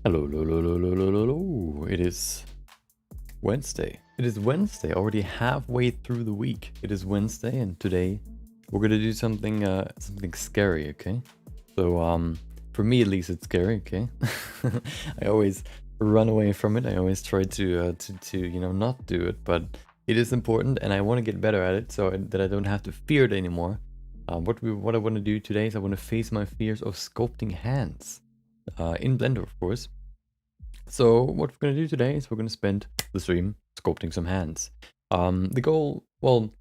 Hello, hello, hello, hello, hello, hello. It is Wednesday. It is Wednesday, already halfway through the week. It is Wednesday, and today we're gonna do something scary. Okay, so for me at least, it's scary. Okay, I always run away from it. I always try to not do it, but it is important, and I want to get better at it that I don't have to fear it anymore. What I want to do today is I want to face my fears of sculpting hands in Blender, of course. So what we're going to do today is we're going to spend the stream sculpting some hands. The goal, well,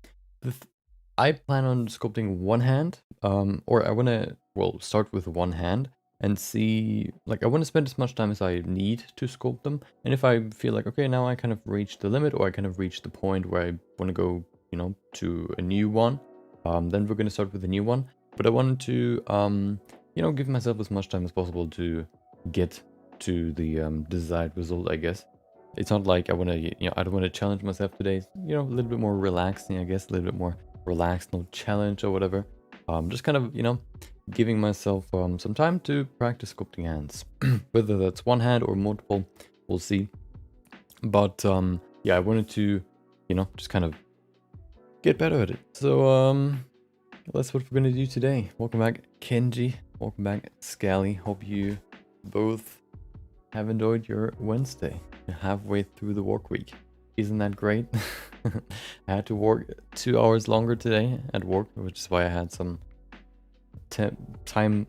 I plan on sculpting one hand, or I want to, start with one hand and see, like, I want to spend as much time as I need to sculpt them. And if I feel like, okay, now I kind of reached the limit, or I kind of reached the point where I want to go, to a new one, then we're going to start with a new one. But I wanted to, give myself as much time as possible to get to the desired result, I guess. It's not like I want to, I don't want to challenge myself today. A little bit more relaxing, I guess, a little bit more relaxed, no challenge or whatever. Just kind of, giving myself some time to practice sculpting hands. Whether that's one hand or multiple, we'll see. But yeah, I wanted to, just kind of get better at it. So that's what we're gonna do today. Welcome back, Kenji. Welcome back, Scally. Hope you both have enjoyed your Wednesday. You're halfway through the work week. Isn't that great? I had to work 2 hours longer today at work, which is why I had some time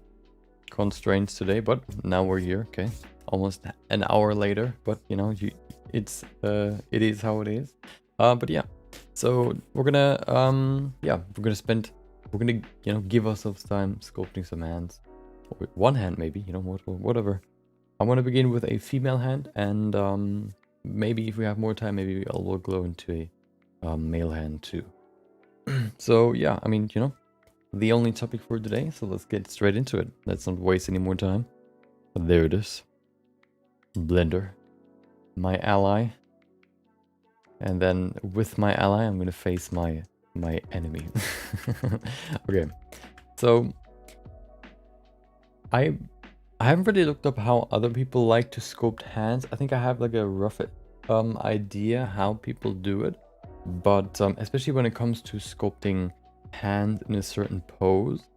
constraints today, but now we're here. Okay, almost an hour later, but it is how it is. But yeah, so we're gonna give ourselves time sculpting some hands, or one hand maybe, whatever. I want to begin with a female hand, and maybe if we have more time, maybe we'll go into a male hand too. So yeah, I mean, the only topic for today, so let's get straight into it. Let's not waste any more time. There it is. Blender, my ally. And then with my ally, I'm going to face my enemy. Okay, so I haven't really looked up how other people like to sculpt hands. I think I have like a rough idea how people do it, but especially when it comes to sculpting hands in a certain pose,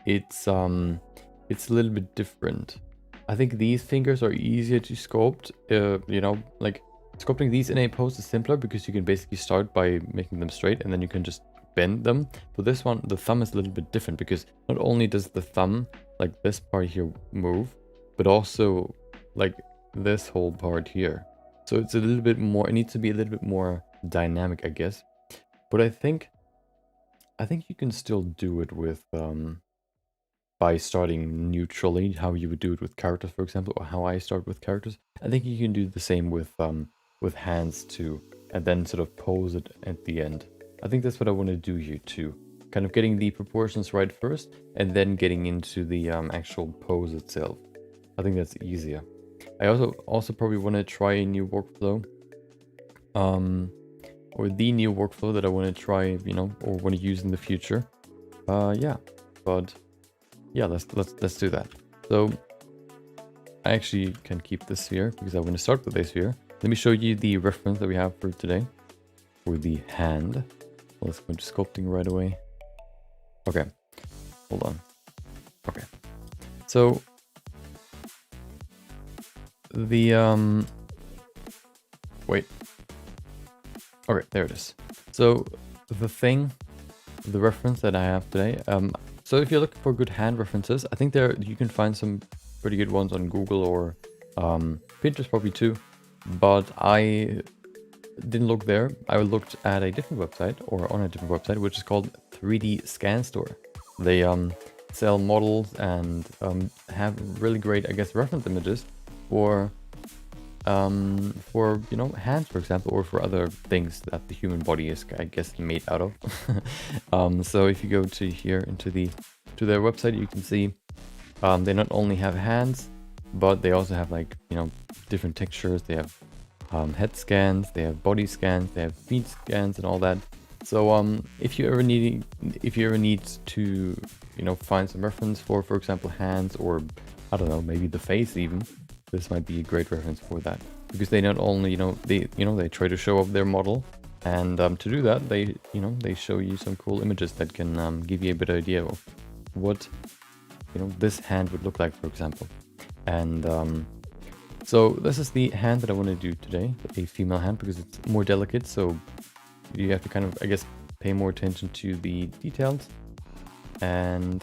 it's a little bit different. I think these fingers are easier to sculpt. Like sculpting these in a pose is simpler because you can basically start by making them straight and then you can just bend them. But this one, the thumb is a little bit different because not only does the thumb, like this part here, move, but also like this whole part here. So it's a little bit more, it needs to be a little bit more dynamic, I guess. But I think you can still do it with by starting neutrally, how you would do it with characters, for example, or how I start with characters. I think you can do the same with hands too, and then sort of pose it at the end. I think that's what I want to do here too. Kind of getting the proportions right first, and then getting into the actual pose itself. I think that's easier. I also probably want to try a new workflow, or the new workflow that I want to try, or want to use in the future. Yeah, but yeah, let's do that. So I actually can keep this sphere because I want to start with this sphere. Let me show you the reference that we have for today for the hand. Let's go into sculpting right away. Okay, hold on. Okay, so the wait. Okay, there it is. So the reference that I have today. So if you're looking for good hand references, I think you can find some pretty good ones on Google or Pinterest probably too. But I didn't look there. I looked at a different website, or on a different website, which is called 3D Scan Store. They sell models and have really great, I guess, reference images for hands, for example, or for other things that the human body is, I guess, made out of. So if you go to here to their website, you can see they not only have hands, but they also have like different textures. They have head scans, they have body scans, they have feet scans, and all that. So if you ever need to find some reference for example hands, or I don't know, maybe the face even, this might be a great reference for that, because they not only, they try to show off their model, and to do that, they show you some cool images that can give you a better idea of what, this hand would look like, for example. And so this is the hand that I want to do today, a female hand, because it's more delicate, so you have to kind of, I guess, pay more attention to the details. And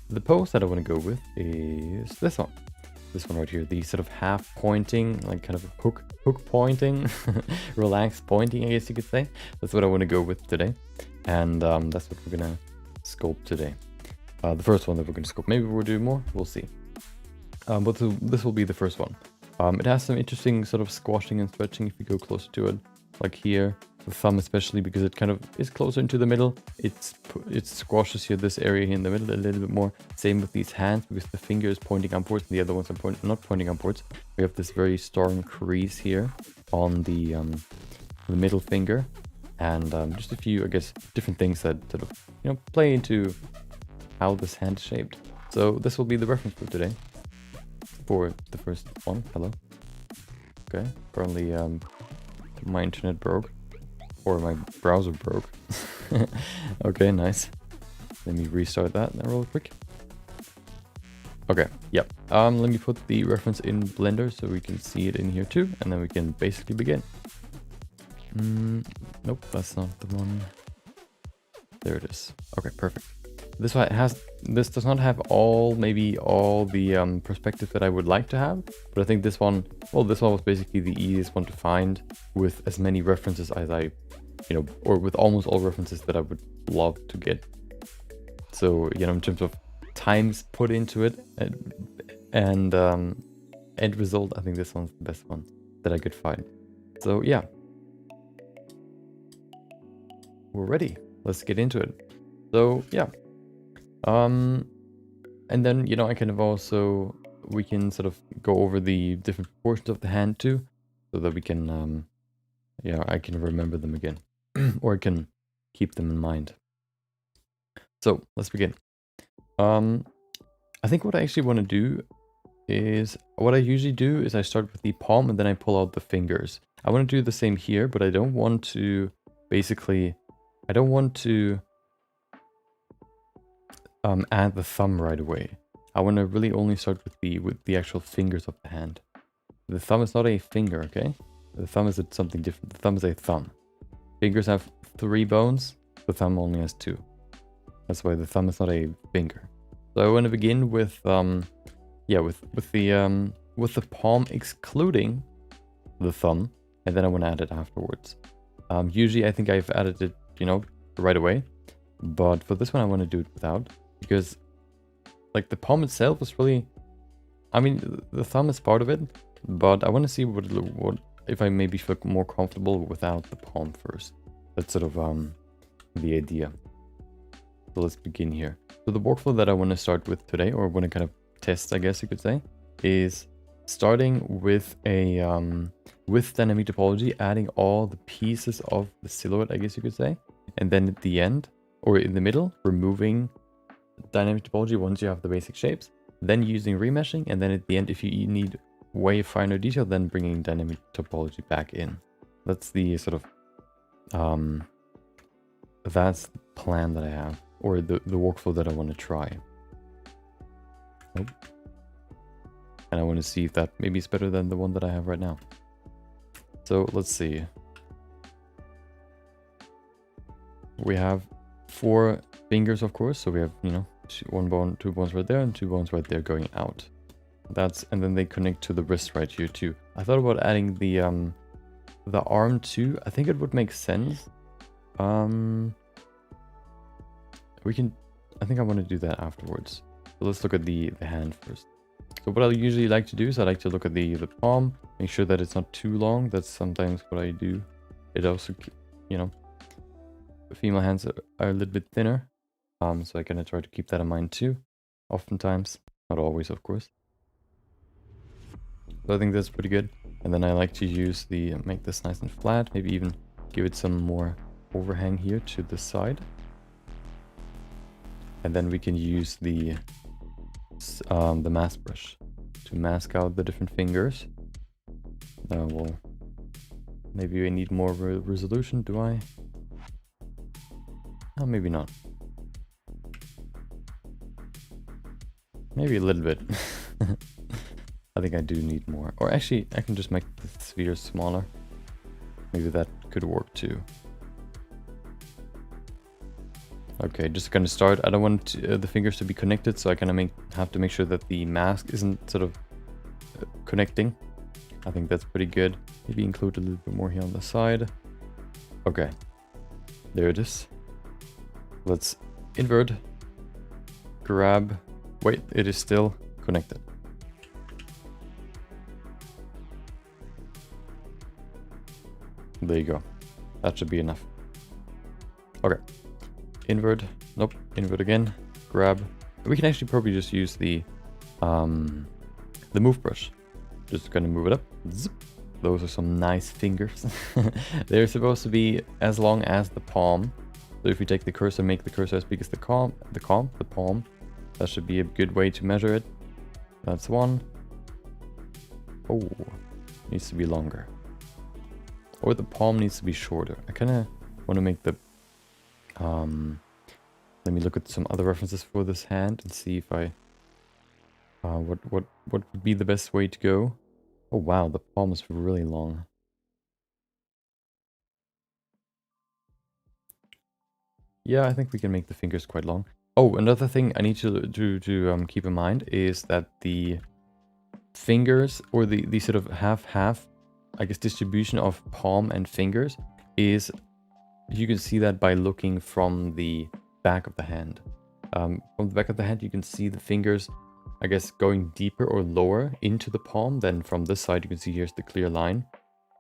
the pose that I want to go with is this one. This one right here, the sort of half pointing, like kind of hook pointing, relaxed pointing, I guess you could say. That's what I want to go with today. And that's what we're going to sculpt today. The first one that we're going to sculpt. Maybe we'll do more, we'll see. But this will be the first one. It has some interesting sort of squashing and stretching if you go closer to it, like here, the thumb especially, because it kind of is closer into the middle. It squashes here, this area here in the middle a little bit more. Same with these hands, because the finger is pointing upwards and the other ones are not pointing upwards. We have this very strong crease here on the middle finger, and just a few, I guess, different things that sort of, play into how this hand is shaped. So this will be the reference for today. For the first one. Hello. Okay. Apparently my internet broke. Or my browser broke. Okay, nice. Let me restart that real quick. Okay, yep. Let me put the reference in Blender so we can see it in here too, and then we can basically begin. Nope, that's not the one. There it is. Okay, perfect. This does not have maybe all the perspective that I would like to have, but I think this one was basically the easiest one to find, with as many references as I, or with almost all references that I would love to get. So, in terms of times put into it and end result, I think this one's the best one that I could find. So yeah, we're ready. Let's get into it. So yeah. And then, I kind of also, we can sort of go over the different portions of the hand too, so that we can, I can remember them again, or I can keep them in mind. So let's begin. I think what I actually want to do is, what I usually do is I start with the palm and then I pull out the fingers. I want to do the same here, but I don't want to, add the thumb right away. I want to really only start with the actual fingers of the hand. The thumb is not a finger, okay? The thumb is something different. The thumb is a thumb. Fingers have 3 bones. The thumb only has 2. That's why the thumb is not a finger. So I want to begin with with the palm excluding the thumb, and then I want to add it afterwards. Usually I think I've added it, right away, but for this one I want to do it without. Because, like, the palm itself is really, the thumb is part of it, but I want to see what if I maybe feel more comfortable without the palm first. That's sort of the idea. So let's begin here. So the workflow that I want to start with today, or want to kind of test, I guess you could say, is starting with a with dynamic topology, adding all the pieces of the silhouette, I guess you could say, and then at the end or in the middle, removing dynamic topology once you have the basic shapes, then using remeshing, and then at the end, if you need way finer detail, then bringing dynamic topology back in. That's the sort of that's the plan that I have, or the workflow that I want to try. Oh. And I want to see if that maybe is better than the one that I have right now. So let's see. We have 4 fingers, of course, so we have, 1 bone, 2 bones right there, and 2 bones right there going out. And then they connect to the wrist right here too. I thought about adding the arm too. I think it would make sense. I think I want to do that afterwards. So let's look at the hand first. So what I usually like to do is I like to look at the palm, make sure that it's not too long. That's sometimes what I do. It also, female hands are a little bit thinner, so I kind of try to keep that in mind too. Oftentimes, not always, of course. So I think that's pretty good. And then I like to use make this nice and flat, maybe even give it some more overhang here to the side. And then we can use the mask brush to mask out the different fingers. Well, maybe I need more resolution, do I? Oh, maybe not. Maybe a little bit. I think I do need more. Or actually, I can just make the spheres smaller. Maybe that could work too. Okay, just gonna start. I don't want the fingers to be connected, so I kind of have to make sure that the mask isn't sort of connecting. I think that's pretty good. Maybe include a little bit more here on the side. Okay, there it is. Let's invert, grab. Wait, it is still connected. There you go. That should be enough. Okay. Invert. Nope. Invert again. Grab. We can actually probably just use the move brush. Just gonna move it up. Zip. Those are some nice fingers. They're supposed to be as long as the palm. So if we take the cursor, make the cursor as big as the palm. That should be a good way to measure it. That's one. Oh, needs to be longer. Or the palm needs to be shorter. I kind of want to make the... let me look at some other references for this hand and see if I... what would be the best way to go? Oh wow, the palm is really long. Yeah, I think we can make the fingers quite long. Oh, another thing I need to keep in mind is that the fingers, or the sort of half-half, I guess, distribution of palm and fingers is, you can see that by looking from the back of the hand. From the back of the hand, you can see the fingers, I guess, going deeper or lower into the palm. Then from this side, you can see here's the clear line.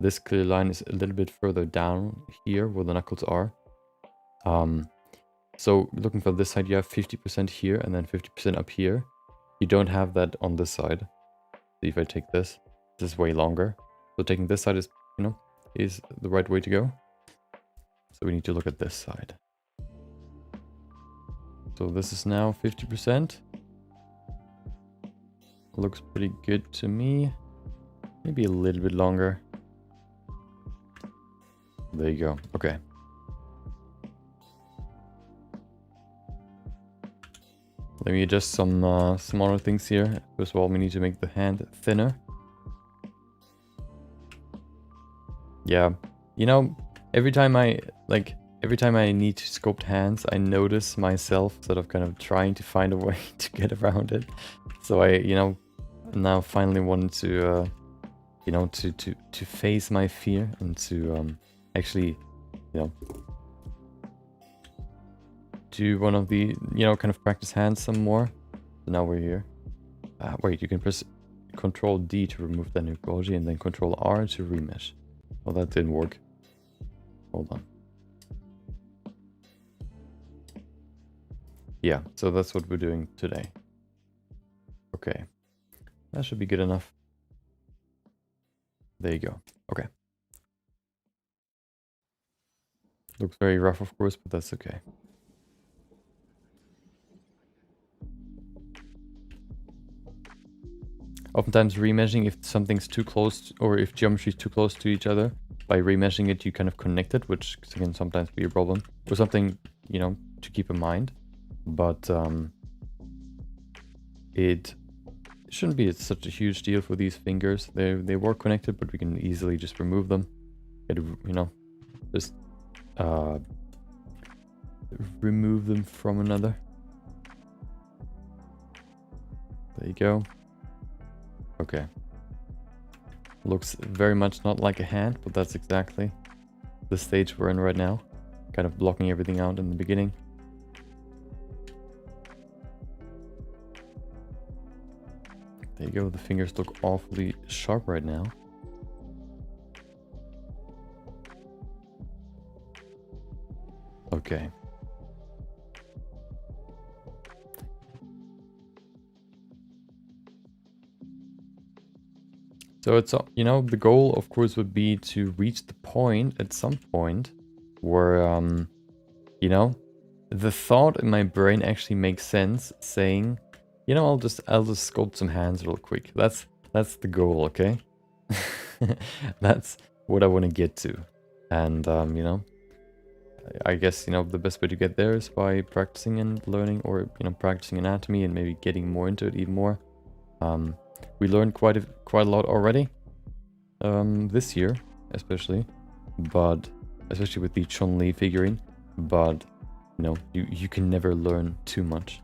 This clear line is a little bit further down here where the knuckles are. So looking from this side, you have 50% here and then 50% up here. You don't have that on this side. So if I take this is way longer. So taking this side is, you know, is the right way to go. So we need to look at this side. So this is now 50%. Looks pretty good to me. Maybe a little bit longer. There you go. Okay. Let me adjust some smaller things here. First of all, we need to make the hand thinner. Yeah, you know, every time I need to sculpt hands, I notice myself sort of kind of trying to find a way to get around it. So I, you know, now finally wanted to, you know, to face my fear and to actually, you know, do one of the, you know, kind of practice hands some more. So now we're here. Wait, you can press Control D to remove the inequality and then Control R to remesh. Oh, that didn't work. Hold on. Yeah, so that's what we're doing today. Okay. That should be good enough. There you go. Okay. Looks very rough, of course, but that's okay. Oftentimes remeshing, if something's too close, or if geometry is too close to each other, by remeshing it, you kind of connect it, which can sometimes be a problem. Or something, you know, to keep in mind. But it shouldn't be such a huge deal for these fingers. They were connected, but we can easily just remove them. You know, just remove them from another. There you go. Okay. Looks very much not like a hand, but that's exactly the stage we're in right now. Kind of blocking everything out in the beginning. There you go, the fingers look awfully sharp right now. Okay. So it's, you know, the goal of course would be to reach the point at some point where, you know, the thought in my brain actually makes sense, saying, You know, I'll just sculpt some hands real quick. That's the goal, okay? That's what I want to get to. And you know, I guess, you know, the best way to get there is by practicing and learning, or, you know, practicing anatomy and maybe getting more into it even more. We learned quite a lot already this year, especially, but especially with the Chun-Li figurine. But you know, you can never learn too much.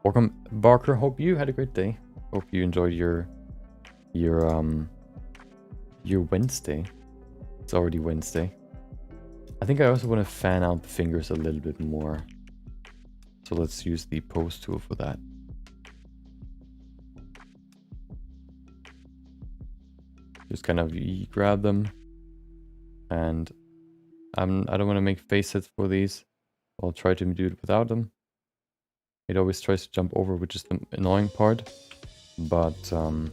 Welcome, Barker. Hope you had a great day. Hope you enjoyed your Wednesday. It's already Wednesday. I think I also want to fan out the fingers a little bit more. So let's use the pose tool for that. Just kind of grab them, and I don't want to make face sets for these. I'll try to do it without them. It always tries to jump over, which is the annoying part. But can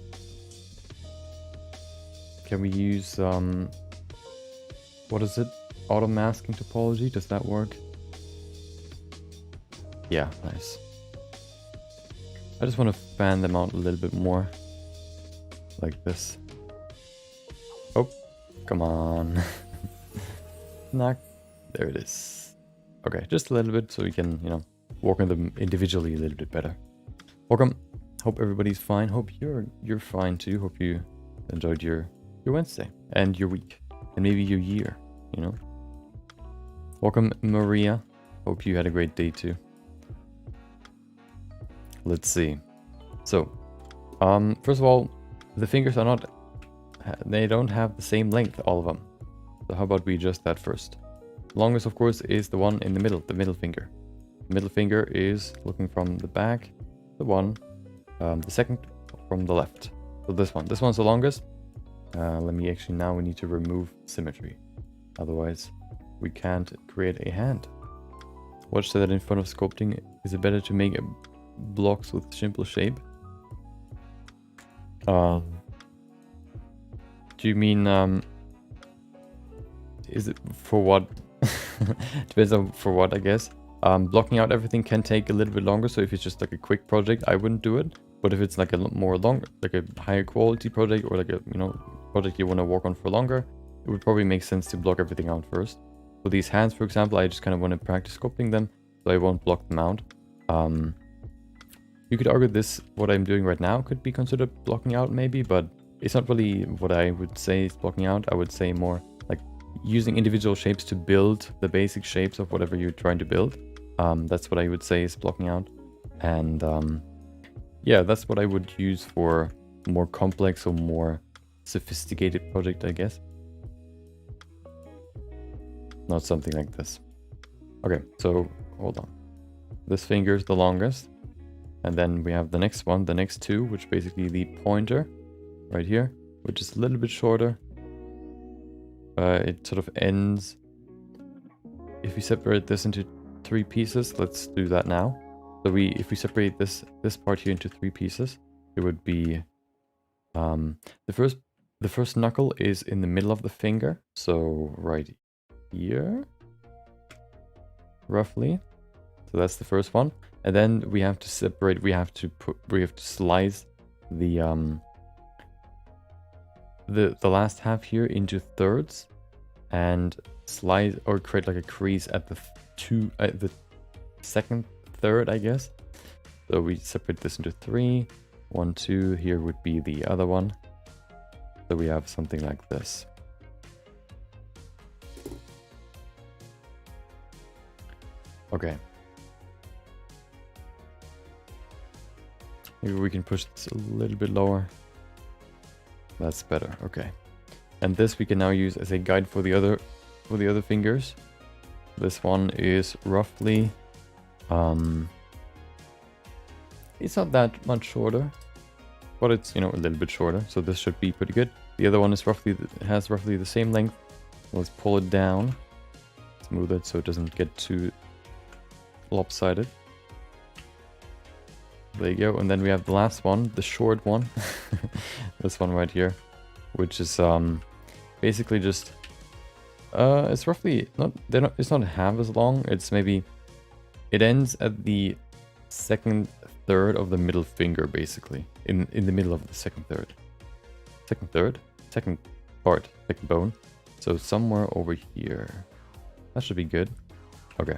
we use what is it? Auto masking topology? Does that work? Yeah, nice. I just want to fan them out a little bit more, like this. Oh, come on. Knock. There it is. Okay, just a little bit so we can, you know, work on them individually a little bit better. Welcome. Hope everybody's fine. Hope you're fine too. Hope you enjoyed your Wednesday and your week and maybe your year, you know. Welcome, Maria. Hope you had a great day too. Let's see. So, first of all, the fingers are not, they don't have the same length, all of them. So how about we adjust that first? Longest, of course, is the one in the middle finger. The middle finger is looking from the back, the one, the second from the left. So this one's the longest. Let me actually, now we need to remove symmetry. Otherwise, we can't create a hand. Watch that in front of sculpting. Is it better to make blocks with simple shape? Do you mean, is it for what? Depends on for what, I guess. Blocking out everything can take a little bit longer, so if it's just like a quick project, I wouldn't do it. But if it's like a more long, like a higher quality project, or like a, you know, project you want to work on for longer, it would probably make sense to block everything out first. For these hands, for example, I just kind of want to practice sculpting them, so I won't block them out. You could argue this, what I'm doing right now, could be considered blocking out maybe, but it's not really what I would say is blocking out. I would say more like using individual shapes to build the basic shapes of whatever you're trying to build. That's what I would say is blocking out. And yeah, that's what I would use for more complex or more sophisticated project, I guess. Not something like this. Okay, so hold on. This finger is the longest. And then we have the next one, the next two, which basically the pointer right here, which is a little bit shorter. It sort of ends, if we separate this into 3 pieces, let's do that now. So if we separate this part here into 3 pieces, it would be the first knuckle is in the middle of the finger, so right here, roughly. So that's the first one, and then we have to separate. We have to slice the last half here into thirds, and slice or create like a crease at the second third, I guess. So we separate this into 3. 1, 2. Here would be the other one. So we have something like this. Okay. Maybe we can push this a little bit lower. That's better. Okay. And this we can now use as a guide for the other fingers. This one is roughly it's not that much shorter, but it's, you know, a little bit shorter, so this should be pretty good. The other one is has roughly the same length. Let's pull it down, smooth it so it doesn't get too lopsided. There you go. And then we have the last one, the short one. This one right here, which is basically just it's roughly it's not half as long. It's maybe It ends at the second third of the middle finger, basically. In the middle of the second third. Second third? Second part. Second bone. So somewhere over here. That should be good. Okay.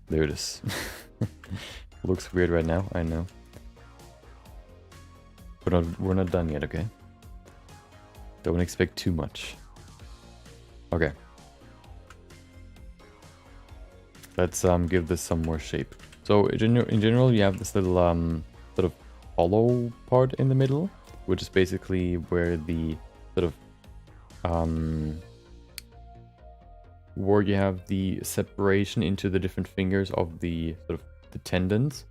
There it is. Looks weird right now, I know. But we're not done yet, okay? Don't expect too much. Okay. Let's give this some more shape. So in general, you have this little sort of hollow part in the middle, which is basically where the sort of where you have the separation into the different fingers of the sort of the tendons.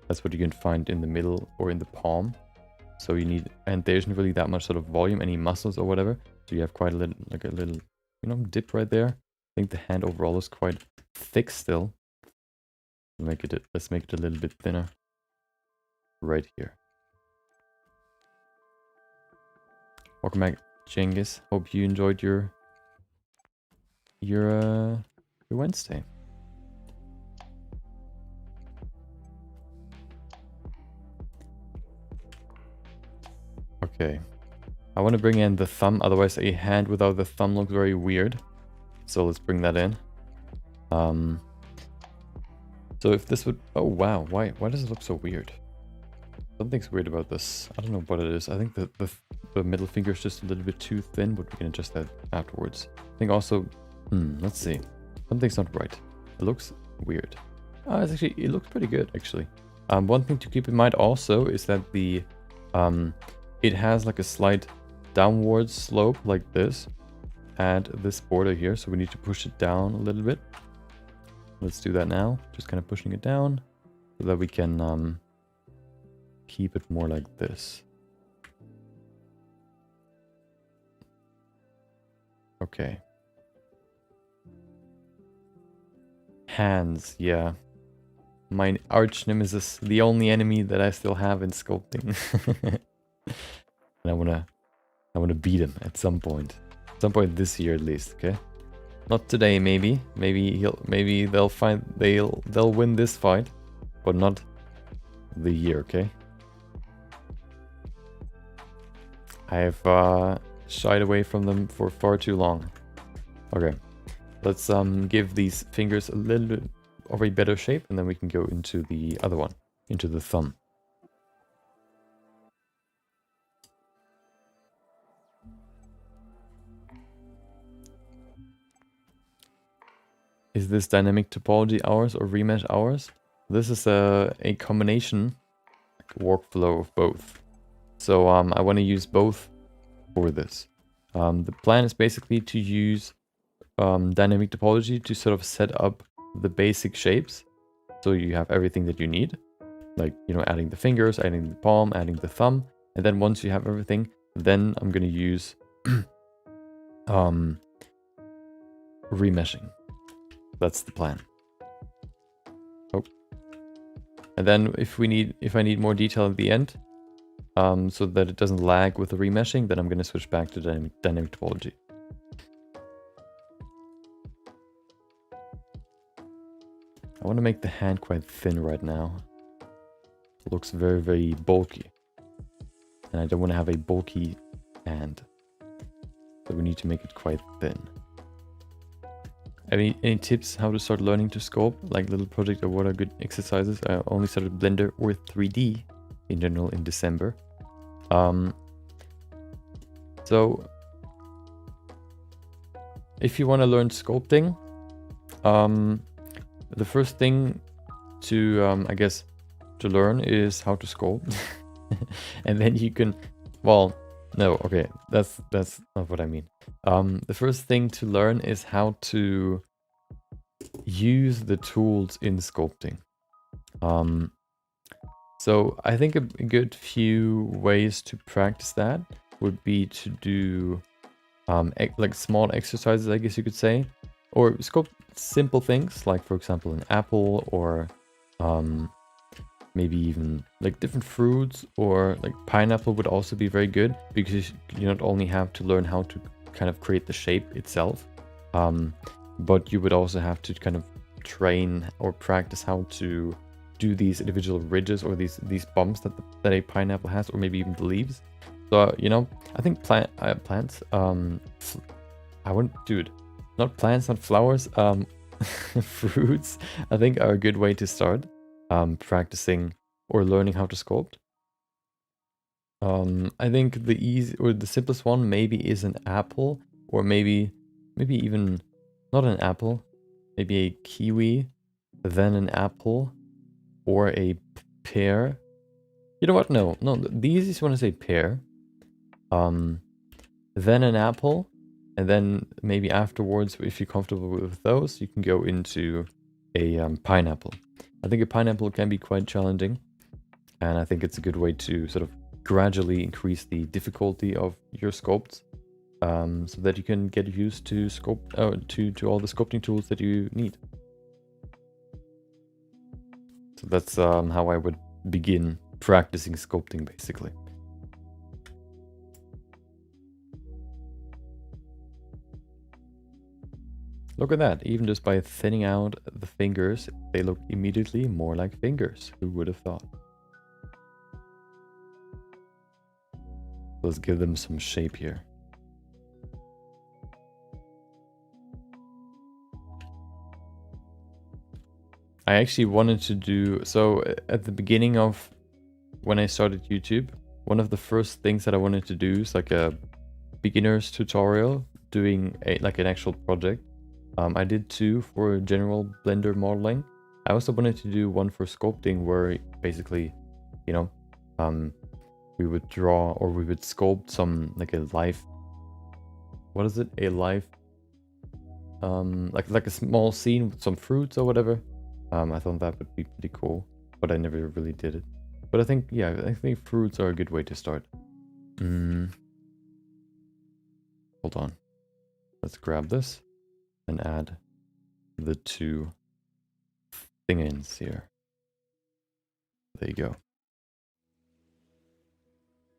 That's what you can find in the middle or in the palm. So you need, and there isn't really that much sort of volume, any muscles or whatever. So you have quite a little, like a little, you know, dip right there. I think the hand overall is quite thick still. Let's make it a little bit thinner. Right here. Welcome back, Genghis. Hope you enjoyed your Wednesday. Okay. I want to bring in the thumb, otherwise a hand without the thumb looks very weird. So let's bring that in. So if this would... Oh wow, why does it look so weird? Something's weird about this. I don't know what it is. I think the middle finger is just a little bit too thin, but we can adjust that afterwards. I think also... let's see. Something's not right. It looks weird. It looks pretty good, actually. One thing to keep in mind also is that the... it has like a slight downward slope like this. And this border here, so we need to push it down a little bit. Let's do that now. Just kind of pushing it down so that we can keep it more like this. Okay. Hands, yeah. My arch nemesis, the only enemy that I still have in sculpting. And I wanna beat him at some point. At some point this year at least, okay? Not today, maybe. Maybe they'll win this fight, but not the year, okay? I have shied away from them for far too long. Okay, let's give these fingers a little bit of a better shape, and then we can go into the other one, into the thumb. Is this dynamic topology hours or remesh hours? This is a combination workflow of both. So I want to use both for this. The plan is basically to use dynamic topology to sort of set up the basic shapes. So you have everything that you need. Like, you know, adding the fingers, adding the palm, adding the thumb. And then once you have everything, then I'm going to use remeshing. That's the plan. Oh. And then if I need more detail at the end, so that it doesn't lag with the remeshing, then I'm going to switch back to dynamic topology. I want to make the hand quite thin right now. It looks very, very bulky. And I don't want to have a bulky hand. So we need to make it quite thin. Any tips how to start learning to sculpt, like little project or what are good exercises? I only started Blender or 3D in general in December. So if you want to learn sculpting, the first thing to I guess to learn is how to sculpt. And then you can, well, no, okay, that's not what I mean. The first thing to learn is how to use the tools in sculpting. So I think a good few ways to practice that would be to do like small exercises, I guess you could say, or sculpt simple things like, for example, an apple, or maybe even like different fruits, or like pineapple would also be very good, because you not only have to learn how to kind of create the shape itself, but you would also have to kind of train or practice how to do these individual ridges or these bumps that a pineapple has, or maybe even the leaves. So you know, I think plants. I wouldn't, dude. Not plants, not flowers. Fruits. I think are a good way to start. Practicing or learning how to sculpt. I think the easy or the simplest one maybe is an apple, or maybe even not an apple, maybe a kiwi, then an apple, or a pear. You know what? No, the easiest one is a pear. Then an apple, and then maybe afterwards, if you're comfortable with those, you can go into a pineapple. I think a pineapple can be quite challenging, and I think it's a good way to sort of gradually increase the difficulty of your sculpts, so that you can get used to to all the sculpting tools that you need. So that's how I would begin practicing sculpting, basically. Look at that, even just by thinning out the fingers, they look immediately more like fingers. Who would have thought? Let's give them some shape here. I actually wanted to do, so at the beginning of when I started YouTube, one of the first things that I wanted to do is like a beginner's tutorial, doing like an actual project. I did 2 for general Blender modeling. I also wanted to do one for sculpting, where basically, you know, we would draw or we would sculpt some like a life. What is it? A life, like a small scene with some fruits or whatever. I thought that would be pretty cool, but I never really did it. But I think, yeah, I think fruits are a good way to start. Hold on. Let's grab this and add the 2 thingins here. There you go.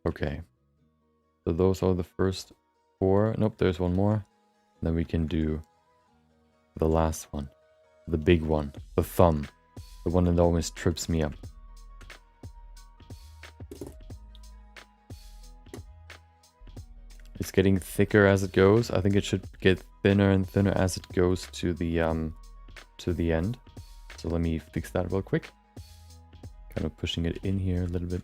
Okay. So those are the first 4. Nope, there's one more. Then we can do the last one. The big one. The thumb. The one that always trips me up. It's getting thicker as it goes. I think it should get thinner and thinner as it goes to the end. So let me fix that real quick. Kind of pushing it in here a little bit.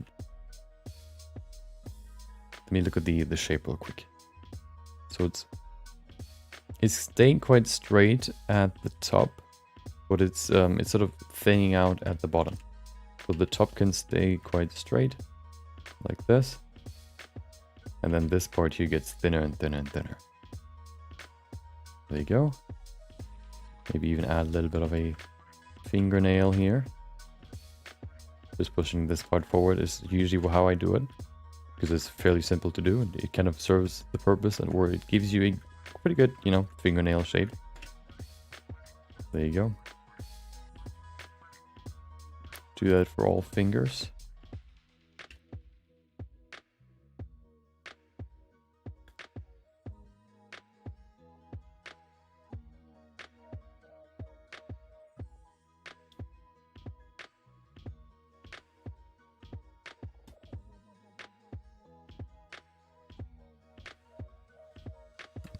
Let me look at the shape real quick. So it's staying quite straight at the top, but it's sort of thinning out at the bottom. So the top can stay quite straight, like this. And then this part here gets thinner and thinner and thinner. There you go. Maybe even add a little bit of a fingernail here. Just pushing this part forward is usually how I do it, because it's fairly simple to do, and it kind of serves the purpose, and where it gives you a pretty good, you know, fingernail shape. There you go. Do that for all fingers.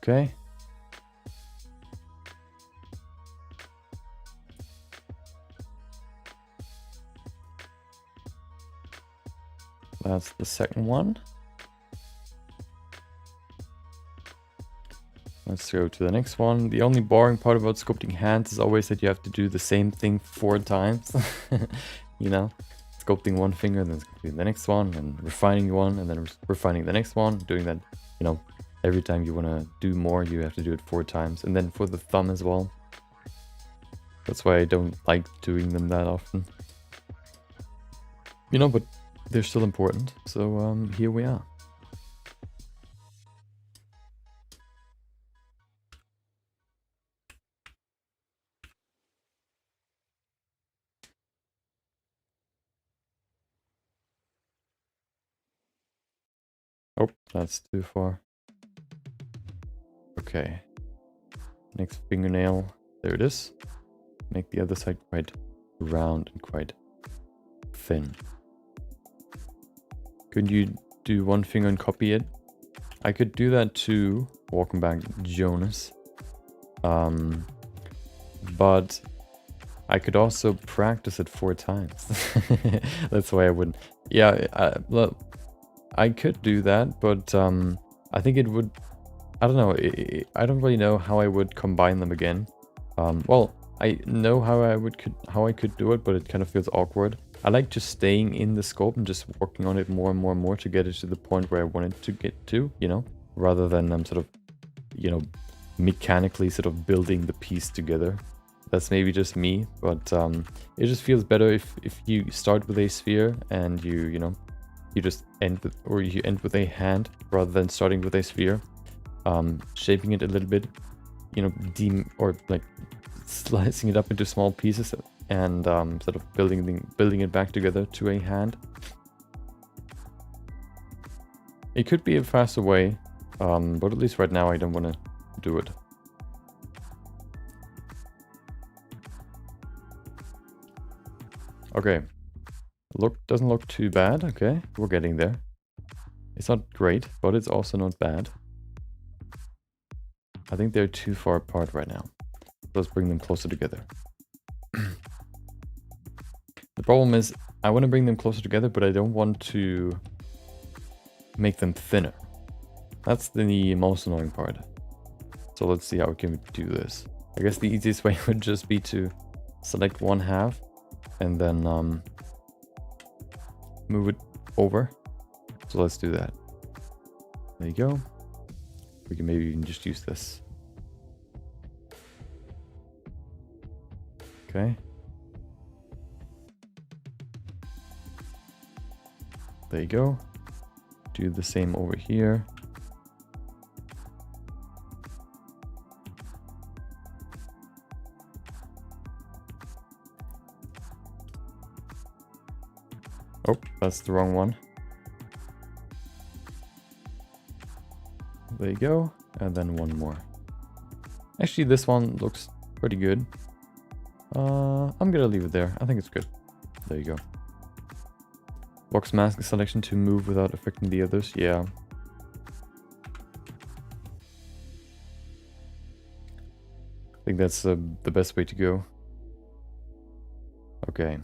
Okay. That's the second one. Let's go to the next one. The only boring part about sculpting hands is always that you have to do the same thing 4 times. You know, sculpting one finger, then sculpting the next one, and refining one, and then refining the next one. Doing that, you know, every time you want to do more, you have to do it 4 times. And then for the thumb as well. That's why I don't like doing them that often. You know, but they're still important. So here we are. Oh, that's too far. Okay. Next fingernail. There it is. make the other side quite round and quite thin. Could you do one finger and copy it? I could do that too. Welcome back, Jonas. But I could also practice it 4 times. That's why I wouldn't. Yeah, look, I could do that, but I think it would. I don't know. I don't really know how I would combine them again. Well, I know how I could do it, but it kind of feels awkward. I like just staying in the scope and just working on it more and more and more to get it to the point where I want it to get to, you know, rather than sort of, you know, mechanically sort of building the piece together. That's maybe just me, but it just feels better if you start with a sphere and you know, you just end with a hand rather than starting with a sphere. Shaping it a little bit, you know, or like slicing it up into small pieces and sort of building it back together to a hand. It could be a faster way, but at least right now I don't want to do it. Okay, doesn't look too bad. Okay, we're getting there. It's not great, but it's also not bad. I think they're too far apart right now. Let's bring them closer together. The problem is, I want to bring them closer together, but I don't want to make them thinner. That's the most annoying part. So let's see how we can do this. I guess the easiest way would just be to select one half and then move it over. So let's do that. There you go. We can maybe even just use this. Okay. There you go. Do the same over here. Oh, that's the wrong one. There you go. And then one more. Actually, this one looks pretty good. I'm gonna leave it there. I think it's good. There you go. Box mask selection to move without affecting the others. Yeah. I think that's the best way to go. Okay.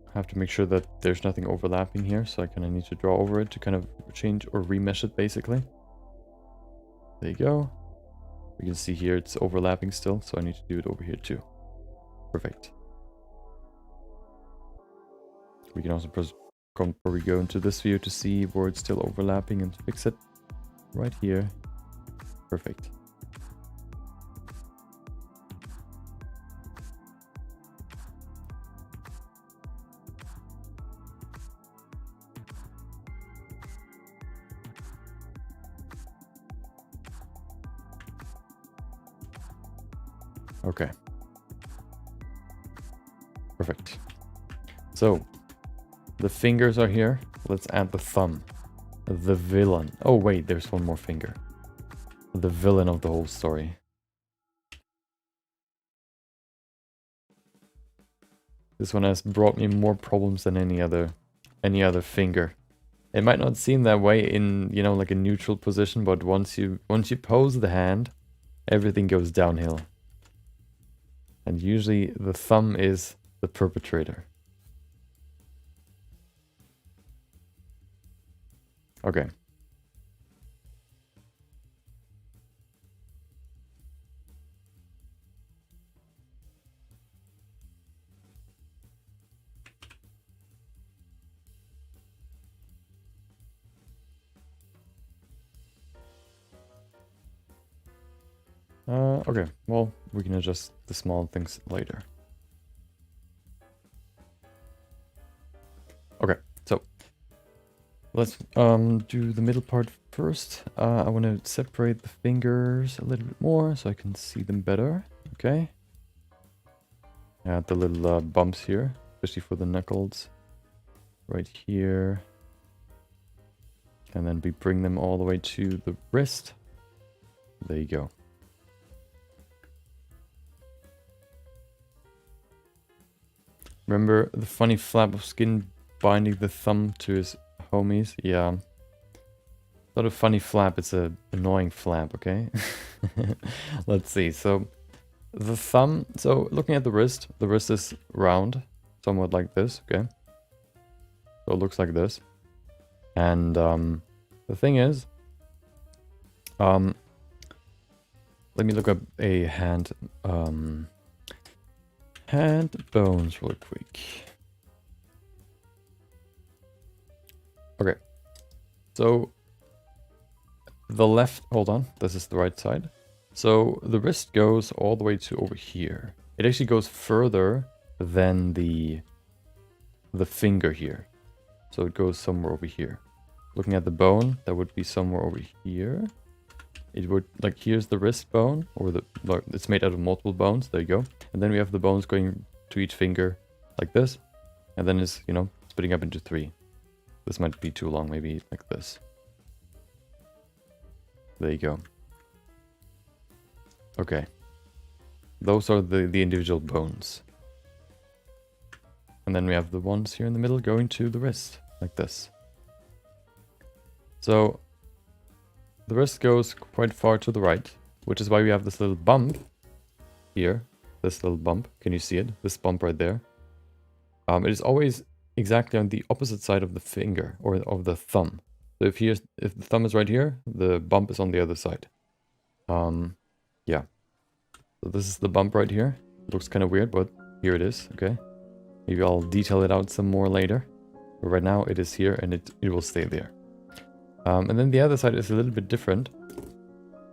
I have to make sure that there's nothing overlapping here, so I kind of need to draw over it to kind of change or remesh it basically. There you go. We can see here it's overlapping still, so I need to do it over here too. Perfect. We can also probably go into this view to see where it's still overlapping and fix it right here. Perfect. Okay. Perfect. So, the fingers are here. Let's add the thumb. The villain. Oh wait, there's one more finger. The villain of the whole story. This one has brought me more problems than any other finger. It might not seem that way in, you know, like a neutral position, but once you pose the hand, everything goes downhill. And usually the thumb is the perpetrator. Okay. Okay, well, we can adjust the small things later. Okay, so let's do the middle part first. I want to separate the fingers a little bit more so I can see them better. Okay. Add the little bumps here, especially for the knuckles. right here. And then we bring them all the way to the wrist. There you go. Remember the funny flap of skin binding the thumb to his homies? Yeah. Not a funny flap, it's a annoying flap, okay? Let's see. So the thumb, so looking at the wrist is round, somewhat like this, okay? So it looks like this. And the thing is, let me look up a hand bones real quick. Okay, so the left, hold on, this is the right side. So the wrist goes all the way to over here. It actually goes further than the finger here. So it goes somewhere over here. Looking at the bone, that would be somewhere over here. It would, like, here's the wrist bone, or it's made out of multiple bones, there you go. And then we have the bones going to each finger like this. And then it's, you know, splitting up into 3. This might be too long, maybe like this. There you go. Okay. Those are the individual bones. And then we have the ones here in the middle going to the wrist, like this. So the wrist goes quite far to the right, which is why we have this little bump here. This little bump. Can you see it? This bump right there. It is always exactly on the opposite side of the finger, or of the thumb. So if the thumb is right here, the bump is on the other side. Yeah. So this is the bump right here. It looks kind of weird, but here it is, okay? Maybe I'll detail it out some more later. But right now it is here, and it will stay there. And then the other side is a little bit different.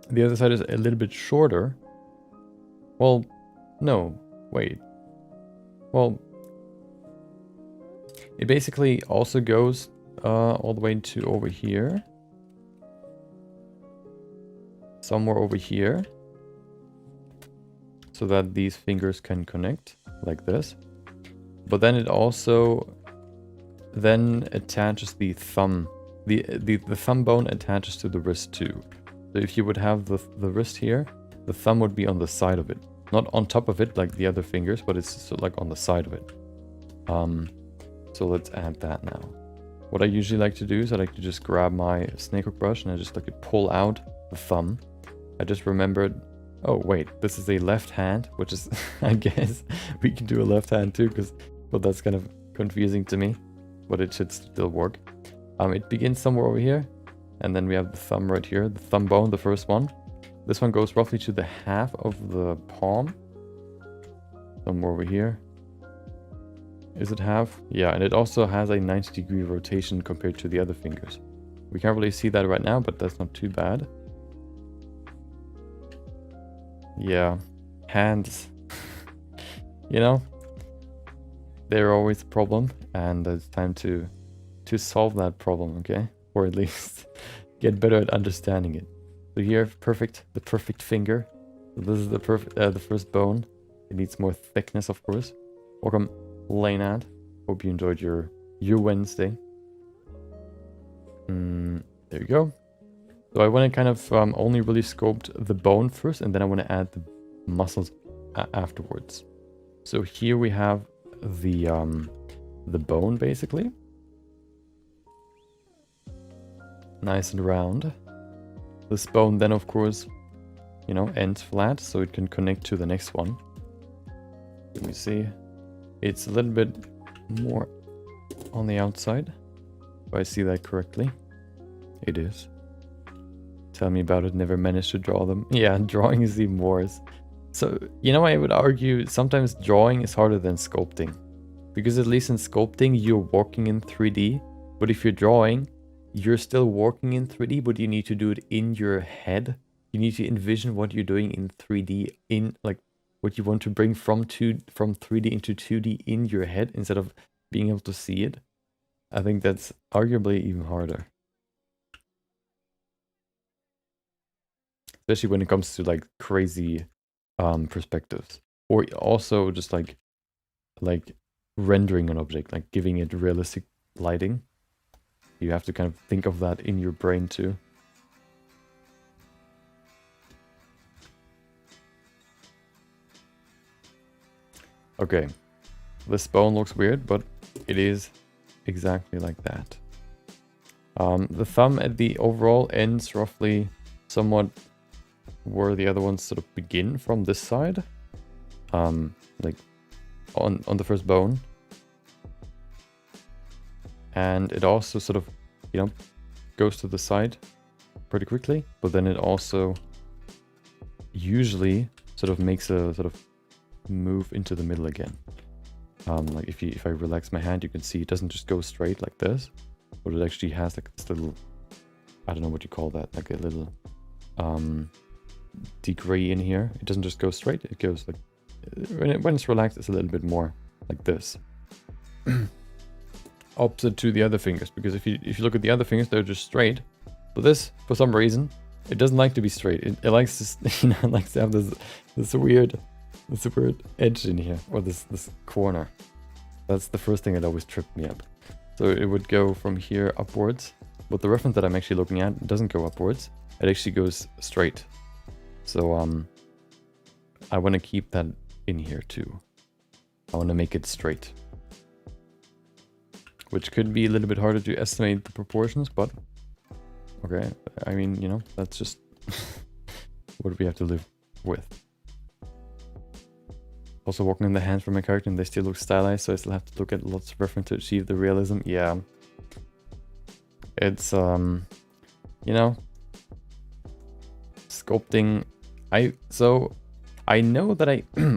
The other side is a little bit shorter. Well, no, wait. Well, it basically also goes all the way to over here. Somewhere over here. So that these fingers can connect, like this. But then it also then attaches the thumb. The thumb bone attaches to the wrist too. So if you would have the wrist here, the thumb would be on the side of it. Not on top of it like the other fingers, but it's sort of like on the side of it. So let's add that now. What I usually like to do is I like to just grab my snake hook brush and I just like to pull out the thumb. I just remembered, oh wait, this is a left hand, which is, I guess we can do a left hand too, but that's kind of confusing to me, but it should still work. It begins somewhere over here, and then we have the thumb right here, the thumb bone, the first one. This one goes roughly to the half of the palm. Somewhere over here. Is it half? Yeah, and it also has a 90-degree rotation compared to the other fingers. We can't really see that right now, but that's not too bad. Yeah, hands. You know, they're always a problem, and it's time to solve that problem, okay? Or at least get better at understanding it. So here, the perfect finger. So this is the first bone. It needs more thickness, of course. Welcome, Laynad. Hope you enjoyed your Wednesday. There you go. So I want to kind of only really sculpt the bone first, and then I want to add the muscles afterwards. So here we have the bone, basically. Nice and round. This bone then, of course, you know, ends flat, so it can connect to the next one. Let me see. It's a little bit more on the outside, if I see that correctly. It is. Tell me about it, never managed to draw them. Yeah, drawing is even worse. So, you know, I would argue sometimes drawing is harder than sculpting. Because at least in sculpting, you're working in 3D. But if you're drawing, you're still working in 3D, but you need to do it in your head. You need to envision what you're doing in 3D, in like what you want to bring from 3D into 2D in your head instead of being able to see it. I think that's arguably even harder. Especially when it comes to like crazy perspectives, or also just like rendering an object, like giving it realistic lighting. You have to kind of think of that in your brain too. Okay, this bone looks weird, but it is exactly like that. The thumb at the overall ends roughly somewhat where the other ones sort of begin from this side. Like on the first bone. And it also sort of, you know, goes to the side pretty quickly, but then it also usually sort of makes a sort of move into the middle again. Like if I relax my hand, you can see it doesn't just go straight like this, but it actually has like this little, I don't know what you call that, like a little degree in here. It doesn't just go straight, it goes like, when it's relaxed, it's a little bit more like this. Opposite to the other fingers, because if you look at the other fingers, they're just straight. But this, for some reason, it doesn't like to be straight. It likes to, it likes to have this weird edge in here, or this corner. That's the first thing that always tripped me up. So it would go from here upwards, but the reference that I'm actually looking at doesn't go upwards. It actually goes straight. So I want to keep that in here too. I want to make it straight. Which could be a little bit harder to estimate the proportions, but okay, I mean, you know, that's just what we have to live with. Also walking in the hands for my character and they still look stylized, so I still have to look at lots of reference to achieve the realism. Yeah. It's, you know, sculpting. I know that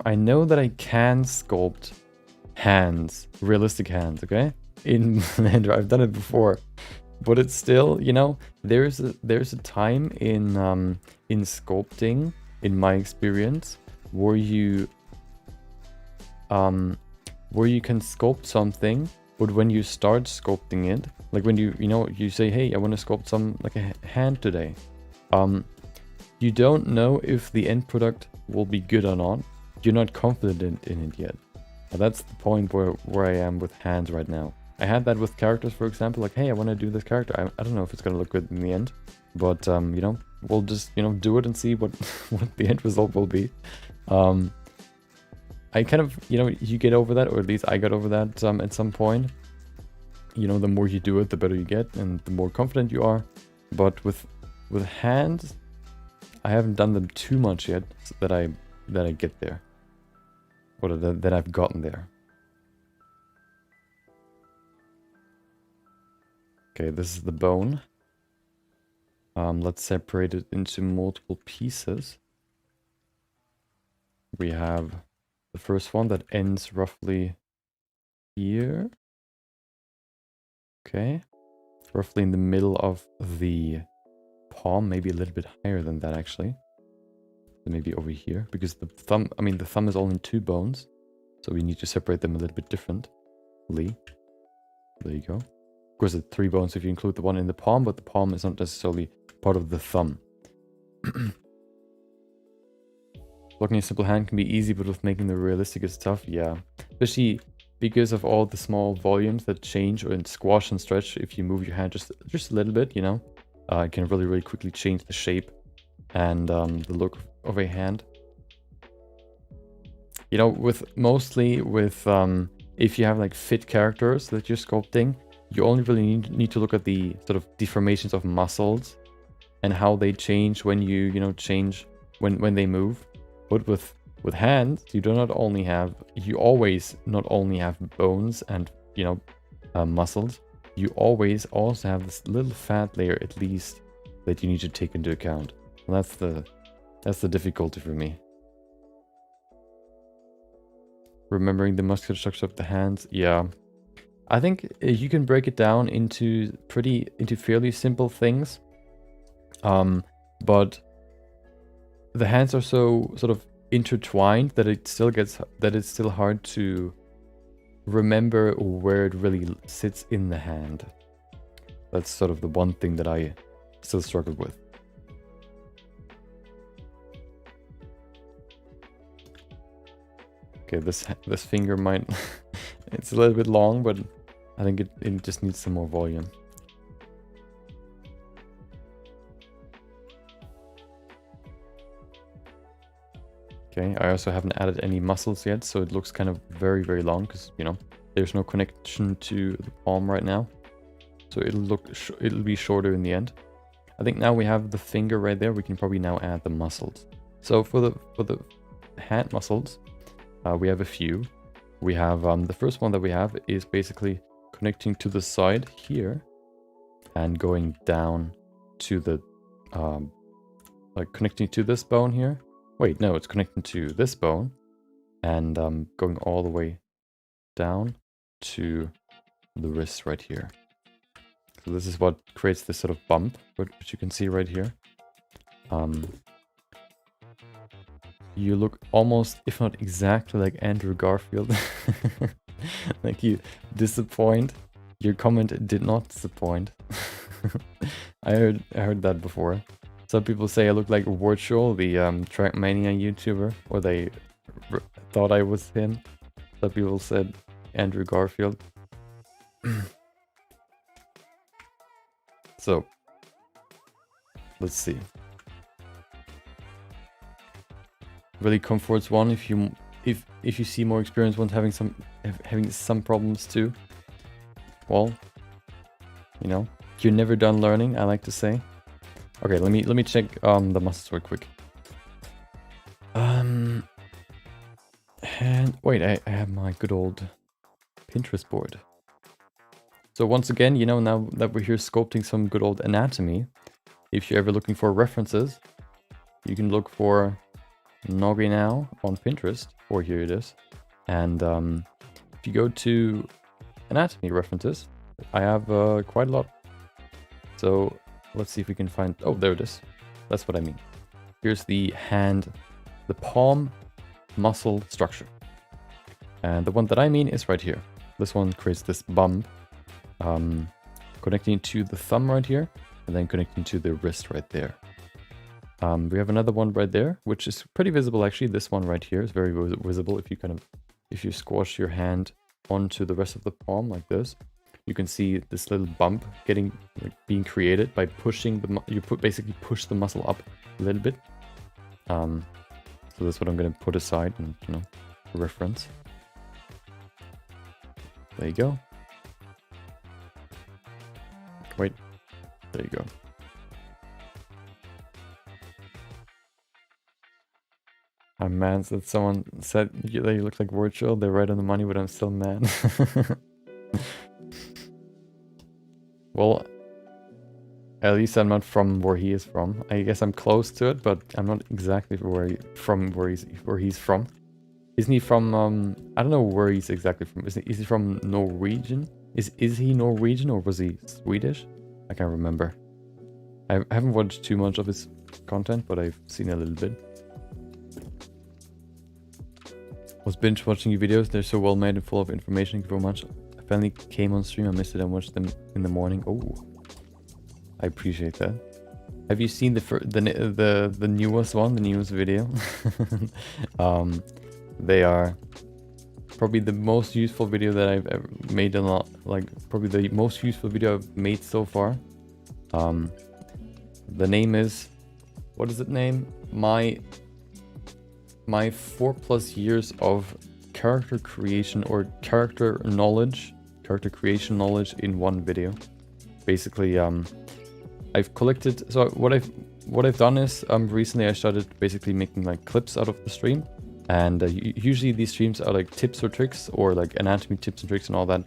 I know that I can sculpt hands, realistic hands, okay? In Blender, I've done it before, but it's still, you know, there's a time in sculpting, in my experience, where you can sculpt something, but when you start sculpting it, like when you know, you say, hey, I want to sculpt some, like a hand today, you don't know if the end product will be good or not. You're not confident in it yet. And that's the point where I am with hands right now. I had that with characters, for example, like, hey, I want to do this character. I don't know if it's going to look good in the end, but, you know, we'll just, you know, do it and see what the end result will be. I kind of, you know, you get over that, or at least I got over that at some point. You know, the more you do it, the better you get, and the more confident you are. But with hands, I haven't done them too much yet, so that I get there, or that I've gotten there. Okay, this is the bone. Let's separate it into multiple pieces. We have the first one that ends roughly here. Okay, roughly in the middle of the palm, maybe a little bit higher than that actually. So maybe over here, because the thumb, I mean, the thumb is only 2 bones, so we need to separate them a little bit differently. There you go. Of course, it's 3 bones if you include the one in the palm, but the palm is not necessarily part of the thumb. Blocking a simple hand can be easy, but with making the realistic is tough. Yeah, especially because of all the small volumes that change or squash and stretch. If you move your hand just a little bit, you know, it can really quickly change the shape and the look of a hand. You know, mostly with if you have like fit characters that you're sculpting, you only really need to look at the sort of deformations of muscles and how they change when you know, change when they move. But with hands, you always not only have bones and, you know, muscles, you always also have this little fat layer at least that you need to take into account. And that's the difficulty for me. Remembering the muscular structure of the hands, yeah. I think you can break it down into fairly simple things. But the hands are so sort of intertwined that it's still hard to remember where it really sits in the hand. That's sort of the one thing that I still struggle with. Okay, this finger might it's a little bit long, but I think it just needs some more volume. Okay, I also haven't added any muscles yet, so it looks kind of very, very long because, you know, there's no connection to the palm right now. So it'll be shorter in the end. I think now we have the finger right there. We can probably now add the muscles. So for the hand muscles, we have a few. We have the first one that we have is basically connecting to the side here and going down to the like connecting to this bone here. Wait, no, it's connecting to this bone and going all the way down to the wrist right here. So this is what creates this sort of bump, which you can see right here. You look almost, if not exactly, like Andrew Garfield. Like you disappoint. Your comment did not disappoint. I heard that before. Some people say I look like Virtual, the Trackmania YouTuber, or they thought I was him. Some people said Andrew Garfield. So, let's see. Really comforts one if you see more experienced ones having some problems too. Well, you know, you're never done learning, I like to say. Okay, let me check the muscles real quick. And wait, I have my good old Pinterest board. So once again, you know, now that we're here sculpting some good old anatomy, if you're ever looking for references, you can look for Noggy Now on Pinterest, or here it is. And if you go to anatomy references, I have quite a lot. So let's see if we can find, oh, there it is. That's what I mean. Here's the hand, the palm muscle structure. And the one that I mean is right here. This one creates this bump, connecting to the thumb right here, and then connecting to the wrist right there. We have another one right there, which is pretty visible actually. This one right here is very visible. If you squash your hand onto the rest of the palm like this, you can see this little bump being created by pushing basically push the muscle up a little bit. So that's what I'm gonna put aside and, you know, for reference. There you go. Wait, there you go. I'm mad that someone said that you look like Virtual. They're right on the money, but I'm still mad. Well, at least I'm not from where he is from. I guess I'm close to it, but I'm not exactly where he's from. Isn't he from? I don't know where he's exactly from. Is he from Norwegian? Is he Norwegian or was he Swedish? I can't remember. I haven't watched too much of his content, but I've seen a little bit. Was binge watching your videos. They're so well made and full of information. Thank you very much. I finally came on stream. I missed it. I watched them in the morning. Oh, I appreciate that. Have you seen the newest one, the newest video? They are probably the most useful video that I've ever made. Probably the most useful video I've made so far. The name is, what is it name? My 4+ years of character creation or character creation knowledge in one video. Basically, I've collected. So what I've done is recently I started basically making like clips out of the stream, and usually these streams are like tips or tricks or like anatomy tips and tricks and all that,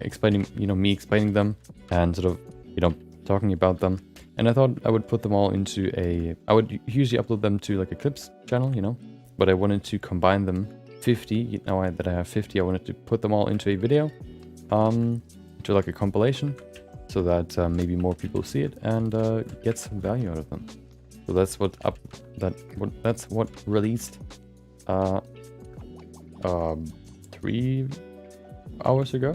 explaining, you know, me explaining them and sort of, you know, talking about them. And I thought I would put them all into I would usually upload them to like a clips channel, you know, but I wanted to combine them 50. Now that I have 50, I wanted to put them all into a video, to like a compilation, so that maybe more people see it and get some value out of them. So that's that's what released 3 hours ago,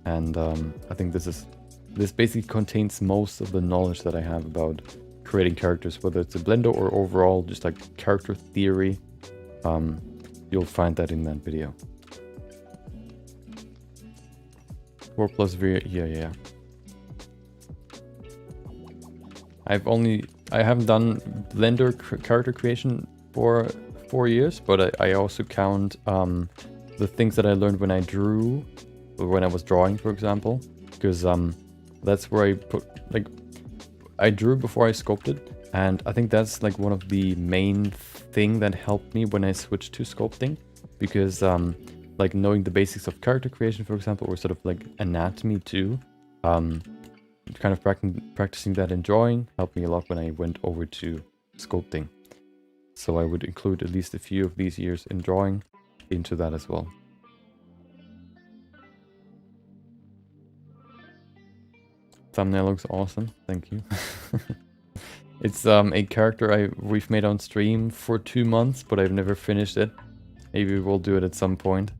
and I think this basically contains most of the knowledge that I have about creating characters, whether it's a Blender or overall just like character theory. You'll find that in that video. 4 plus V. Yeah. I haven't done Blender character creation for 4 years, but I also count the things that I learned when I drew, or when I was drawing, for example, because that's where I put, like, I drew before I sculpted, and I think that's like one of the main thing that helped me when I switched to sculpting, because like knowing the basics of character creation, for example, or sort of like anatomy too, kind of practicing that in drawing helped me a lot when I went over to sculpting. So I would include at least a few of these years in drawing into that as well. Thumbnail looks awesome, thank you. It's a character we've made on stream for 2 months, but I've never finished it. Maybe we'll do it at some point.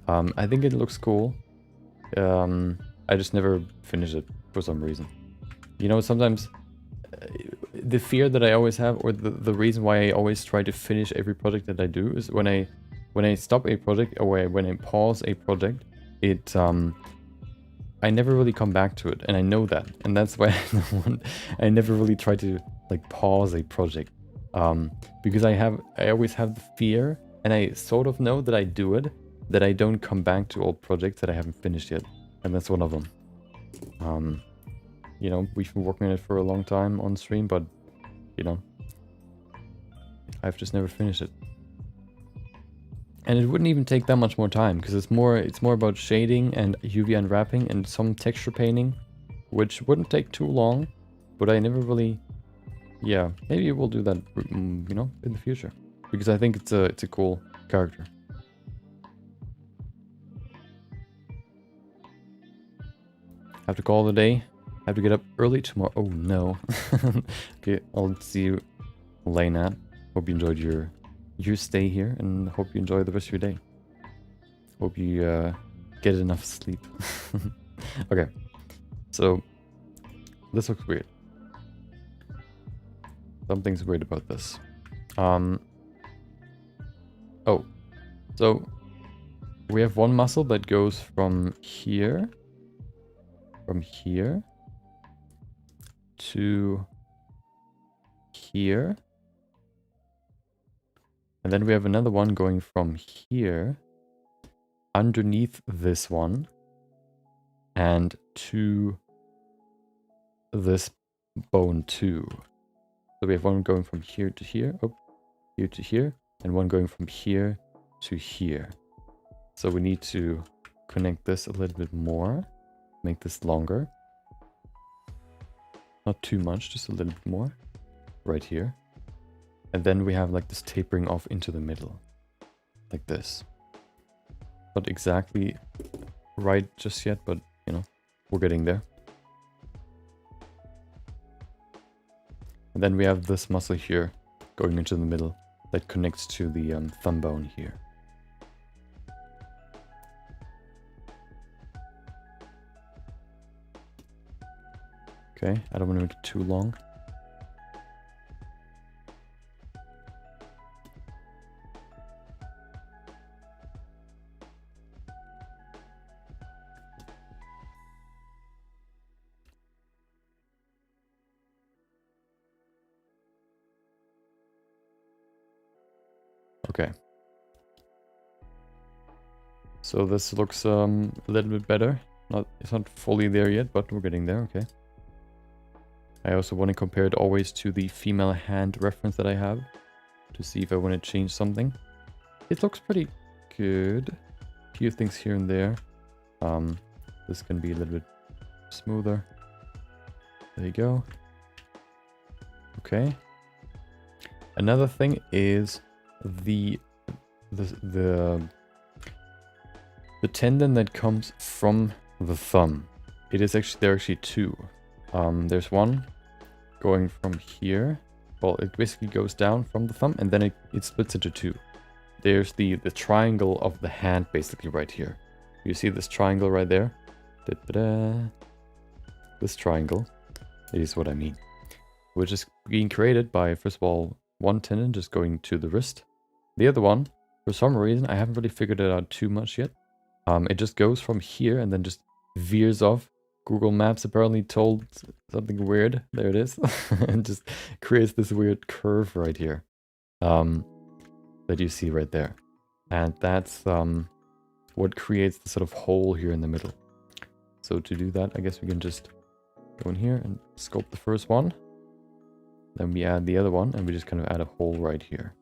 I think it looks cool. I just never finish it for some reason. You know, sometimes the fear that I always have, or the reason why I always try to finish every project that I do, is when I stop a project, or when I pause a project, I never really come back to it, and I know that, and that's why I never really try to like pause a project, because I always have the fear, and I sort of know that I do it, that I don't come back to old projects that I haven't finished yet, and that's one of them. You know, we've been working on it for a long time on stream, but you know, I've just never finished it. And it wouldn't even take that much more time, because it's more about shading and UV unwrapping and some texture painting, which wouldn't take too long, but I never really, yeah, maybe we'll do that, you know, in the future, because I think it's a cool character. Have to call it a day. Have to get up early tomorrow. Oh no. Okay, I'll see you, Lena. Hope you enjoyed your stay here, and hope you enjoy the rest of your day. Hope you get enough sleep. Okay, so this looks weird. Something's weird about this. Oh, so we have one muscle that goes from here to here. And then we have another one going from here underneath this one and to this bone too. So we have one going from here to here, here to here, and one going from here to here. So we need to connect this a little bit more, make this longer. Not too much, just a little bit more right here. And then we have like this tapering off into the middle, like this. Not exactly right just yet, but you know, we're getting there. And then we have this muscle here going into the middle that connects to the thumb bone here. Okay, I don't want to make it too long. Okay. So this looks a little bit better. It's not fully there yet, but we're getting there, okay. I also want to compare it always to the female hand reference that I have to see if I want to change something. It looks pretty good. A few things here and there. This can be a little bit smoother. There you go. Okay. Another thing is the tendon that comes from the thumb. There are actually two. There's one going from here. Well, it basically goes down from the thumb, and then it splits into two. There's the triangle of the hand basically right here. You see this triangle right there? Da-da-da. This triangle is what I mean. Which is being created by, first of all, one tendon just going to the wrist. The other one, for some reason, I haven't really figured it out too much yet. It just goes from here and then just veers off. Google Maps apparently told something weird. There it is. And just creates this weird curve right here. That you see right there. And that's what creates the sort of hole here in the middle. So to do that, I guess we can just go in here and sculpt the first one. Then we add the other one, and we just kind of add a hole right here.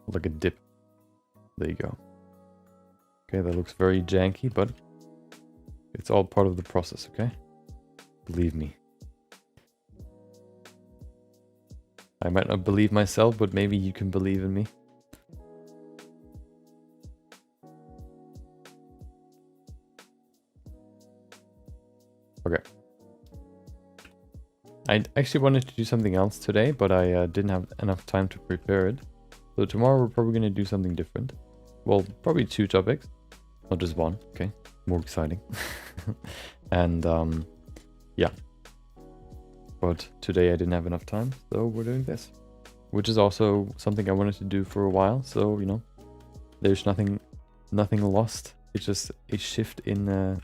Like a dip. There you go. Okay, that looks very janky, but it's all part of the process, okay? Believe me. I might not believe myself, but maybe you can believe in me. Okay. I actually wanted to do something else today, but I didn't have enough time to prepare it. So tomorrow we're probably going to do something different. Well, probably 2 topics, not just one. Okay, more exciting. And yeah. But today I didn't have enough time, so we're doing this. Which is also something I wanted to do for a while, so, you know, there's nothing lost. It's just a shift in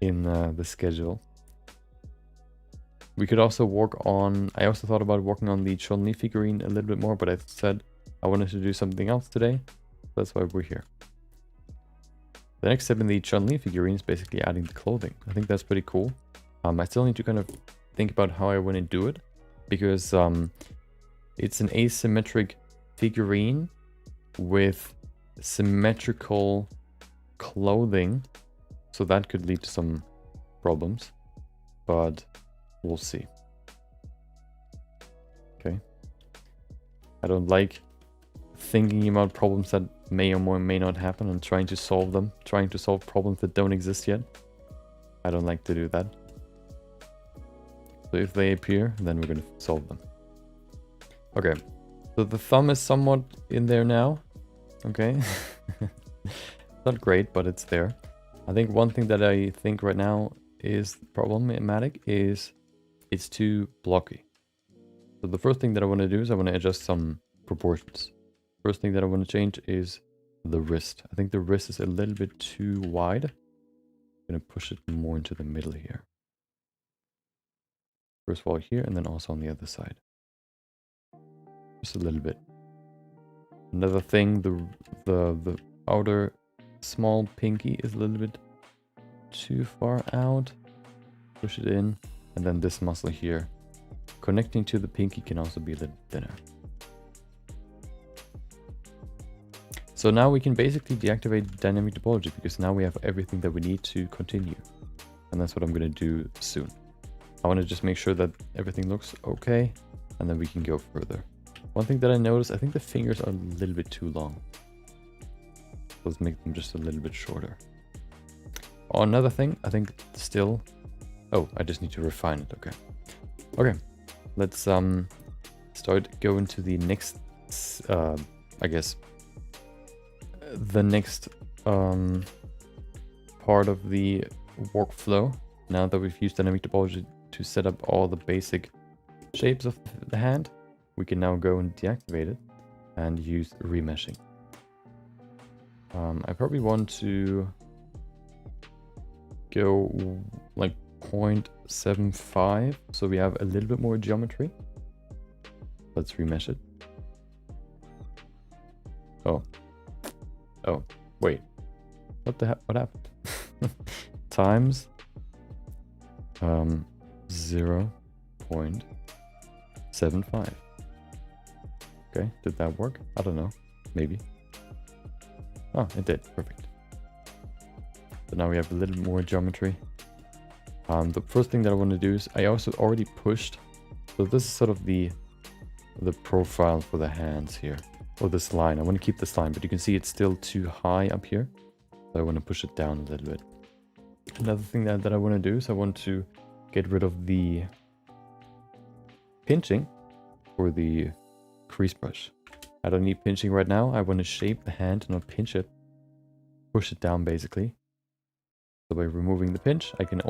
in the schedule. We could also work on... I also thought about working on the Chun-Li figurine a little bit more, but I said I wanted to do something else today. That's why we're here. The next step in the Chun-Li figurine is basically adding the clothing. I think that's pretty cool. I still need to kind of think about how I want to do it, because it's an asymmetric figurine with symmetrical clothing, so that could lead to some problems, but we'll see. Okay. I don't like thinking about problems that may or may not happen and trying to solve them, trying to solve problems that don't exist yet. I don't like to do that. So if they appear, then we're going to solve them. Okay, so the thumb is somewhat in there now. Okay. Not great, but it's there. I think one thing that I think right now is problematic is it's too blocky. So the first thing that I want to do is I want to adjust some proportions. First thing that I want to change is the wrist. I think the wrist is a little bit too wide. I'm going to push it more into the middle here. First of all here, and then also on the other side. Just a little bit. Another thing, the outer small pinky is a little bit too far out. Push it in, and then this muscle here connecting to the pinky can also be a little thinner. So now we can basically deactivate dynamic topology, because now we have everything that we need to continue. And that's what I'm going to do soon. I want to just make sure that everything looks okay, and then we can go further. One thing that I noticed, I think the fingers are a little bit too long. Let's make them just a little bit shorter. Oh, another thing, I think still... Oh, I just need to refine it, okay. Okay, let's start going to the next, I guess, the next part of the workflow. Now that we've used dynamic topology to set up all the basic shapes of the hand, we can now go and deactivate it and use remeshing. I probably want to go like 0.75, so we have a little bit more geometry. Let's remesh it. Oh, wait. What happened? Times 0.75. Okay, did that work? I don't know. Maybe. Oh, it did. Perfect. So now we have a little more geometry. The first thing that I want to do is I also already pushed. So this is sort of the profile for the hands here. Or this line. I want to keep this line, but you can see it's still too high up here. So I want to push it down a little bit. Another thing that I want to do is I want to get rid of the pinching for the crease brush. I don't need pinching right now. I want to shape the hand, not pinch it. Push it down basically. So by removing the pinch, I can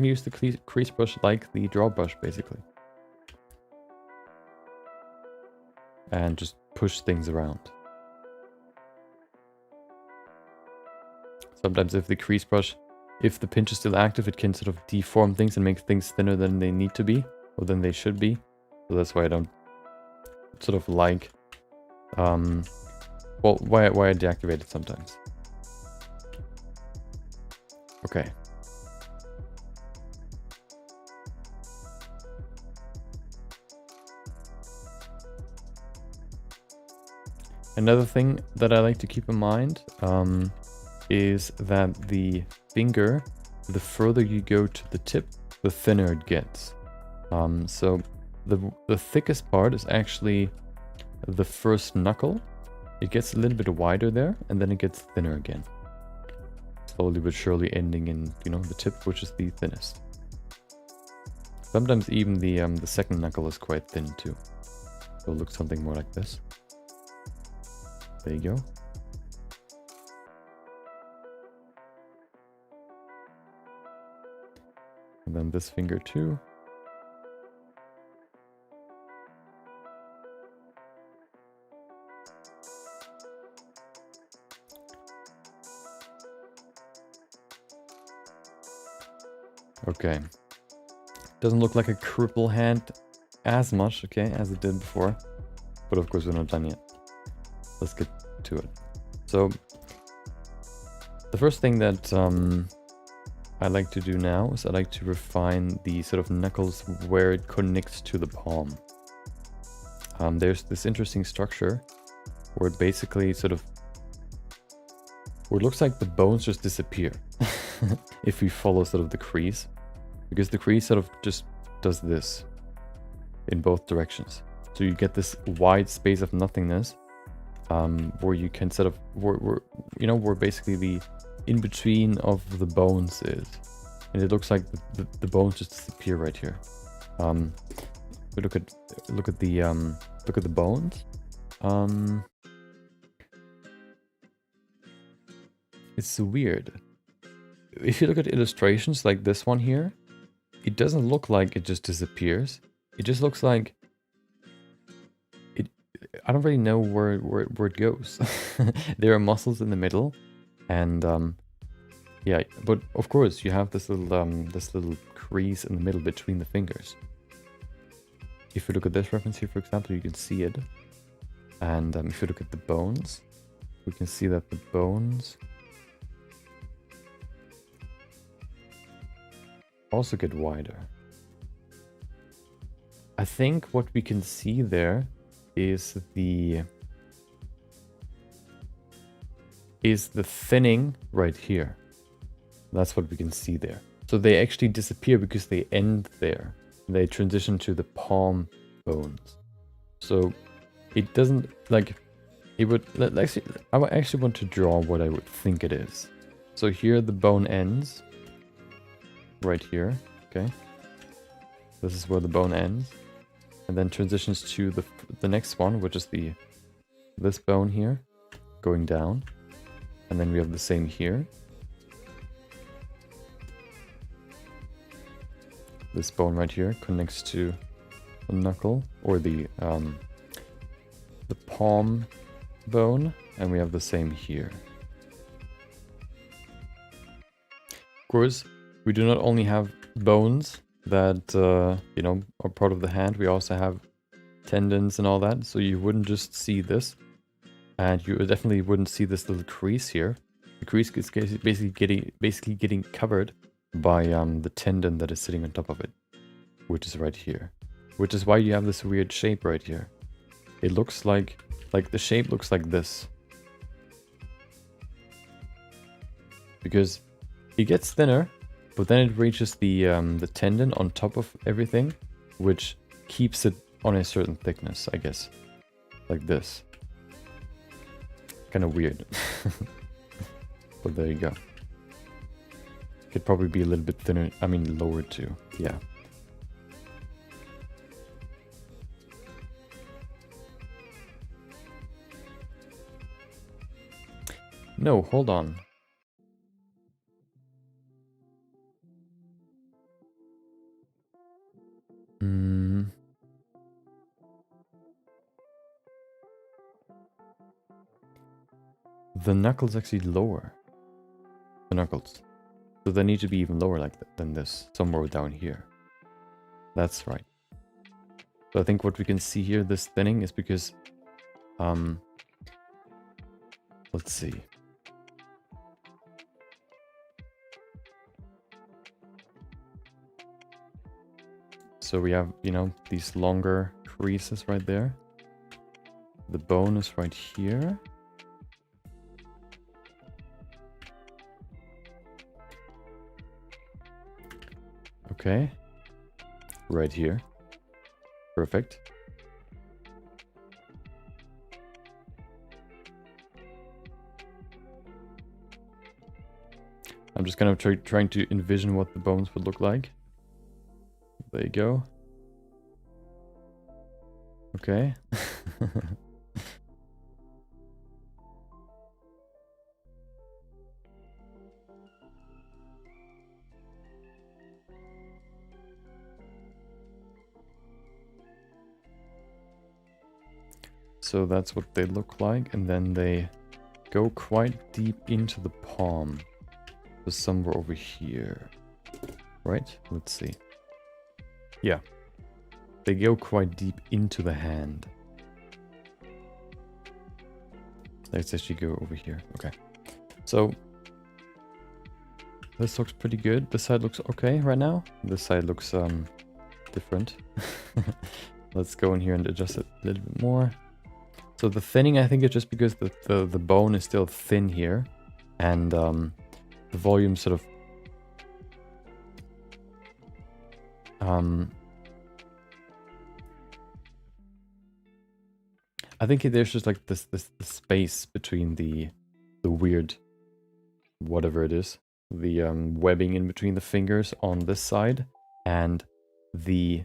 use the crease brush like the draw brush basically. And just push things around. Sometimes if the crease brush, if the pinch is still active, it can sort of deform things and make things thinner than they need to be, or than they should be. So that's why I don't sort of like, well, why I deactivate it sometimes. Okay. Another thing that I like to keep in mind is that the finger, the further you go to the tip, the thinner it gets. So the thickest part is actually the first knuckle. It gets a little bit wider there, and then it gets thinner again. Slowly but surely ending in, you know, the tip, which is the thinnest. Sometimes even the second knuckle is quite thin too. So it looks something more like this. There you go. And then this finger too. Okay. Doesn't look like a cripple hand as much, okay, as it did before. But of course we're not done yet. Let's get to it. So the first thing that I like to do now is I like to refine the sort of knuckles where it connects to the palm. There's this interesting structure where it basically sort of, where it looks like the bones just disappear if we follow sort of the crease, because the crease sort of just does this in both directions. So you get this wide space of nothingness where you can sort of, where basically the in between of the bones is, and it looks like the bones just disappear right here. We look at the bones. It's weird. If you look at illustrations like this one here, it doesn't look like it just disappears. It just looks like it. I don't really know where it goes. There are muscles in the middle, and yeah. But of course, you have this little crease in the middle between the fingers. If you look at this reference here, for example, you can see it. And if you look at the bones, we can see that the bones also get wider. I think what we can see there is the thinning right here. That's what we can see there. So they actually disappear because they end there. They transition to the palm bones. So it doesn't, like, it would, actually, I would actually want to draw what I would think it is. So here the bone ends. Right here, okay. This is where the bone ends. And then transitions to the next one, which is this bone here, going down. And then we have the same here. This bone right here connects to the knuckle, or the palm bone, and we have the same here. Of course, we do not only have bones that are part of the hand. We also have tendons and all that. So you wouldn't just see this, and you definitely wouldn't see this little crease here. The crease is basically getting covered by the tendon that is sitting on top of it, which is right here. Which is why you have this weird shape right here. It looks like the shape looks like this, because it gets thinner, but then it reaches the tendon on top of everything, which keeps it on a certain thickness, I guess, like this. Kind of weird, but there you go. Could probably be a little bit thinner, I mean lower too, yeah. No, hold on. The knuckle's actually lower. the knuckles. So they need to be even lower like than this, somewhere down here. That's right. So I think what we can see here, this thinning, is because, let's see. So we have, you know, these longer creases right there. The bone is right here. Okay. Right here. Perfect. I'm just kind of trying to envision what the bones would look like. There you go. Okay. So that's what they look like, and then they go quite deep into the palm. So somewhere over here. Right? Let's see. Yeah. They go quite deep into the hand. Let's actually go over here. Okay. So this looks pretty good. This side looks okay right now. This side looks different. Let's go in here and adjust it a little bit more. So the thinning, I think, is just because the bone is still thin here, and the volume sort of I think there's just like this space between the weird whatever it is, the webbing in between the fingers on this side, and the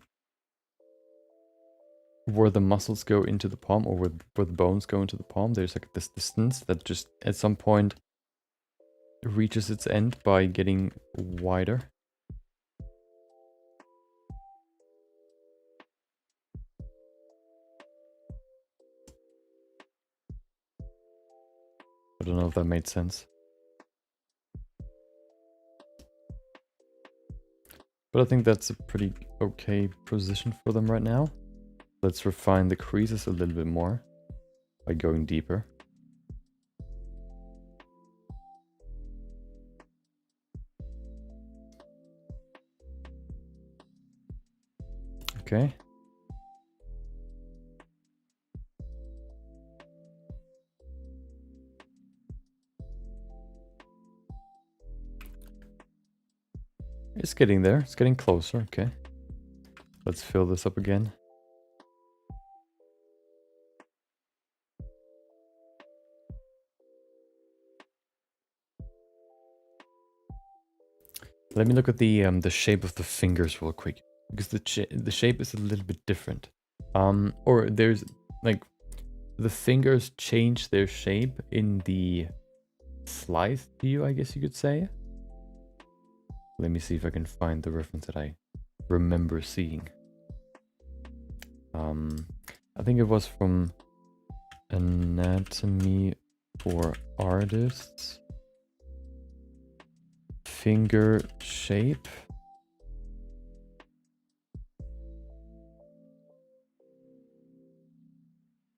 where the muscles go into the palm, or where the bones go into the palm. There's like this distance that just at some point reaches its end by getting wider. I don't know if that made sense. But I think that's a pretty okay position for them right now. Let's refine the creases a little bit more by going deeper. Okay. It's getting there. It's getting closer. Okay. Let's fill this up again. Let me look at the shape of the fingers real quick, because the shape is a little bit different. Or there's like the fingers change their shape in the slice view, I guess you could say. Let me see if I can find the reference that I remember seeing. I think it was from Anatomy for Artists. Finger shape.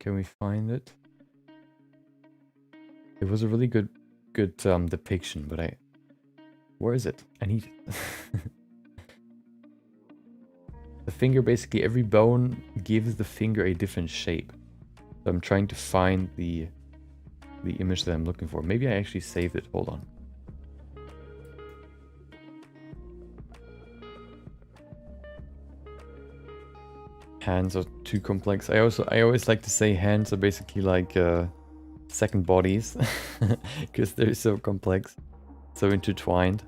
Can we find it? It was a really good depiction, but where is it? I need it. The finger, basically every bone gives the finger a different shape. So I'm trying to find the image that I'm looking for. Maybe I actually saved it. Hold on. Hands are too complex. I always like to say hands are basically like second bodies, because they're so complex, so intertwined,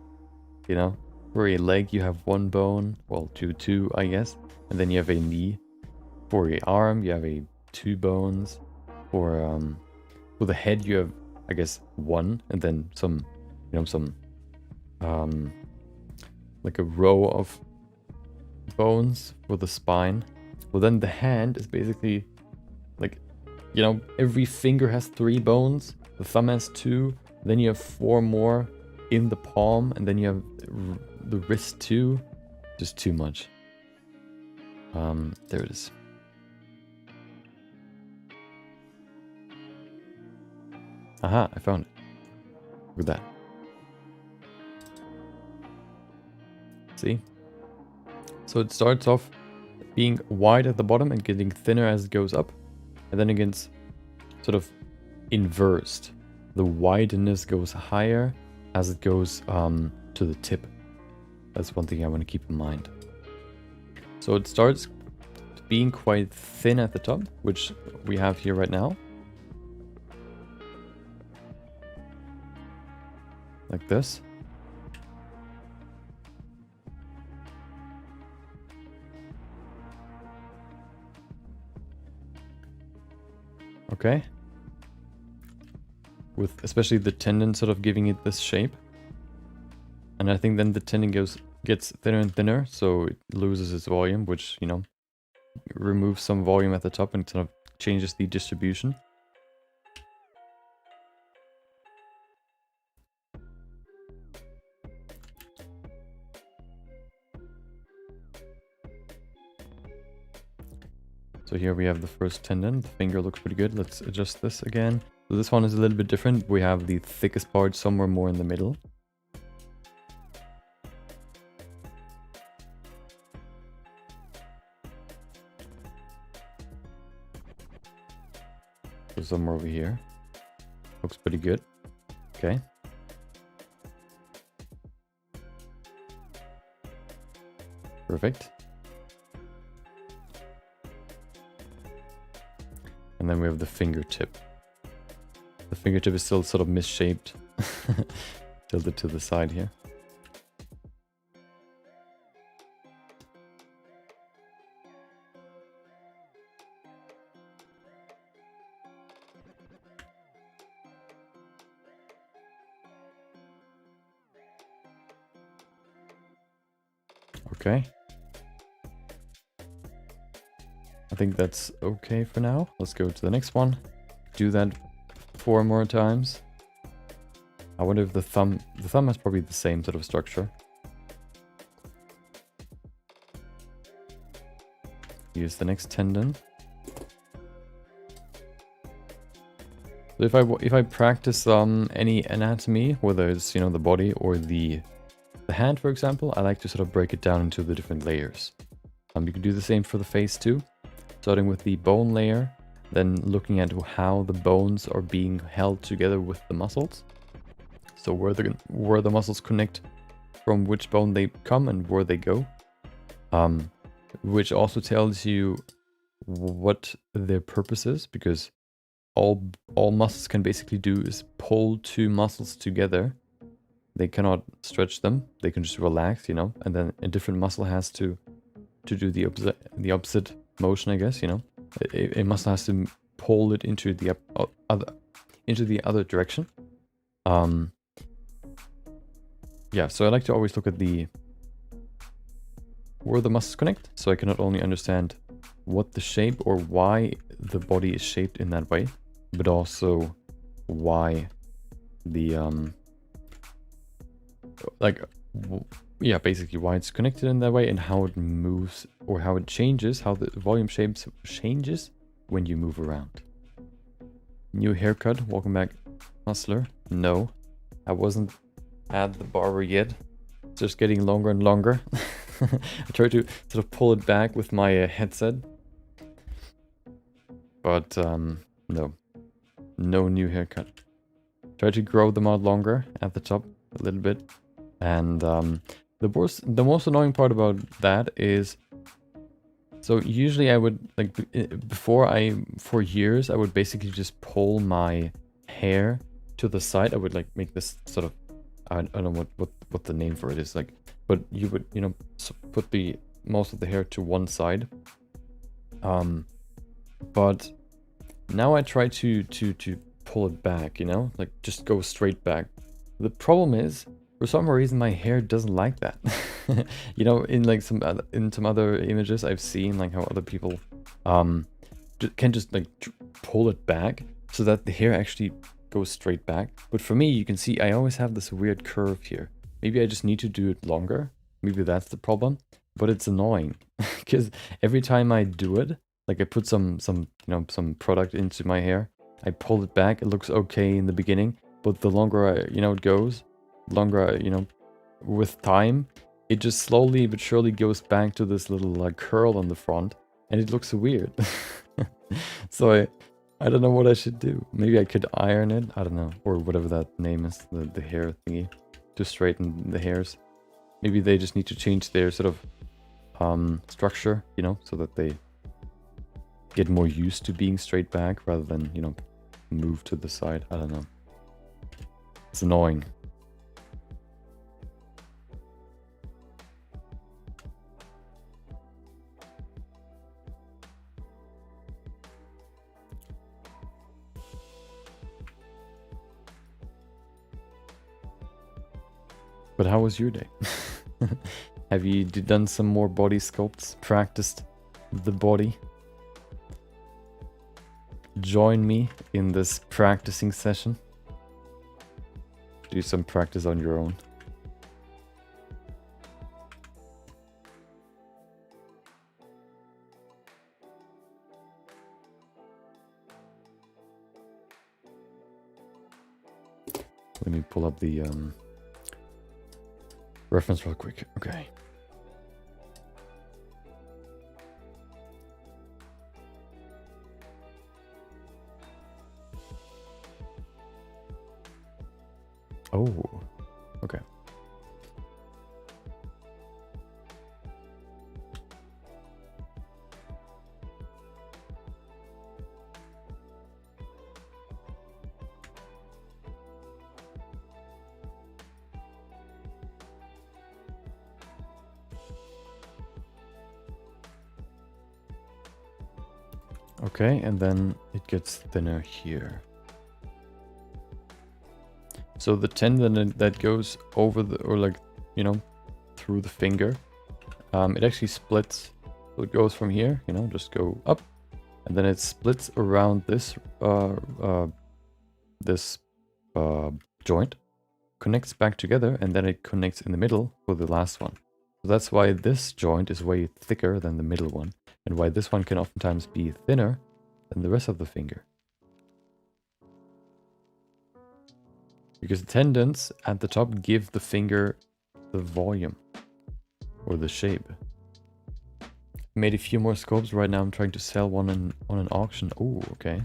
you know. For a leg you have one bone, well, two I guess, and then you have a knee. For a arm you have two bones. For the head you have, I guess, one, and then some, you know, some like a row of bones for the spine. Well, then the hand is basically like, you know, every finger has 3 bones, the thumb has 2, then you have 4 more in the palm, and then you have the wrist too. Just too much. There it is. Aha, I found it. Look at that. See? So it starts off being wide at the bottom and getting thinner as it goes up. And then it gets sort of inversed. The wideness goes higher as it goes to the tip. That's one thing I want to keep in mind. So it starts being quite thin at the top, which we have here right now. Like this. Okay. With especially the tendon sort of giving it this shape. And I think then the tendon gets thinner and thinner, so it loses its volume, which, you know, removes some volume at the top and sort of changes the distribution. So here we have the first tendon. The finger looks pretty good. Let's adjust this again. So this one is a little bit different. We have the thickest part somewhere more in the middle. So somewhere over here. Looks pretty good. Okay. Perfect. And then we have the fingertip. The fingertip is still sort of misshaped. Tilted to the side here. Okay. I think that's okay for now. Let's go to the next one. Do that 4 more times. I wonder if the thumb has probably the same sort of structure. Use the next tendon. So if I practice any anatomy, whether it's, you know, the body or the hand, for example, I like to sort of break it down into the different layers. You can do the same for the face too. Starting with the bone layer, then looking at how the bones are being held together with the muscles. So where the muscles connect, from which bone they come and where they go. Which also tells you what their purpose is, because all muscles can basically do is pull 2 muscles together. They cannot stretch them. They can just relax, you know, and then a different muscle has to do the opposite motion, I guess, you know. A muscle has to pull it into the other direction. Yeah, so I like to always look at where the muscles connect, so I can not only understand what the shape or why the body is shaped in that way, but also why the yeah, basically why it's connected in that way and how it moves or how it changes, how the volume changes when you move around. New haircut. Welcome back, Hustler. No, I wasn't at the barber yet. It's just getting longer and longer. I tried to sort of pull it back with my headset. But no new haircut. Try to grow them out longer at the top a little bit. And the most annoying part about that is, so usually I would, like, for years I would basically just pull my hair to the side. I would like make this sort of, I don't know what the name for it is, like, but you would, you know, put most of the hair to one side. But now I try to pull it back, you know, like just go straight back. The problem is, for some reason, my hair doesn't like that. You know, in like some other images I've seen, like how other people can just like pull it back so that the hair actually goes straight back. But for me, you can see I always have this weird curve here. Maybe I just need to do it longer. Maybe that's the problem. But it's annoying because every time I do it, like I put some product into my hair, I pull it back. It looks okay in the beginning, but the longer it goes, with time, it just slowly but surely goes back to this little like curl on the front, and it looks weird. So I don't know what I should do. Maybe I could iron it. I don't know, or whatever that name is, the hair thingy, to straighten the hairs. Maybe they just need to change their sort of structure, so that they get more used to being straight back rather than, move to the side. I don't know. It's annoying. But how was your day? Have you done some more body sculpts? Practiced the body? Join me in this practicing session. Do some practice on your own. Let me pull up the reference real quick. Okay. Oh, okay. Okay, and then it gets thinner here. So the tendon that goes over through the finger, it actually splits. So it goes from here, just go up, and then it splits around this joint, connects back together, and then it connects in the middle for the last one. So that's why this joint is way thicker than the middle one, and why this one can oftentimes be thinner than the rest of the finger. Because the tendons at the top give the finger the volume or the shape. Made a few more sculpts. Right now I'm trying to sell one on an auction. Oh, okay.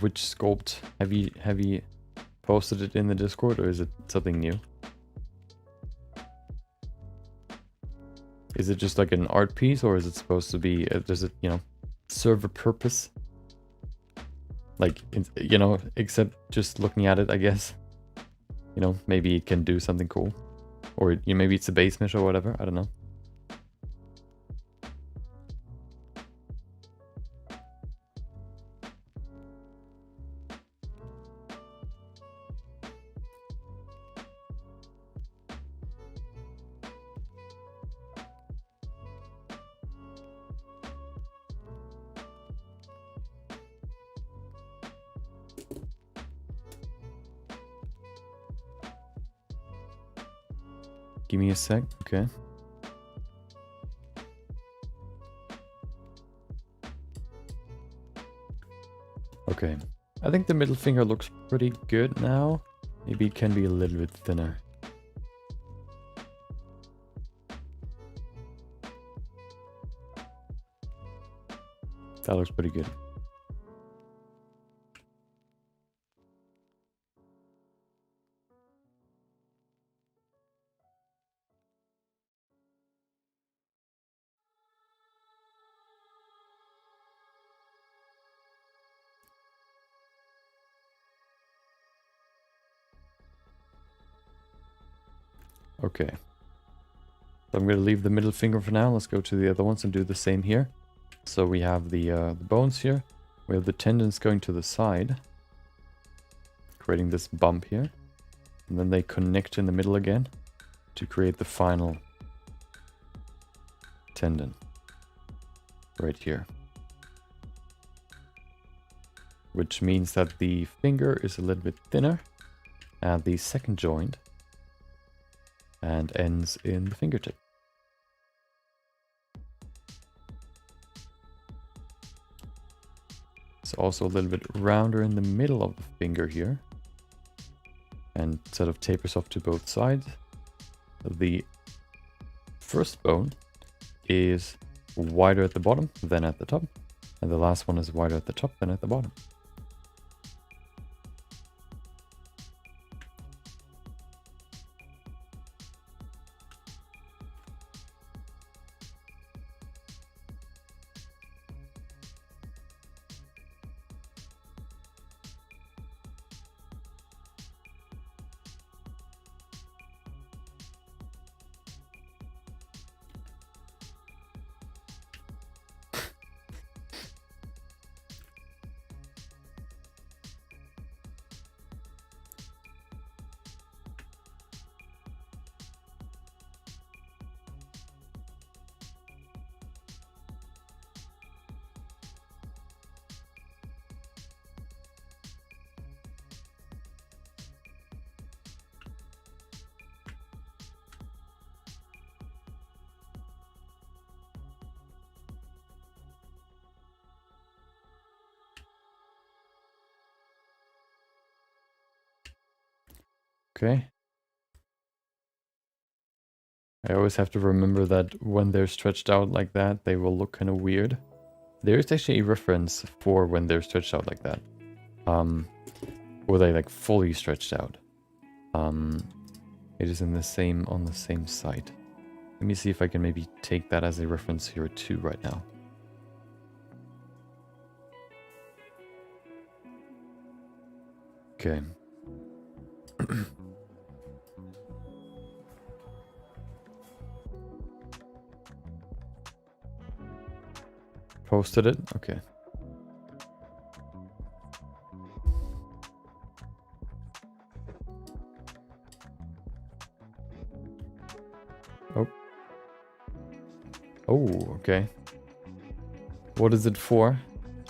Which sculpt have you posted it in the Discord, or is it something new? Is it just like an art piece, or is it supposed to be does it serve a purpose? Like, except just looking at it, I guess. Maybe it can do something cool. Or maybe it's a base mesh or whatever, I don't know. Give me a sec, okay. Okay, I think the middle finger looks pretty good now. Maybe it can be a little bit thinner. That looks pretty good. Okay, so I'm going to leave the middle finger for now. Let's go to the other ones and do the same here. So we have the bones here. We have the tendons going to the side, creating this bump here. And then they connect in the middle again to create the final tendon right here. which means that the finger is a little bit thinner at the second joint and ends in the fingertip. It's also a little bit rounder in the middle of the finger here, and sort of tapers off to both sides. The first bone is wider at the bottom than at the top, and the last one is wider at the top than at the bottom. Okay. I always have to remember that when they're stretched out like that, they will look kind of weird. There is actually a reference for when they're stretched out like that. Or they like fully stretched out. It is in the same, on the same site. Let me see if I can maybe take that as a reference here too right now. Okay. Posted it? Okay. Oh. Oh, okay. What is it for?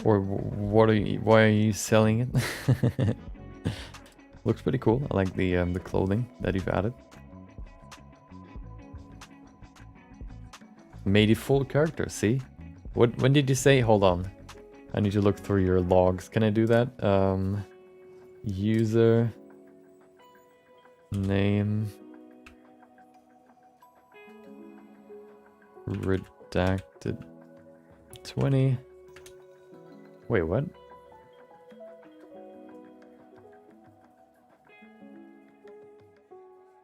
Or what are you, why are you selling it? Looks pretty cool. I like the clothing that you've added. Made a full character, see? When did you say? Hold on. I need to look through your logs. Can I do that? User name redacted 20. Wait, what?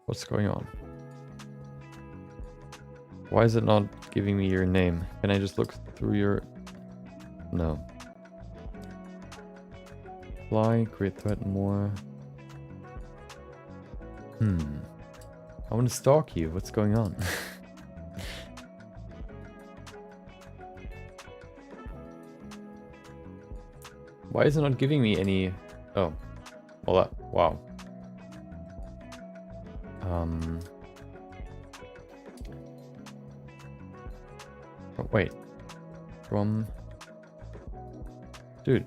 What's going on? Why is it not giving me your name? Can I just look through your... No. Apply, create threat more. I want to stalk you. What's going on? Why is it not giving me any... Oh. Well, wow. Oh, wait. From... Dude.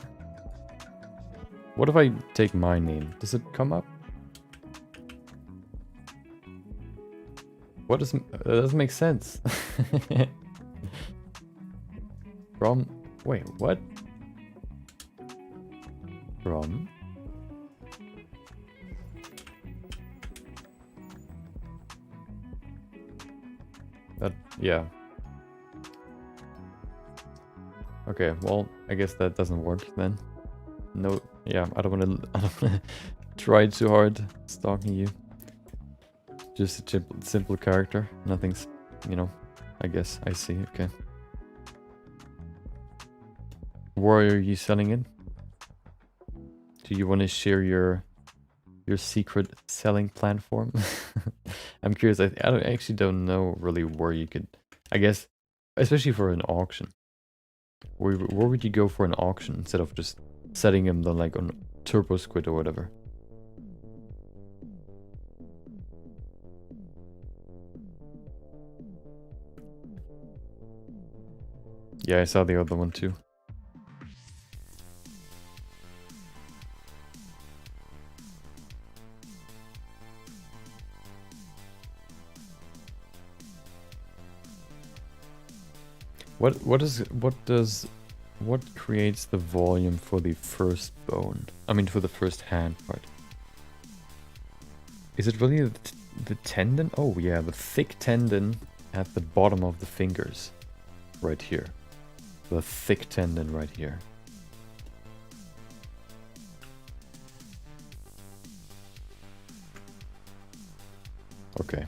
What if I take my name? Does it come up? What does... That doesn't make sense. From... Wait, what? From... That... Yeah. Okay, well, I guess that doesn't work then. No, yeah, I don't want to try too hard stalking you. Just a simple character. Nothing's, you know, I guess. I see, okay. Where are you selling it? Do you want to share your secret selling platform? I'm curious. I actually don't know really where you could, I guess, especially for an auction. Where would you go for an auction instead of just setting them then like on Turbo Squid or whatever? Yeah, I saw the other one too. What creates the volume for the first bone? I mean, for the first hand part. Is it really the tendon? Oh yeah, the thick tendon at the bottom of the fingers. Right here. The thick tendon right here. Okay.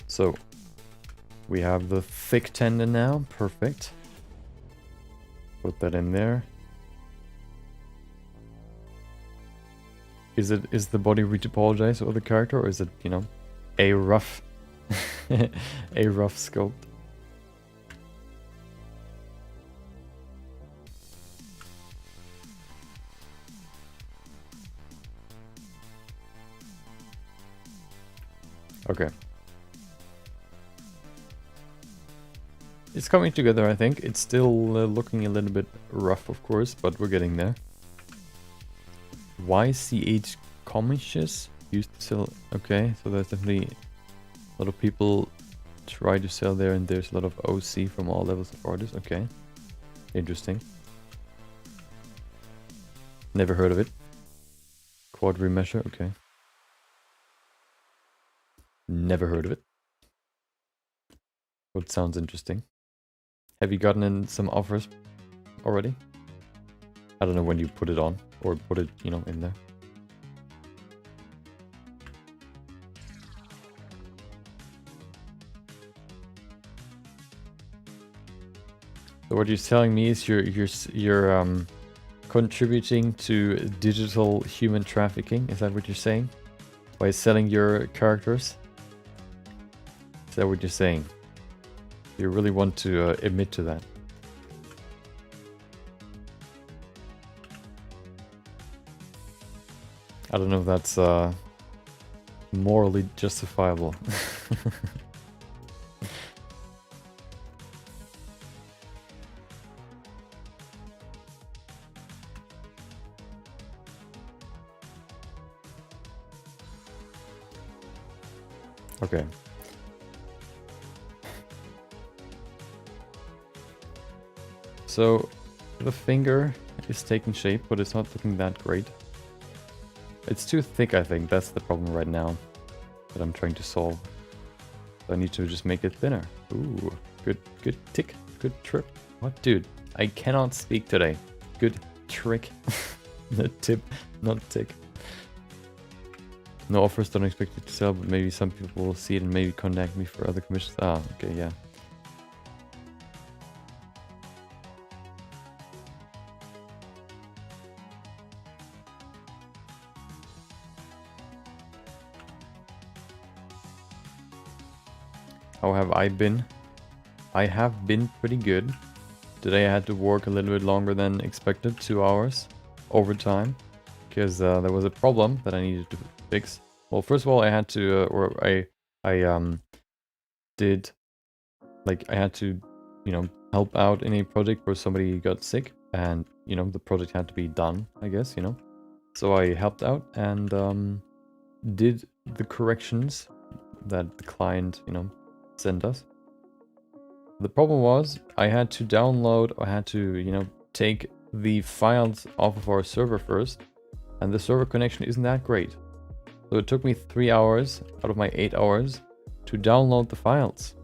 So, we have the thick tendon now. Perfect. Put that in there. Is the body retopologized or the character, or is it, you know, a rough a rough sculpt? Okay. It's coming together, I think. It's still looking a little bit rough, of course, but we're getting there. YCH Commissions used to sell. Okay, so there's definitely a lot of people try to sell there, and there's a lot of OC from all levels of artists. Okay, interesting. Never heard of it. Quad remeasure. Okay. Never heard of it. But sounds interesting. Have you gotten in some offers already? I don't know when you put it on or put it, you know, in there. So what you're telling me is you're contributing to digital human trafficking. Is that what you're saying? By selling your characters? Is that what you're saying? You really want to admit to that? I don't know if that's morally justifiable. Okay. So the finger is taking shape, but it's not looking that great. It's too thick, I think. That's the problem right now that I'm trying to solve. So I need to just make it thinner. Ooh, good tick, good trip. What, dude? I cannot speak today. Good trick. The tip, not tick. No offers, don't expect it to sell, but maybe some people will see it and maybe contact me for other commissions. Ah, okay, yeah. How have I been? I have been pretty good. Today I had to work a little bit longer than expected, 2 hours overtime, because there was a problem that I needed to fix. Well, first of all, I had to, I did, like, I had to, you know, help out in a project where somebody got sick, and, you know, the project had to be done, I guess, you know. So I helped out and did the corrections that the client, you know, sent us. The problem was I had to download, I had to, you know, take the files off of our server first, and the server connection isn't that great. So it took me 3 hours out of my 8 hours to download the files.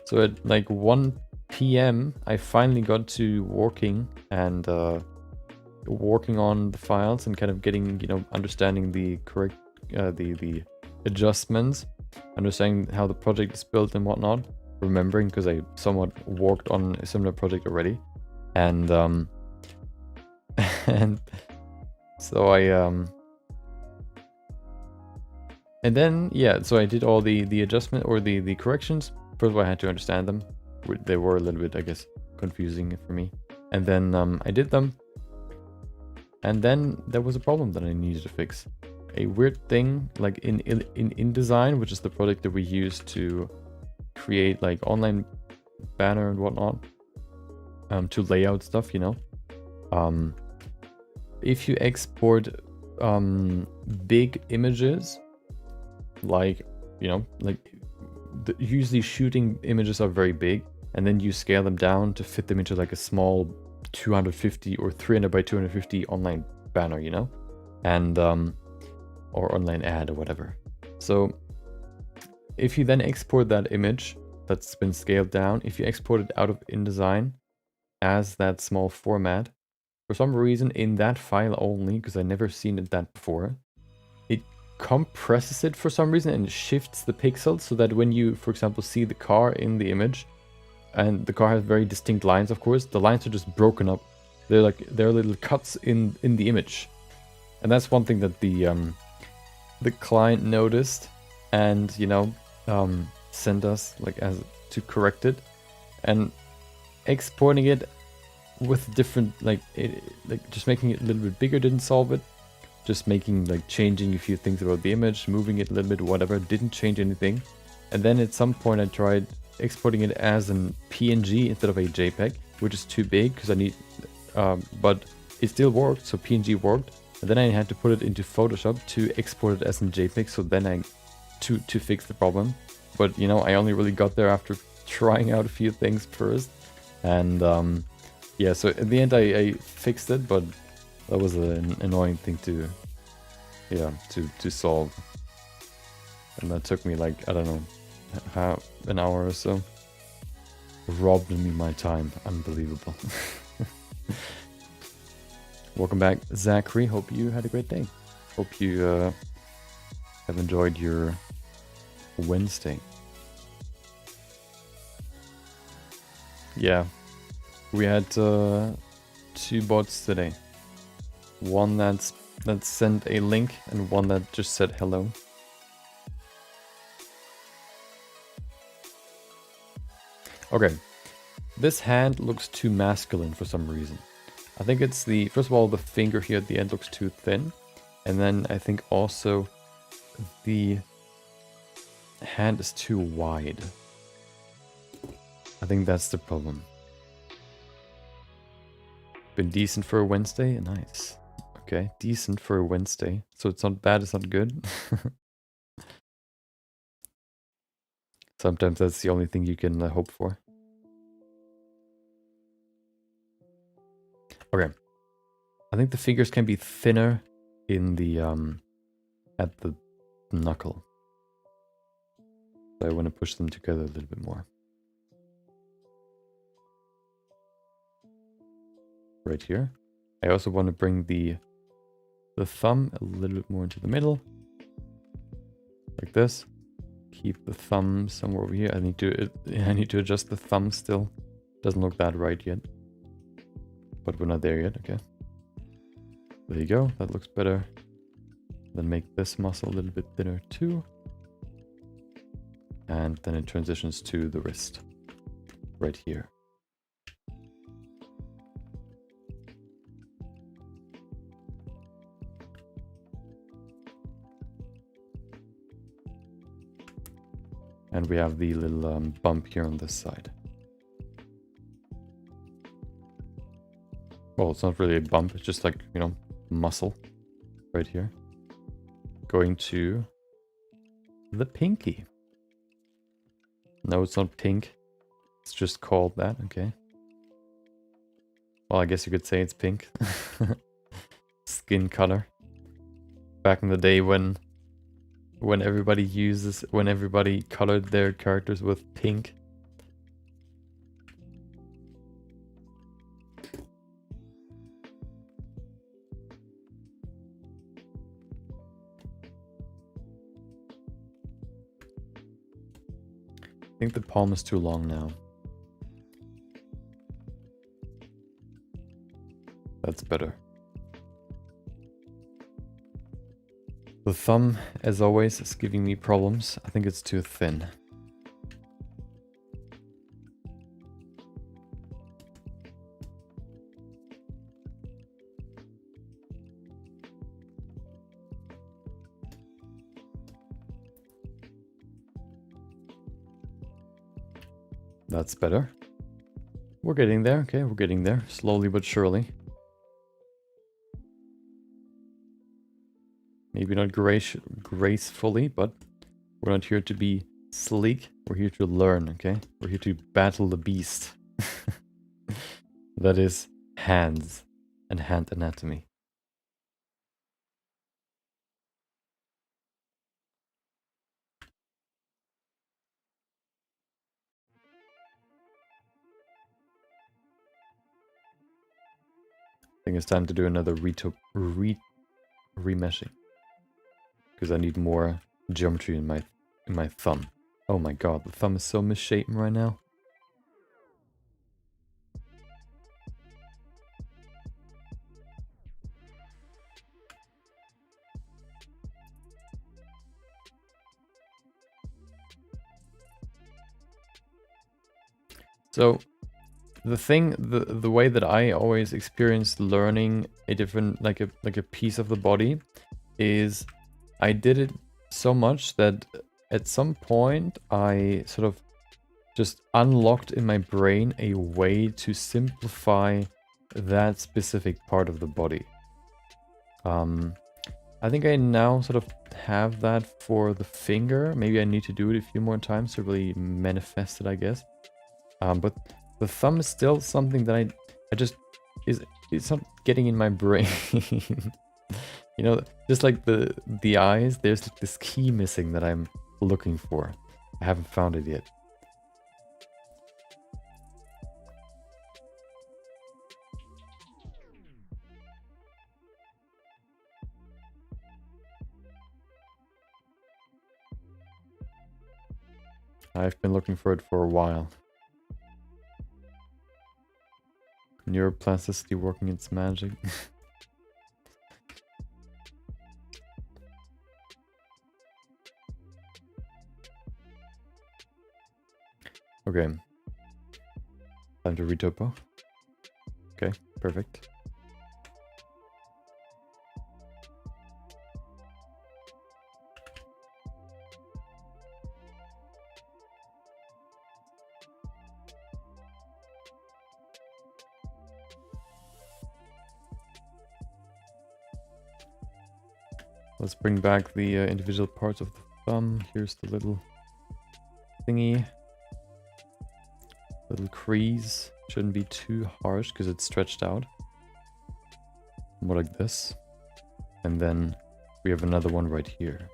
So at like 1 PM, I finally got to working and working on the files and kind of getting, you know, understanding the correct, the adjustments, understanding how the project is built and whatnot, remembering because I somewhat worked on a similar project already, and and so and then yeah, so I did all the adjustment or the corrections. First of all, I had to understand them. They were a little bit, I guess, confusing for me, and then I did them, And then there was a problem that I needed to fix. A weird thing, like in InDesign, which is the product that we use to create like online banner and whatnot, to layout stuff, you know. If you export big images, like, you know, like usually shooting images are very big, and then you scale them down to fit them into like a small 250 or 300 by 250 online banner, you know, and or online ad or whatever. So if you then export that image that's been scaled down, if you export it out of InDesign as that small format, for some reason in that file only, because I never seen it that before, it compresses it for some reason and shifts the pixels so that when you, for example, see the car in the image, and the car has very distinct lines, of course, the lines are just broken up. They're little cuts in the image. And that's one thing that the client noticed and, you know, sent us like as to correct it. And exporting it with different, like just making it a little bit bigger didn't solve it. Just making, like, changing a few things about the image, moving it a little bit, whatever, didn't change anything. And then at some point I tried exporting it as an PNG instead of a JPEG, which is too big because I need, but it still worked, so PNG worked. And then I had to put it into Photoshop to export it as a JPEG, so then to fix the problem. But, you know, I only really got there after trying out a few things first. And yeah, so in the end I fixed it, but that was an annoying thing to, yeah, to solve. And that took me like, I don't know, half an hour or so. Robbed me my time. Unbelievable. Welcome back, Zachary. Hope you had a great day. Hope you have enjoyed your Wednesday. Yeah, we had 2 bots today. One that sent a link and one that just said hello. Okay, this hand looks too masculine for some reason. I think it's the, first of all, the finger here at the end looks too thin. And then I think also the hand is too wide. I think that's the problem. Been decent for a Wednesday? Nice. Okay, decent for a Wednesday. So it's not bad, it's not good. Sometimes that's the only thing you can hope for. Okay. I think the fingers can be thinner in the, at the knuckle. So I want to push them together a little bit more. Right here. I also want to bring the thumb a little bit more into the middle. Like this. Keep the thumb somewhere over here. I need to adjust the thumb still. Doesn't look that right yet. But we're not there yet, okay. There you go, that looks better. Then make this muscle a little bit thinner too. And then it transitions to the wrist. Right here. And we have the little bump here on this side. Well, it's not really a bump, it's just like, you know, muscle right here. Going to the pinky. No, it's not pink. It's just called that, okay. Well, I guess you could say it's pink. Skin color. Back in the day when everybody colored their characters with pink. I think the palm is too long now. That's better. The thumb, as always, is giving me problems. I think it's too thin. That's better. We're getting there. Okay, we're getting there. Slowly but surely. Maybe not gracefully, but we're not here to be sleek. We're here to learn, okay? We're here to battle the beast. That is hands and hand anatomy. I think it's time to do another remeshing. Because I need more geometry in my thumb. Oh my god, the thumb is so misshapen right now. So the way that I always experienced learning a different like a piece of the body is I did it so much that at some point I sort of just unlocked in my brain a way to simplify that specific part of the body. I think I now sort of have that for the finger. Maybe I need to do it a few more times to really manifest it, I guess. But the thumb is still something that I just it's not getting in my brain. You know, just like the eyes, there's like this key missing that I'm looking for. I haven't found it yet. I've been looking for it for a while. Neuroplasticity working its magic. Okay. Time to retopo. Okay, perfect. Let's bring back the individual parts of the thumb. Here's the little thingy. Little crease. Shouldn't be too harsh because it's stretched out. More like this. And then we have another one right here.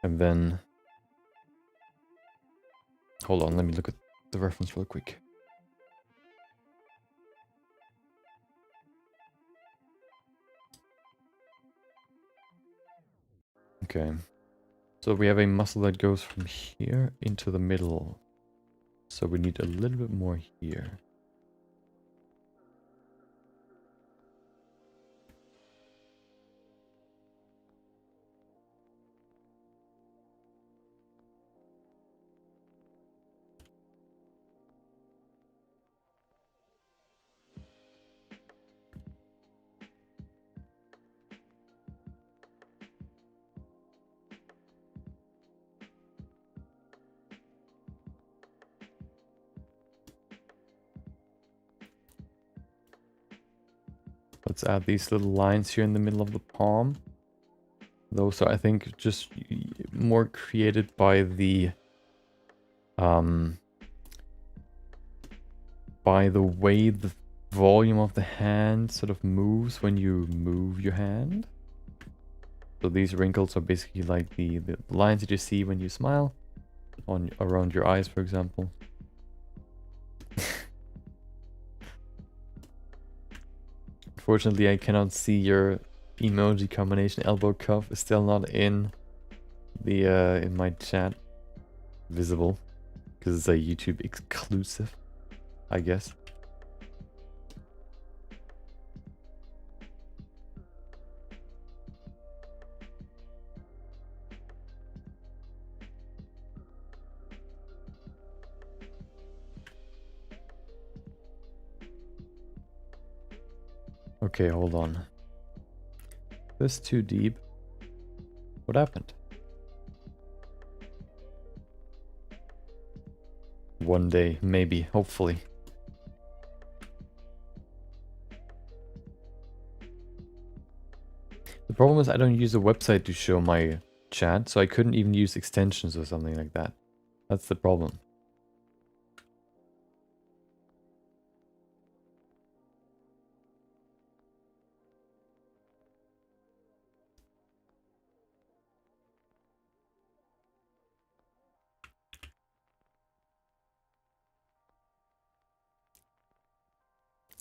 And then... Hold on, let me look at the reference real quick. Okay. So we have a muscle that goes from here into the middle. So we need a little bit more here. Let's add these little lines here in the middle of the palm. Those are, I think, just more created by the way the volume of the hand sort of moves when you move your hand. So these wrinkles are basically like the lines that you see when you smile on around your eyes, for example. Unfortunately, I cannot see your emoji combination. Elbow cuff is still not in the in my chat visible because it's a YouTube exclusive, I guess. Okay, hold on. This too deep. What happened? One day, maybe, hopefully. The problem is I don't use a website to show my chat, so I couldn't even use extensions or something like that. That's the problem.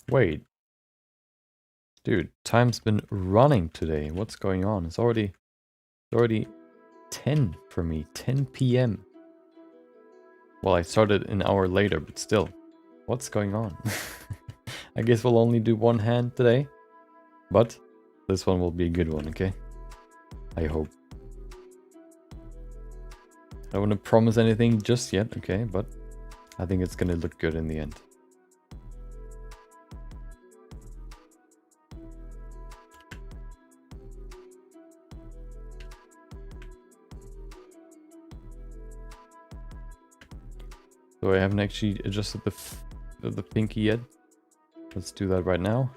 Wait. Dude, time's been running today. What's going on? It's already 10 for me. 10 p.m. Well, I started an hour later, but still. What's going on? I guess we'll only do one hand today. But this one will be a good one, okay? I hope. I don't want to promise anything just yet, okay? But I think it's gonna look good in the end. So I haven't actually adjusted the pinky yet. Let's do that right now.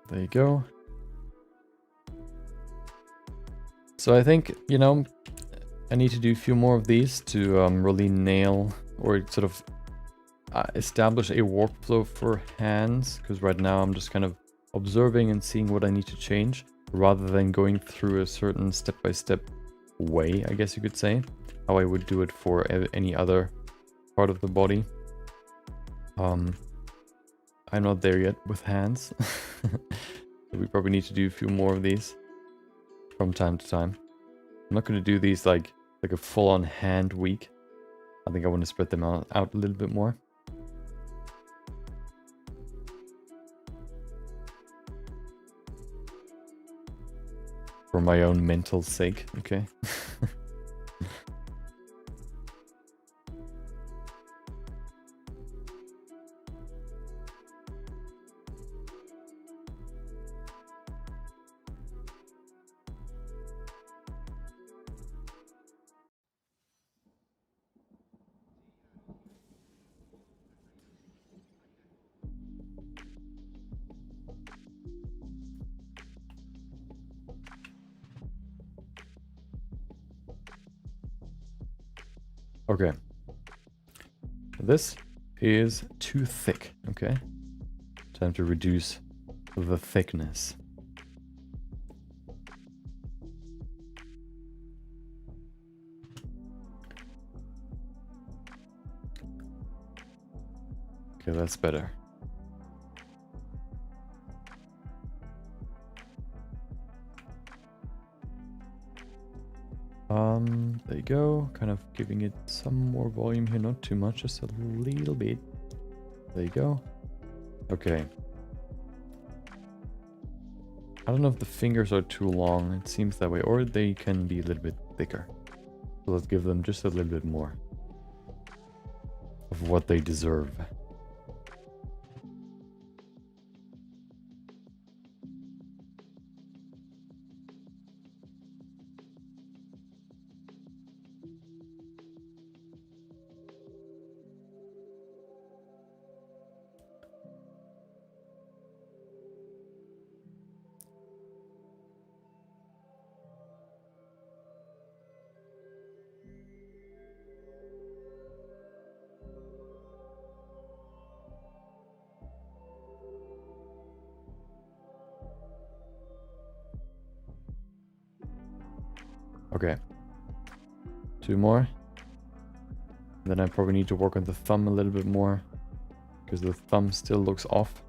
There you go. So I think, you know, I need to do a few more of these to really nail or sort of establish a workflow for hands. Because right now I'm just kind of observing and seeing what I need to change rather than going through a certain step-by-step way, I guess you could say, how I would do it for any other part of the body. I'm not there yet with hands. So we probably need to do a few more of these from time to time. I'm not going to do these like a full-on hand week. I think I want to spread them out a little bit more. For my own mental sake, okay? Okay. This is too thick, okay? Time to reduce the thickness. Okay, that's better. There you go. Kind of giving it some more volume here, not too much, just a little bit. There you go. Okay. I don't know if the fingers are too long. It seems that way, or they can be a little bit thicker. So let's give them just a little bit more of what they deserve. Okay. 2 more. Then I probably need to work on the thumb a little bit more, because the thumb still looks off.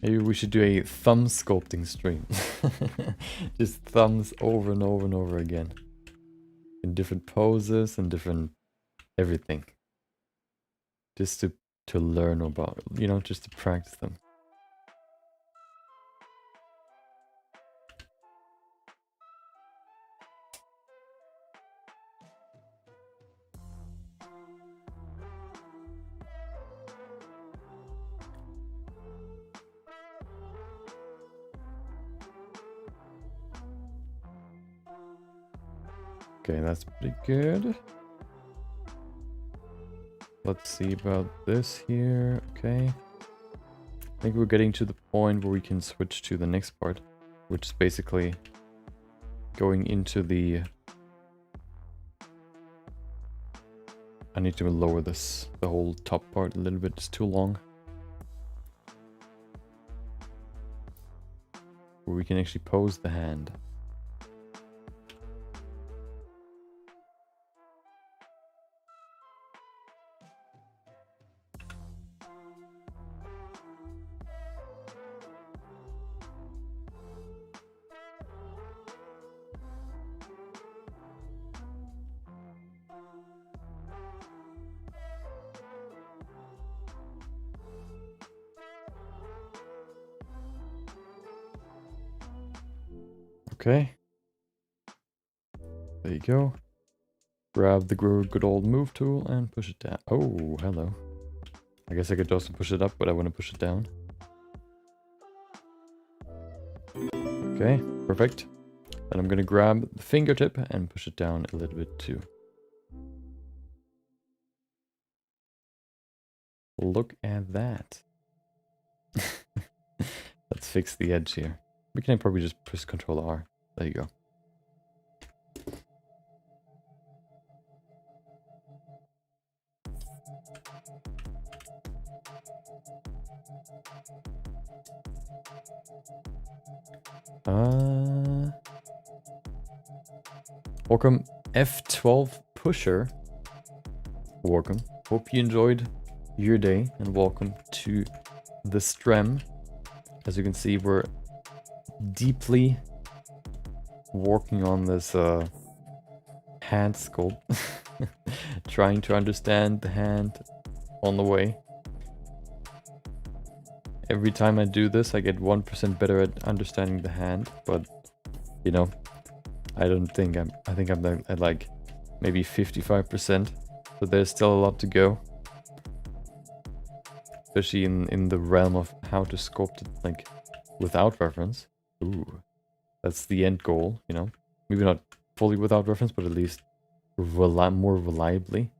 Maybe we should do a thumb sculpting stream. Just thumbs over and over and over again. In different poses and different everything. Just to learn about, you know, just to practice them. Okay, that's pretty good. Let's see about this here. Okay. I think we're getting to the point where we can switch to the next part, which is basically going into the... I need to lower this, the whole top part a little bit. It's too long. Where we can actually pose the hand. Okay. There you go. Grab the good old move tool and push it down. Oh, hello. I guess I could also push it up, but I want to push it down. Okay, perfect. And I'm going to grab the fingertip and push it down a little bit too. Look at that. Let's fix the edge here. We can probably just press Ctrl R. There you go. Welcome F12 Pusher. Welcome. Hope you enjoyed your day and welcome to the stream. As you can see, we're deeply working on this hand sculpt. Trying to understand the hand on the way. Every time I do this, I get 1% better at understanding the hand, but you know, I think I'm at like maybe 55%, so there's still a lot to go. Especially in the realm of how to sculpt it like without reference. Ooh, that's the end goal, you know. Maybe not fully without reference, but at least more reliably.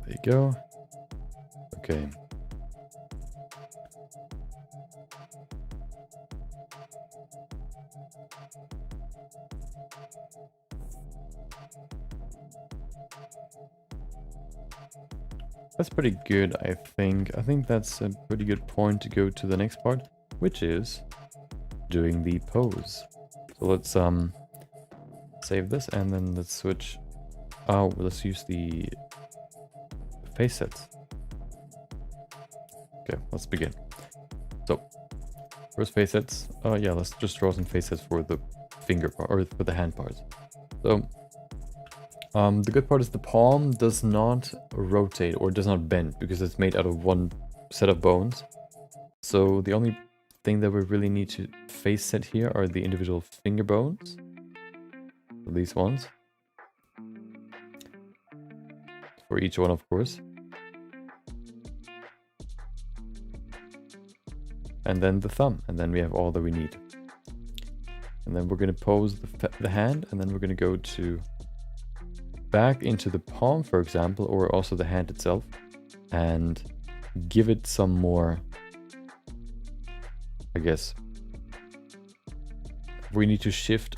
There you go. Okay. That's pretty good, I think. I think that's a pretty good point to go to the next part, which is doing the pose. So let's save this and then let's switch. Oh, let's use the face sets. Okay, let's begin. So first face sets. Yeah, let's just draw some face sets for the finger part or for the hand parts. So the good part is the palm does not rotate or does not bend because it's made out of one set of bones. So the only thing that we really need to face set here are the individual finger bones. So these ones. For each one, of course. And then the thumb. And then we have all that we need. And then we're going to pose the hand. And then we're going to go to back into the palm, for example, or also the hand itself, and give it some more, I guess. We need to shift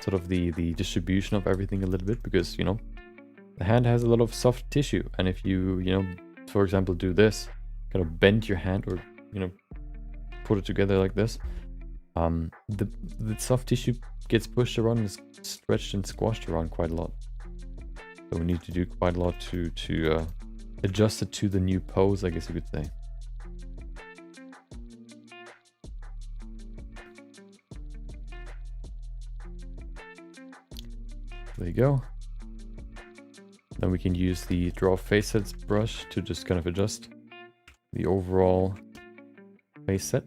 sort of the distribution of everything a little bit because, you know, the hand has a lot of soft tissue, and if you know, for example, do this, kind of bend your hand or, you know, put it together like this, the soft tissue gets pushed around and is stretched and squashed around quite a lot. So we need to do quite a lot to adjust it to the new pose, I guess you could say. There you go. Then we can use the draw face sets brush to just kind of adjust the overall face set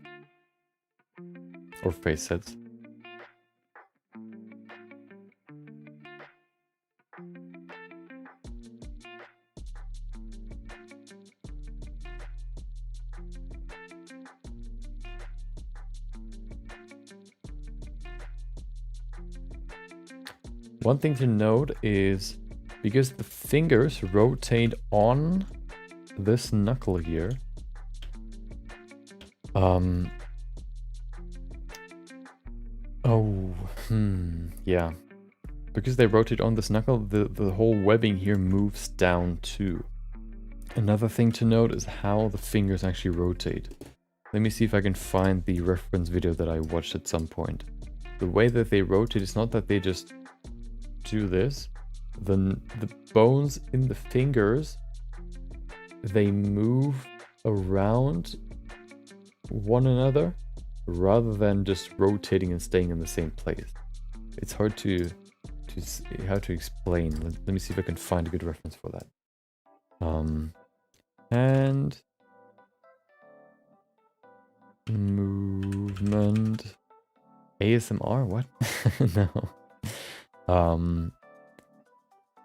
or face sets. One thing to note is because the fingers rotate on this knuckle here, yeah. Because they rotate on this knuckle, the whole webbing here moves down too. Another thing to note is how the fingers actually rotate. Let me see if I can find the reference video that I watched at some point. The way that they rotate is not that they just do this. The bones in the fingers, they move around one another rather than just rotating and staying in the same place. It's hard to explain. Let me see if I can find a good reference for that. And movement ASMR, what? No.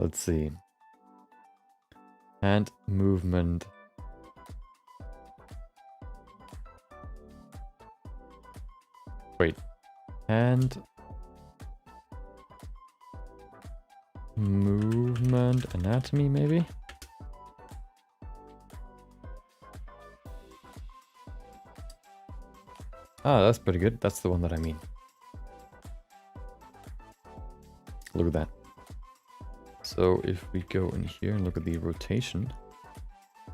Let's see. Hand movement. Wait. Hand movement anatomy, maybe? Ah, that's pretty good. That's the one that I mean. Look at that. So if we go in here and look at the rotation,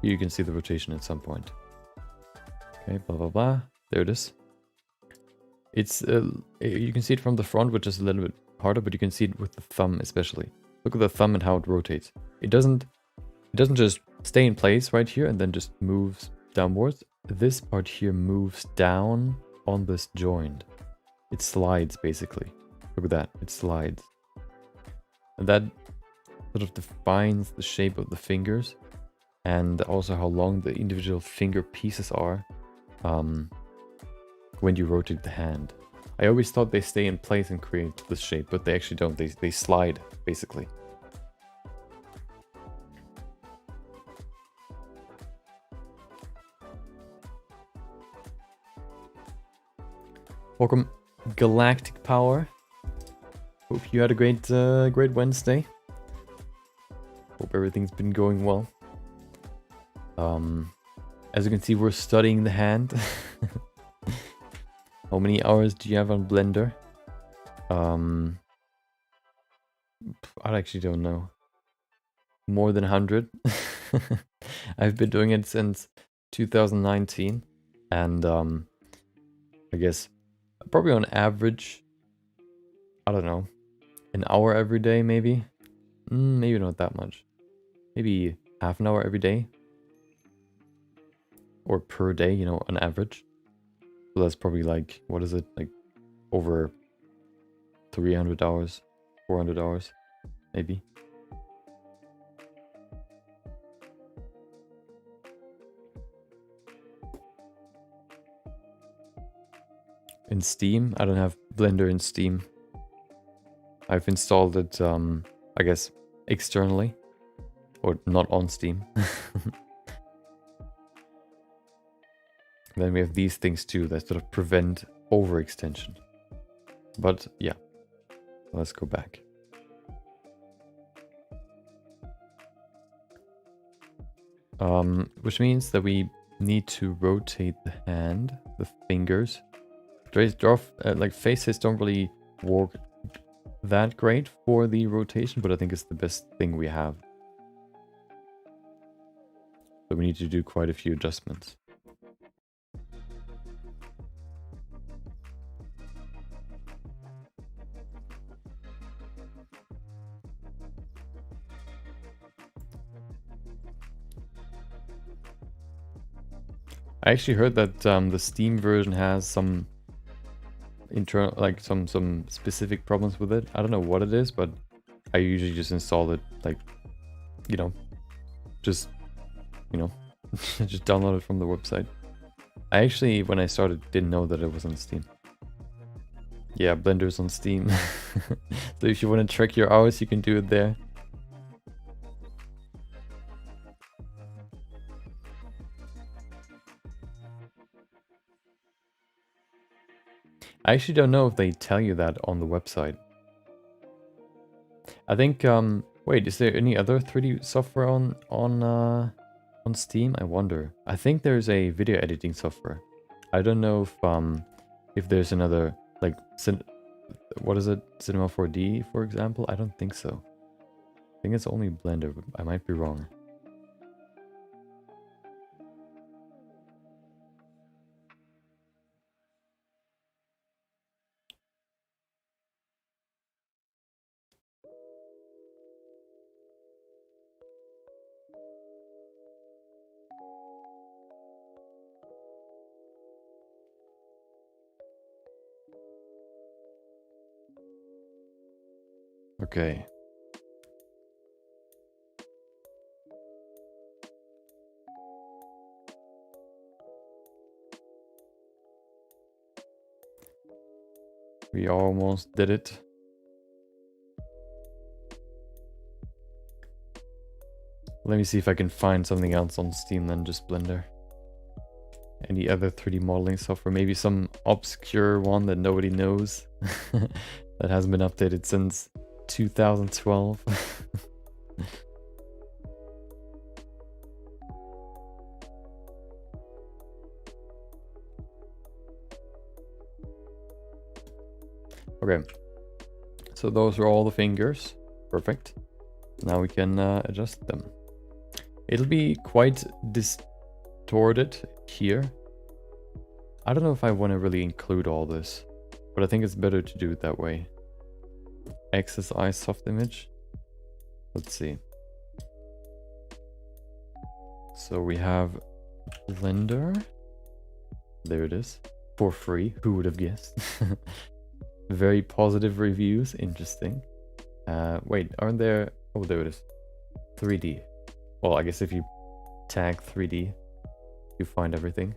you can see the rotation at some point. Okay, blah, blah, blah. There it is. It's, you can see it from the front, which is a little bit harder, but you can see it with the thumb especially. Look at the thumb and how it rotates. It doesn't just stay in place right here and then just moves downwards. This part here moves down on this joint. It slides basically. Look at that, it slides. And that sort of defines the shape of the fingers and also how long the individual finger pieces are when you rotate the hand. I always thought they stay in place and create this shape, but they actually don't. They slide, basically. Welcome, Galactic Power. Hope you had a great Wednesday. Hope everything's been going well. As you can see, we're studying the hand. How many hours do you have on Blender? I actually don't know. More than 100. I've been doing it since 2019, and I guess probably on average, I don't know, an hour every day, maybe. Maybe not that much. Maybe half an hour every day. Or per day, you know, on average. So that's probably like, what is it? Like over 300 hours, 400 hours, maybe. In Steam, I don't have Blender in Steam. I've installed it, I guess, externally. Or not on Steam. Then we have these things too that sort of prevent overextension. But yeah, let's go back. Which means that we need to rotate the hand, the fingers. Like faces don't really work that great for the rotation, but I think it's the best thing we have. So we need to do quite a few adjustments. I actually heard that the Steam version has some internal, like some specific problems with it. I don't know what it is, but I usually just install it, like, you know, just, you know, just download it from the website. I actually, when I started, didn't know that it was on Steam. Yeah, Blender's on Steam. So if you want to track your hours, you can do it there. I actually don't know if they tell you that on the website. I think, wait, is there any other 3D software on Steam? I wonder. I think there's a video editing software. I don't know if there's another, like, what is it? Cinema 4D, for example? I don't think so. I think it's only Blender, but I might be wrong. Okay. We almost did it. Let me see if I can find something else on Steam than just Blender. Any other 3D modeling software? Maybe some obscure one that nobody knows. That hasn't been updated since 2012. Okay. So those are all the fingers. Perfect. Now we can adjust them. It'll be quite distorted here. I don't know if I want to really include all this, but I think it's better to do it that way. XSI soft image. Let's see. So we have Blender. There it is. For free. Who would have guessed? Very positive reviews. Interesting. Wait, aren't there... Oh, there it is. 3D. Well, I guess if you tag 3D, you find everything.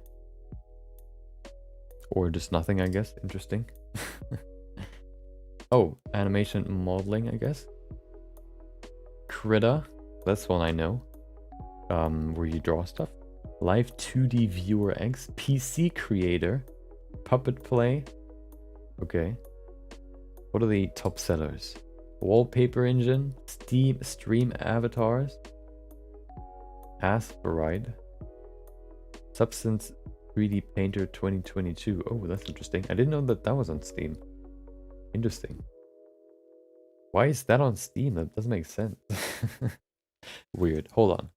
Or just nothing, I guess. Interesting. Oh, animation modeling, I guess. Krita. That's one I know. Where you draw stuff. Live 2D Viewer X. PC Creator. Puppet Play. Okay. What are the top sellers? Wallpaper Engine. Steam Stream Avatars. Aspiride. Substance 3D Painter 2022. Oh, that's interesting. I didn't know that that was on Steam. Interesting. Why is that on Steam? That doesn't make sense. Weird. Hold on.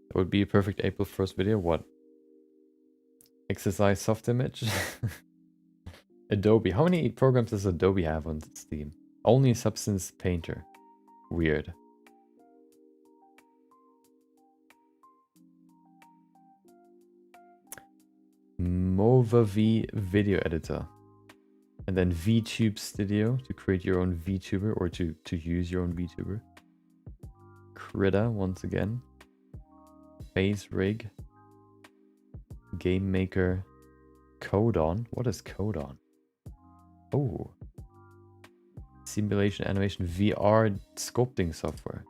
That would be a perfect April 1st video. What? XSI soft image? Adobe. How many programs does Adobe have on Steam? Only Substance Painter. Weird. Movavi Video Editor. And then VTube Studio to create your own VTuber or to use your own VTuber. Krita once again. Phase Rig. Game Maker. Codon. What is Codon? Oh. Simulation animation VR sculpting software.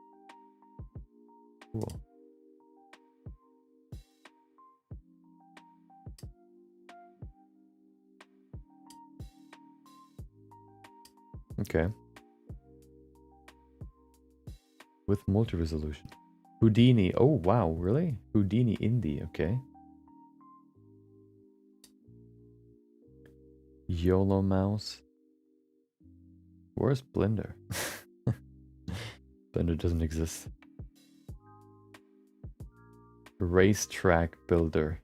Cool. Okay. With multi-resolution. Houdini. Oh, wow. Really? Houdini Indie. Okay. YOLO Mouse. Where's Blender? Blender doesn't exist. Racetrack Builder.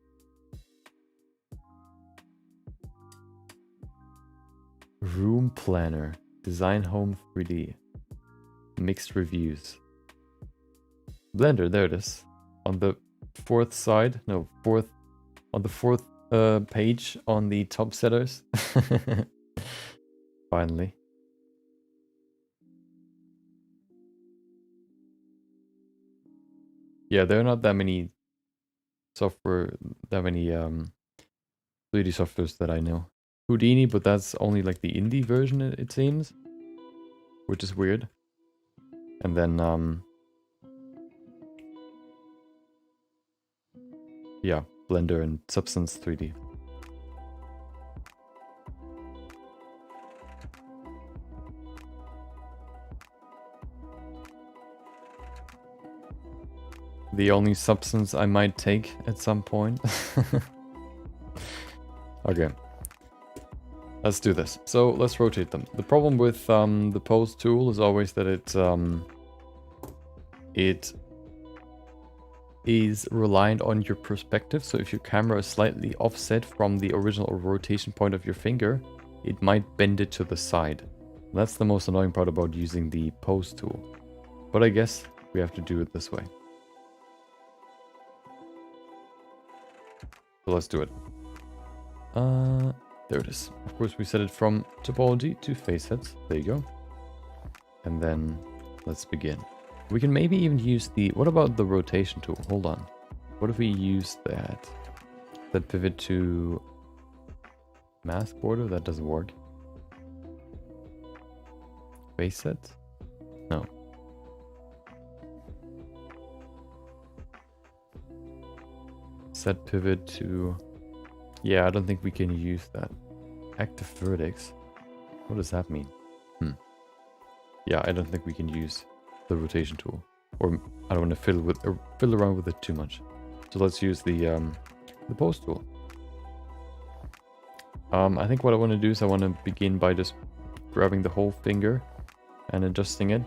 Room Planner. Design Home 3D. Mixed reviews. Blender, there it is. On the fourth side. No, fourth on the fourth page on the top setters. Finally. Yeah, there are not that many software, that many 3D softwares that I know. Houdini, but that's only like the indie version, it seems, which is weird. And then yeah, Blender and Substance 3D. The only Substance I might take at some point. Okay. Let's do this. So let's rotate them. The problem with the pose tool is always that it is reliant on your perspective. So if your camera is slightly offset from the original rotation point of your finger, it might bend it to the side. That's the most annoying part about using the pose tool. But I guess we have to do it this way. So let's do it. There it is. Of course, we set it from topology to facets. There you go. And then let's begin. We can maybe even use the... What about the rotation tool? Hold on. What if we use that? That pivot to mask border? That doesn't work. Facet? No. Set pivot to... Yeah, I don't think we can use that. Active vertex. What does that mean? Yeah, I don't think we can use the rotation tool. Or I don't want to fiddle around with it too much. So let's use the pose tool. I think what I want to do is I want to begin by just grabbing the whole finger and adjusting it.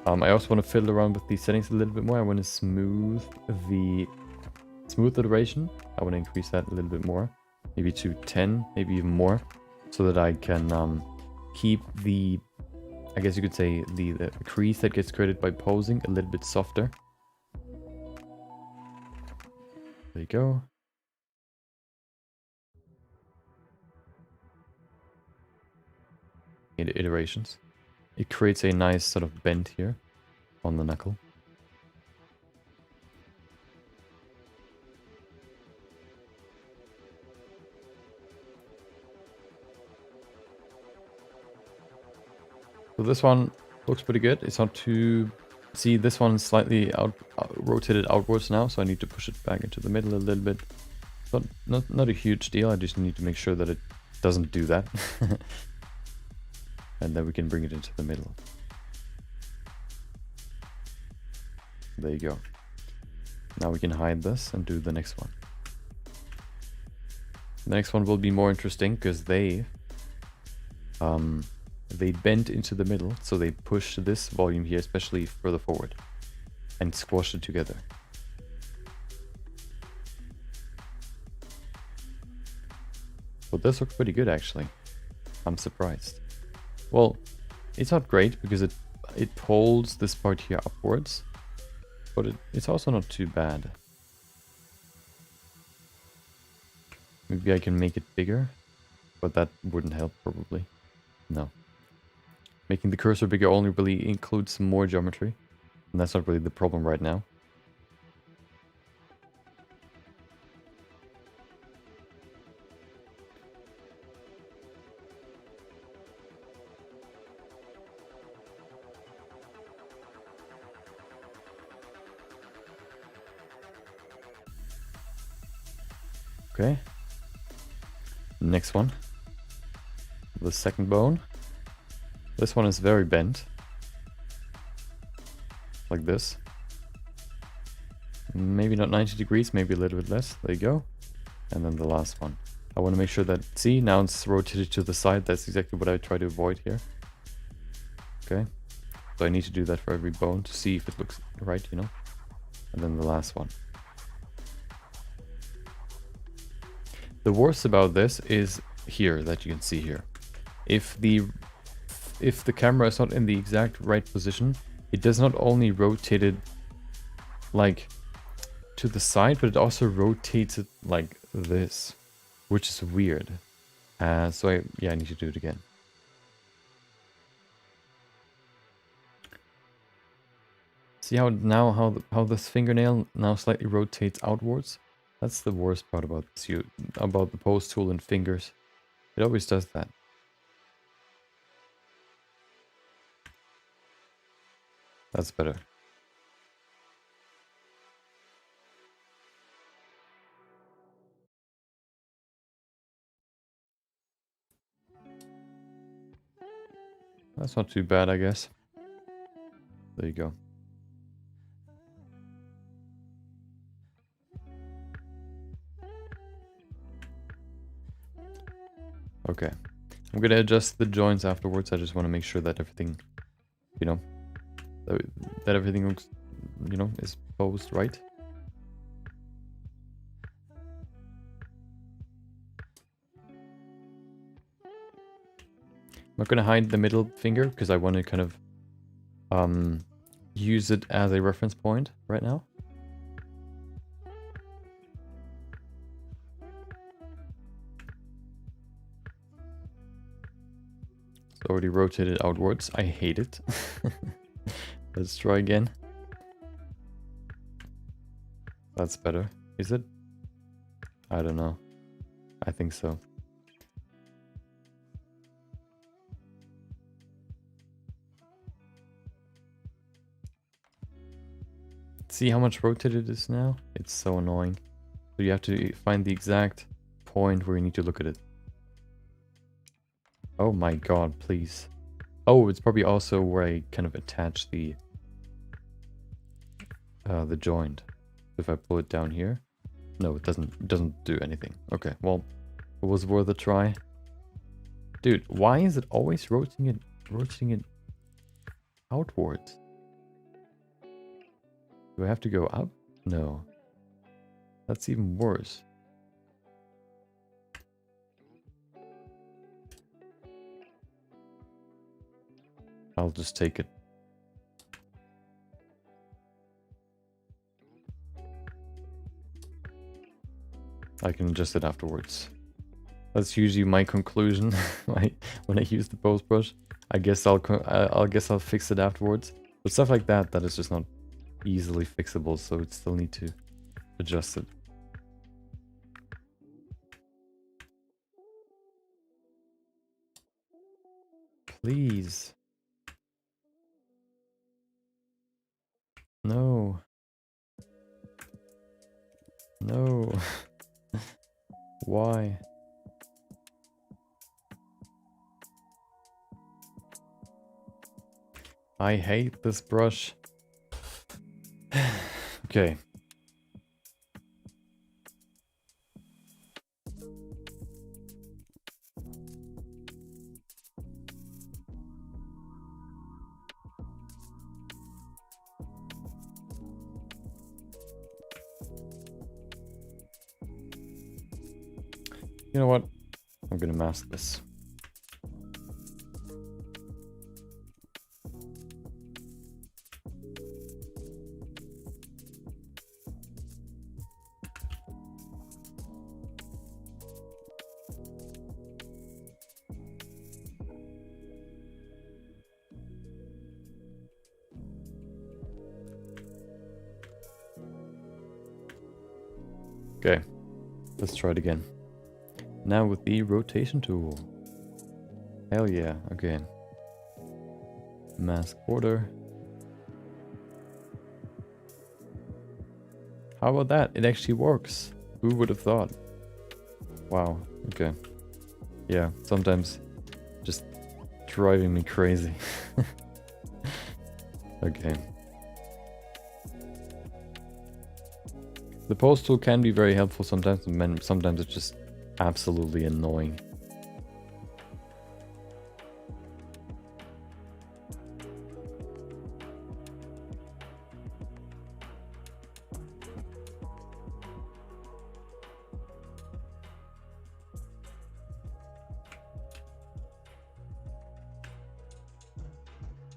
I also want to fiddle around with the settings a little bit more. I want to smooth the duration. I want to increase that a little bit more, maybe to 10, maybe even more, so that I can keep the, I guess you could say, the crease that gets created by posing a little bit softer. There you go. Iterations. It creates a nice sort of bend here on the knuckle. So this one looks pretty good. It's not too... See, this one's slightly rotated outwards now, so I need to push it back into the middle a little bit. But not a huge deal. I just need to make sure that it doesn't do that. And then we can bring it into the middle. There you go. Now we can hide this and do the next one. The next one will be more interesting because they bend into the middle, so they push this volume here, especially further forward, and squash it together. But this looks pretty good, actually. I'm surprised. Well, it's not great because it pulls this part here upwards, but it's also not too bad. Maybe I can make it bigger, but that wouldn't help probably. No. Making the cursor bigger only really includes more geometry, and that's not really the problem right now. Okay. Next one. The second bone. This one is very bent. Like this. Maybe not 90 degrees, maybe a little bit less. There you go. And then the last one. I want to make sure that, see, now it's rotated to the side. That's exactly what I try to avoid here. Okay. So I need to do that for every bone to see if it looks right, you know. And then the last one. The worst about this is here, that you can see here. If the camera is not in the exact right position, it does not only rotate it like to the side, but it also rotates it like this, which is weird. So I need to do it again. See how now how this fingernail now slightly rotates outwards? That's the worst part about this, about the pose tool and fingers. It always does that. That's better. That's not too bad, I guess. There you go. Okay. I'm gonna adjust the joints afterwards. I just want to make sure that everything, you know, that everything looks, you know, is posed right. I'm not gonna hide the middle finger because I want to kind of use it as a reference point right now. It's already rotated outwards. I hate it. Let's try again. That's better. Is it? I don't know. I think so. See how much rotated it is now? It's so annoying. So you have to find the exact point where you need to look at it. Oh my god, please. Oh, it's probably also where I kind of attach the joint. If I pull it down here. No, it doesn't do anything. Okay, well, it was worth a try. Dude, why is it always rotating it outwards? Do I have to go up? No. That's even worse. I'll just take it. I can adjust it afterwards. That's usually my conclusion when I use the pose brush. I guess I'll fix it afterwards. But stuff like that is just not easily fixable, so it still need to adjust it. Please. No. No. Why? I hate this brush. Okay. You know what? I'm gonna mask this. Okay, let's try it again. Now with the rotation tool. Hell yeah, okay. Mask border. How about that? It actually works. Who would have thought? Wow, okay. Yeah, sometimes just driving me crazy. Okay. The pose tool can be very helpful sometimes, and sometimes it's just absolutely annoying.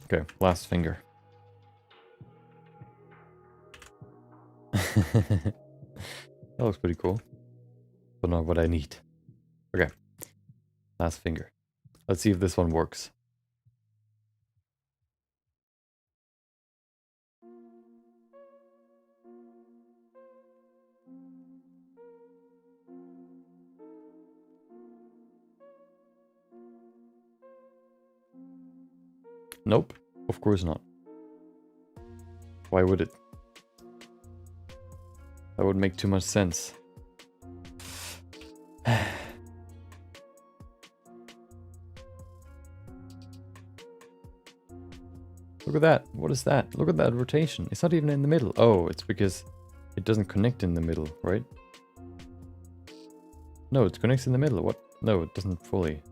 Okay, last finger. That looks pretty cool. But not what I need. Okay. Last finger. Let's see if this one works. Nope. Of course not. Why would it? That would make too much sense. Look at that. What is that? Look at that rotation. It's not even in the middle. Oh, it's because it doesn't connect in the middle, right? No, it connects in the middle. What? No, it doesn't fully.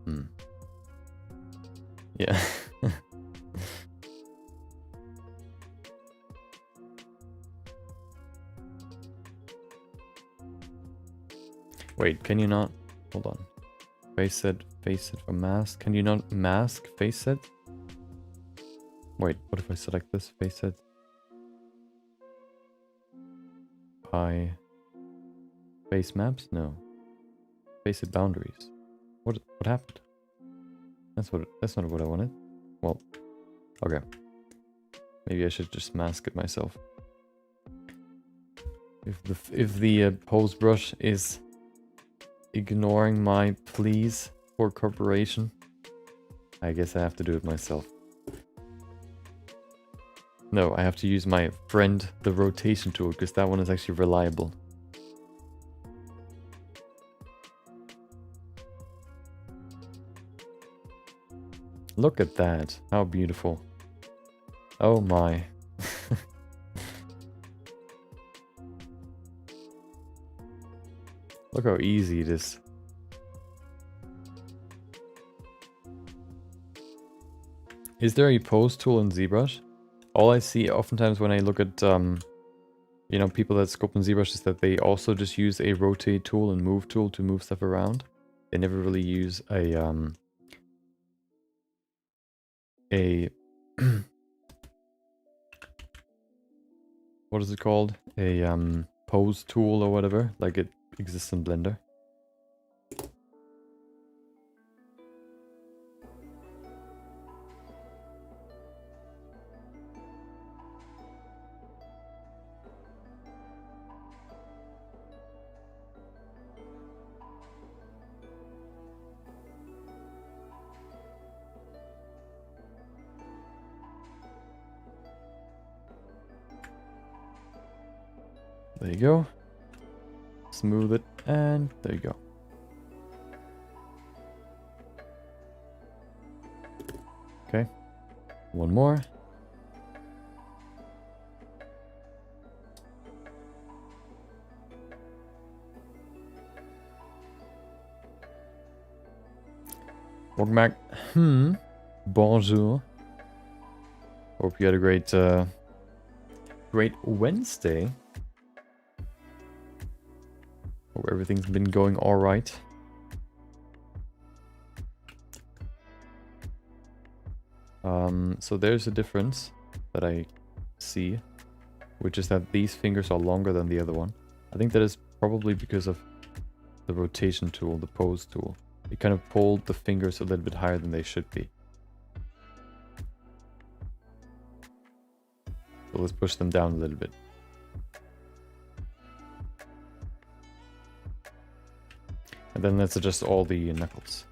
Yeah. Wait, can you not? Hold on. Face it for mask. Can you not mask face it? Wait, what if I select this face it? Face maps? No. Face it boundaries. What happened? That's not what I wanted. Well, okay. Maybe I should just mask it myself. If the pose brush is ignoring my pleas for cooperation, I guess I have to do it myself. No, I have to use my friend, the rotation tool, because that one is actually reliable. Look at that. How beautiful. Oh my. Look how easy it is. Is there a pose tool in ZBrush? All I see oftentimes when I look at, you know, people that sculpt in ZBrush is that they also just use a rotate tool and move tool to move stuff around. They never really use a what is it called? A pose tool or whatever, like it exists in Blender. There you go. Smooth it, and there you go. Okay. One more. Welcome back. Bonjour. Hope you had a great Wednesday. Hope everything's been going all right. So there's a difference that I see, which is that these fingers are longer than the other one. I think that is probably because of the rotation tool, the pose tool. It kind of pulled the fingers a little bit higher than they should be. So let's push them down a little bit. And then let's adjust all the knuckles.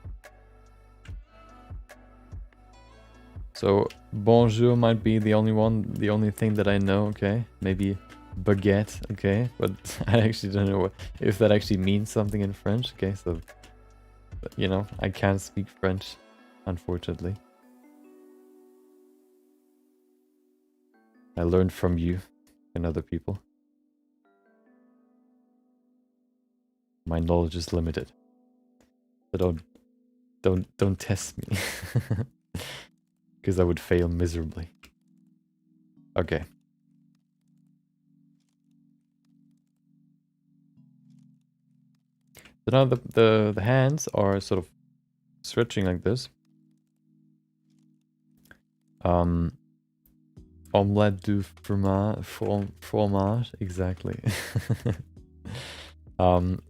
So bonjour might be the only thing that I know, okay? Maybe baguette, okay? But I actually don't know if that actually means something in French, okay? So, you know, I can't speak French, unfortunately. I learned from you and other people. My knowledge is limited. So don't test me. Because I would fail miserably. Okay. So now the hands are sort of stretching like this. Omelette du fromage, exactly.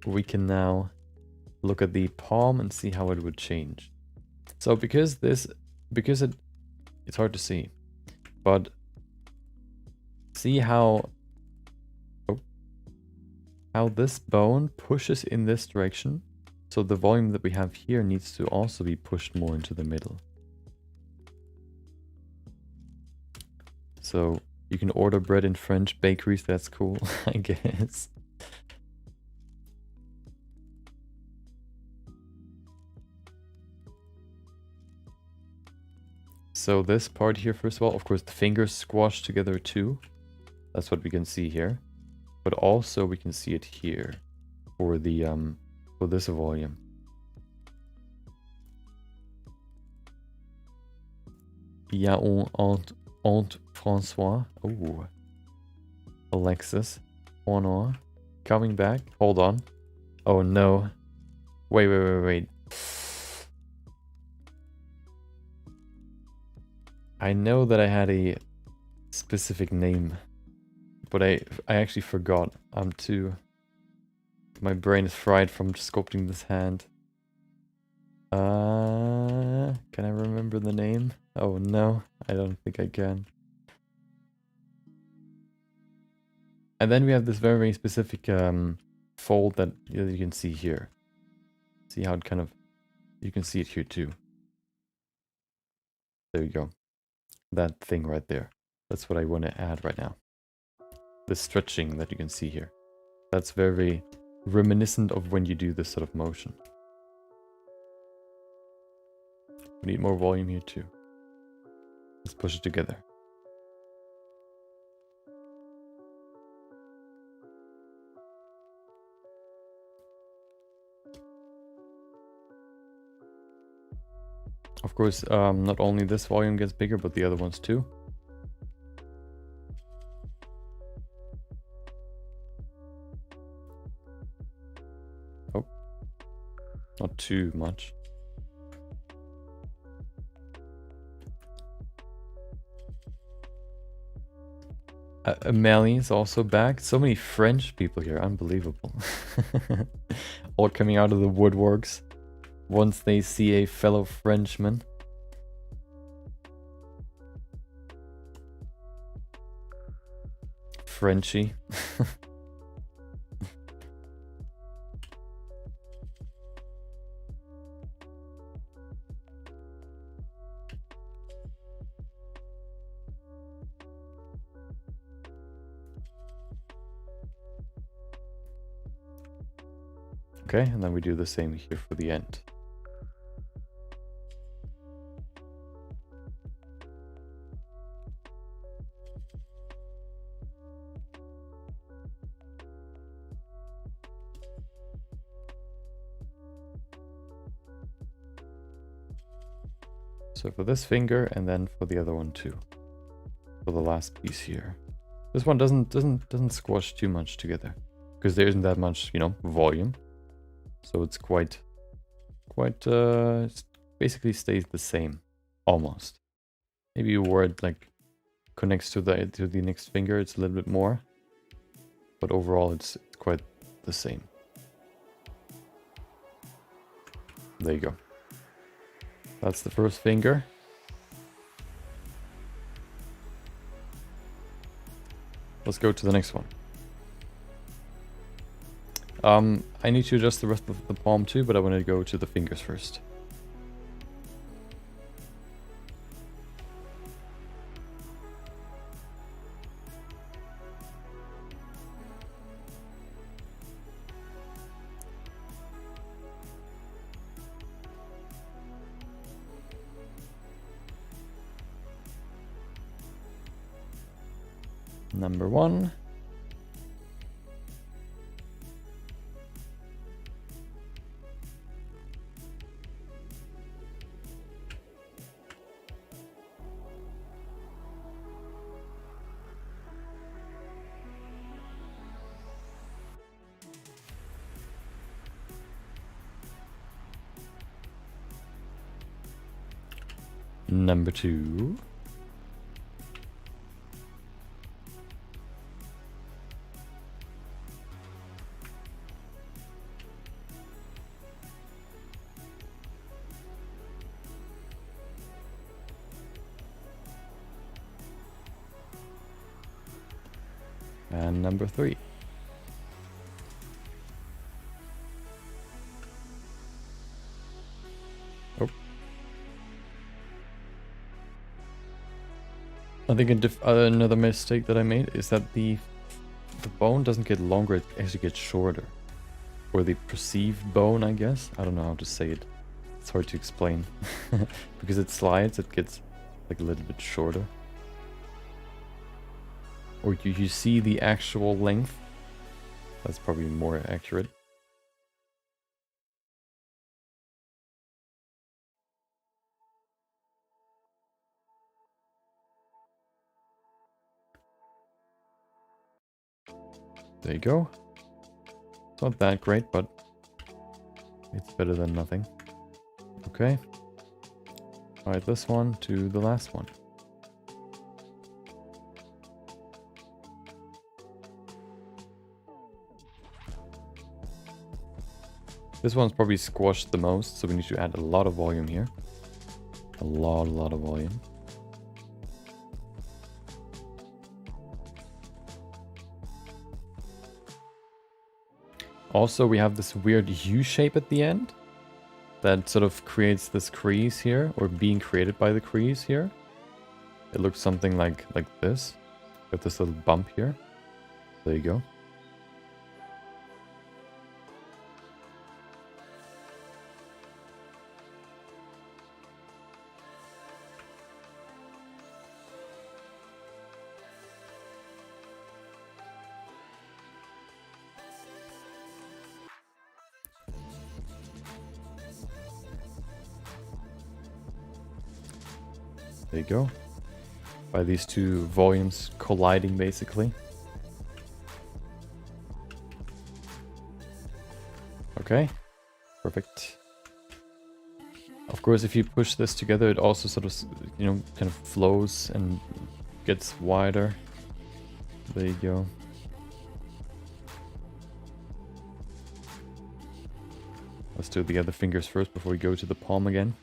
We can now look at the palm and see how it would change. So because it's hard to see, but see how this bone pushes in this direction. So the volume that we have here needs to also be pushed more into the middle. So you can order bread in French bakeries, that's cool, I guess. So this part here, first of all, of course, the fingers squashed together too. That's what we can see here. But also we can see it here for the for this volume. Yeah, Aunt Francois. Oh, Alexis. Honor. Coming back. Hold on. Oh no. Wait. I know that I had a specific name, but I actually forgot. My brain is fried from sculpting this hand. Can I remember the name? Oh no, I don't think I can. And then we have this very specific fold that you can see here. See how it kind of, you can see it here too. There you go. That thing right there. That's what I want to add right now. The stretching that you can see here. That's very reminiscent of when you do this sort of motion. We need more volume here too. Let's push it together. Of course, not only this volume gets bigger, but the other ones too. Oh, not too much. Amelie is also back. So many French people here, unbelievable. All coming out of the woodworks once they see a fellow Frenchman. Frenchie. Okay, and then we do the same here for the end. So for this finger, and then for the other one too. For the last piece here. This one doesn't squash too much together, because there isn't that much, you know, volume. So it's quite basically stays the same, almost. Maybe where it like connects to the next finger, it's a little bit more, but overall it's quite the same. There you go. That's the first finger. Let's go to the next one. I need to adjust the rest of the palm too, but I want to go to the fingers first. Number 1. Number 2. And number 3. Oh. I think another mistake that I made is that the bone doesn't get longer, it actually gets shorter. Or the perceived bone, I guess. I don't know how to say it. It's hard to explain. Because it slides, it gets like a little bit shorter. Or you see the actual length. That's probably more accurate. There you go. It's not that great, but it's better than nothing. Okay. Alright, this one to the last one. This one's probably squashed the most, so we need to add a lot of volume here. A lot of volume. Also, we have this weird U shape at the end that sort of creates this crease here, or being created by the crease here. It looks something like this, with this little bump here. There you go. There you go. By these two volumes colliding, basically. Okay, perfect. Of course, if you push this together, it also sort of, you know, kind of flows and gets wider. There you go. Let's do the other fingers first before we go to the palm again.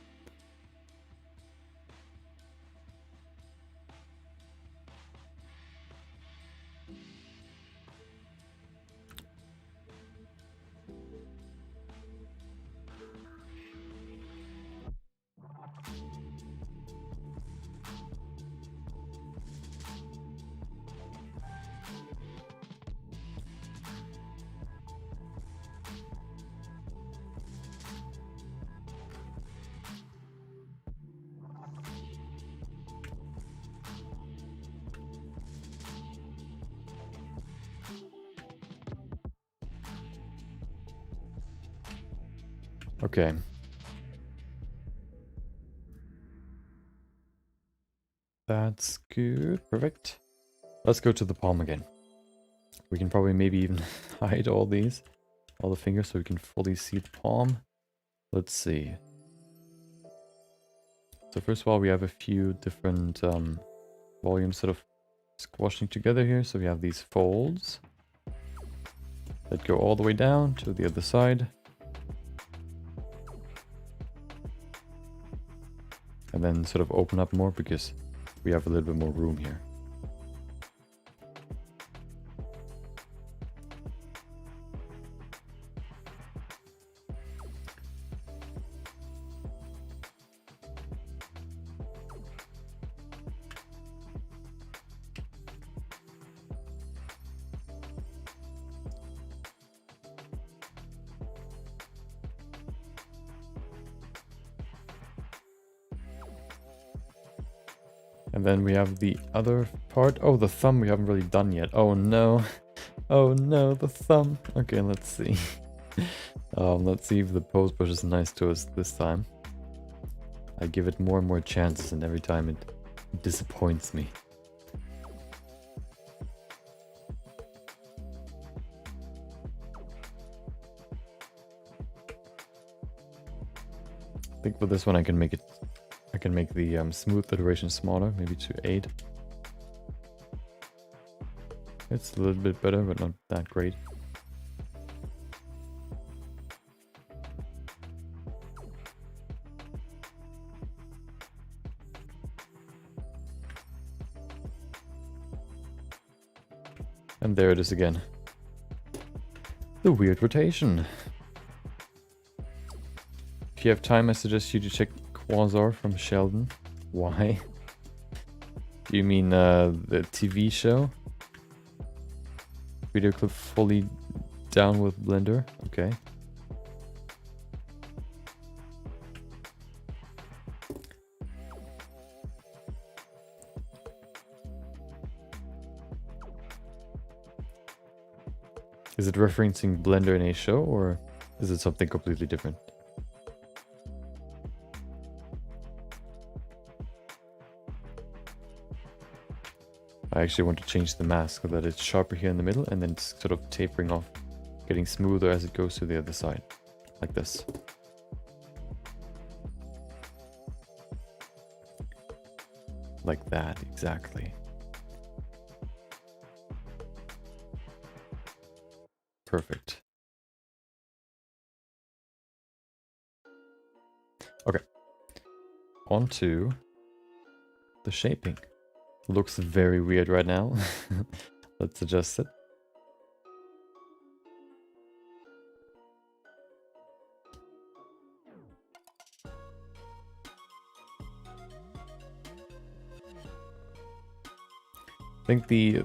Okay. That's good. Perfect. Let's go to the palm again. We can probably maybe even hide all these, all the fingers, so we can fully see the palm. Let's see. So first of all, we have a few different volumes sort of squashing together here. So we have these folds that go all the way down to the other side. And then sort of open up more because we have a little bit more room here. And then we have the other part. Oh, the thumb we haven't really done yet. Oh no. Oh no, the thumb. Okay, let's see. Let's see if the pose brush is nice to us this time. I give it more and more chances, and every time it disappoints me. I think for this one I can make the smooth iteration smaller, maybe to 8. It's a little bit better, but not that great. And there it is again. The weird rotation. If you have time, I suggest you to check Quasar from Sheldon. Why? Do you mean the TV show? Video clip fully down with Blender? Okay. Is it referencing Blender in a show, or is it something completely different? I actually want to change the mask so that it's sharper here in the middle and then it's sort of tapering off, getting smoother as it goes to the other side, like this. Like that, exactly. Perfect. Okay. On to the shaping. Looks very weird right now. Let's adjust it. I think the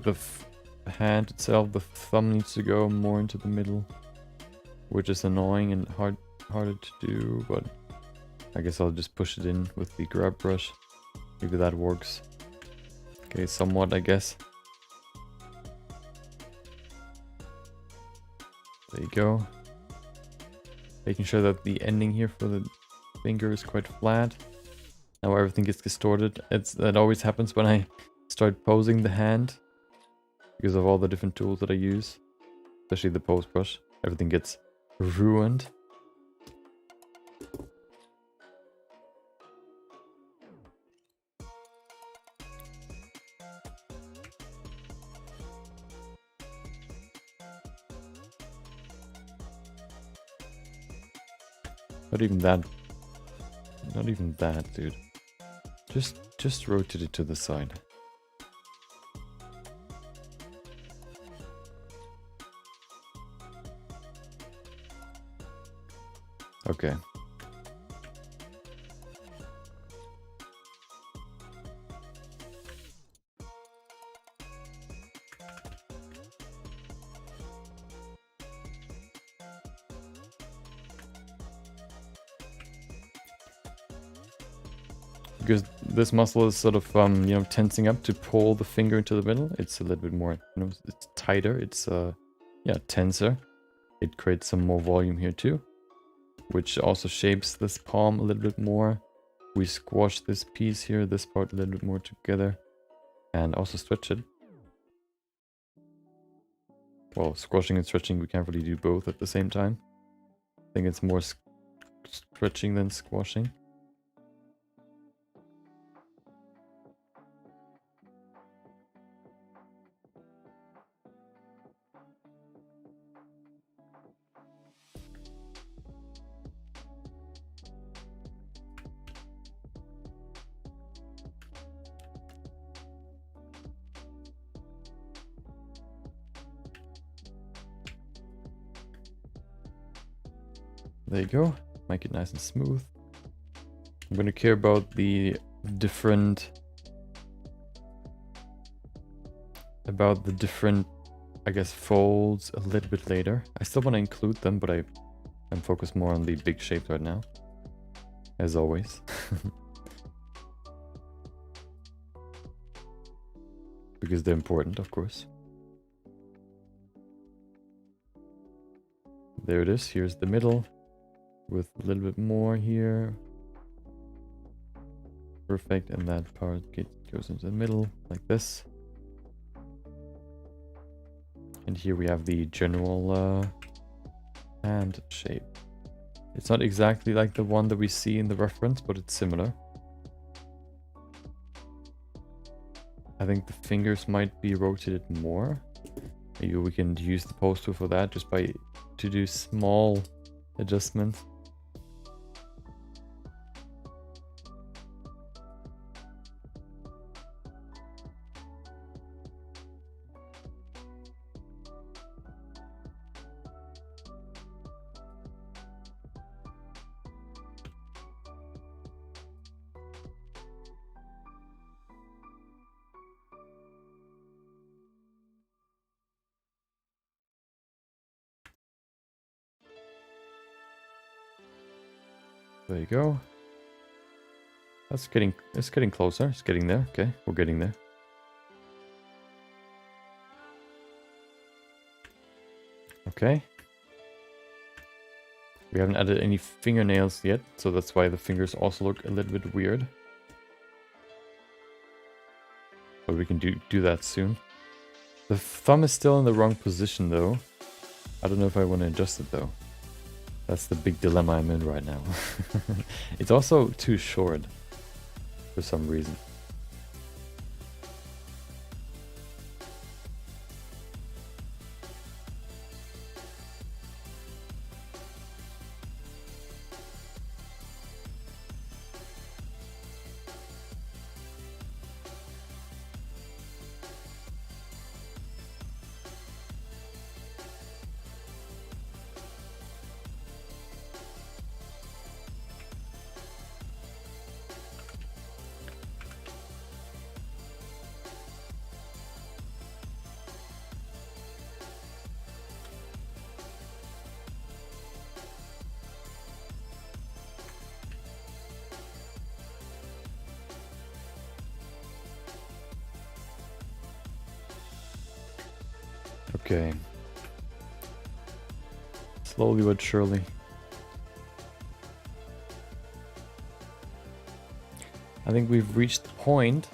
hand itself, the thumb needs to go more into the middle, which is annoying and harder to do, but I guess I'll just push it in with the grab brush. Maybe that works. Okay, somewhat, I guess. There you go. Making sure that the ending here for the finger is quite flat. Now everything gets distorted. That always happens when I start posing the hand, because of all the different tools that I use, especially the pose brush. Everything gets ruined. Not even that. Not even that, dude. Just rotate it to the side. Okay. Because this muscle is sort of, you know, tensing up to pull the finger into the middle. It's a little bit more, you know, it's tighter. It's, yeah, tenser. It creates some more volume here too, which also shapes this palm a little bit more. We squash this piece here, this part a little bit more together, and also stretch it. Well, squashing and stretching, we can't really do both at the same time. I think it's more stretching than squashing. There you go. Make it nice and smooth. I'm going to care about the different, I guess, folds a little bit later. I still want to include them, but I'm focused more on the big shapes right now, as always. Because they're important, of course. There it is. Here's the middle with a little bit more here. Perfect. And that part goes into the middle like this. And here we have the general hand shape. It's not exactly like the one that we see in the reference, but it's similar. I think the fingers might be rotated more. Maybe we can use the pose tool for that, just to do small adjustments. There you go. It's getting closer. It's getting there. Okay, we're getting there. Okay. We haven't added any fingernails yet, so that's why the fingers also look a little bit weird. But we can do that soon. The thumb is still in the wrong position though. I don't know if I want to adjust it though. That's the big dilemma I'm in right now. It's also too short for some reason. Okay. Slowly but surely. I think we've reached the point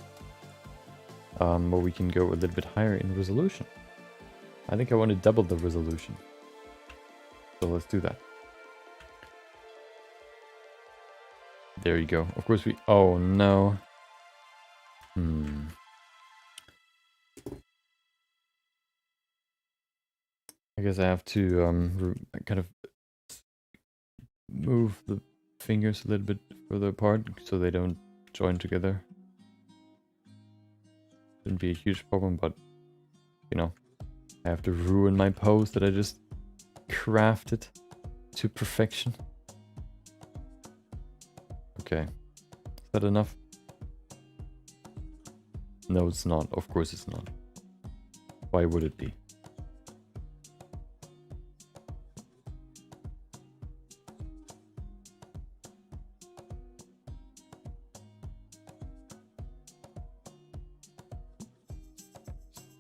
where we can go a little bit higher in resolution. I think I want to double the resolution. So let's do that. There you go. Of course we... Oh no. I guess I have to kind of move the fingers a little bit further apart so they don't join together. Shouldn't be a huge problem, but you know, I have to ruin my pose that I just crafted to perfection. Okay, is that enough? No, it's not. Of course it's not. Why would it be?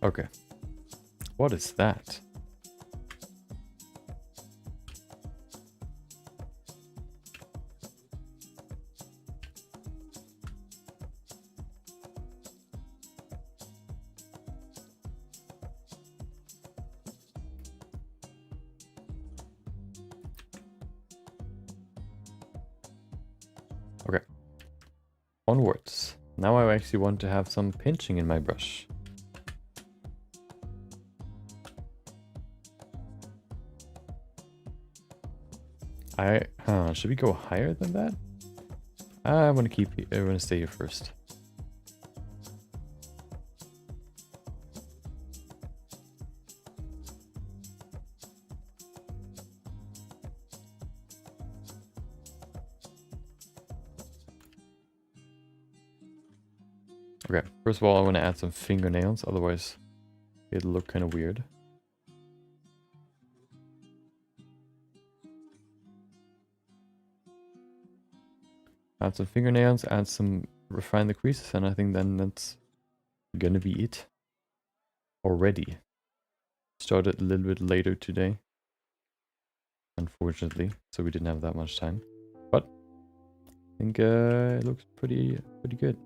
Okay. What is that? Okay. Onwards. Now I actually want to have some pinching in my brush. Should we go higher than that? I want to stay here first. Okay, first of all, I want to add some fingernails, otherwise it'll look kind of weird. Add some fingernails, refine the creases, and I think then that's gonna be it. Already. Started a little bit later today, unfortunately, so we didn't have that much time. But I think it looks pretty good.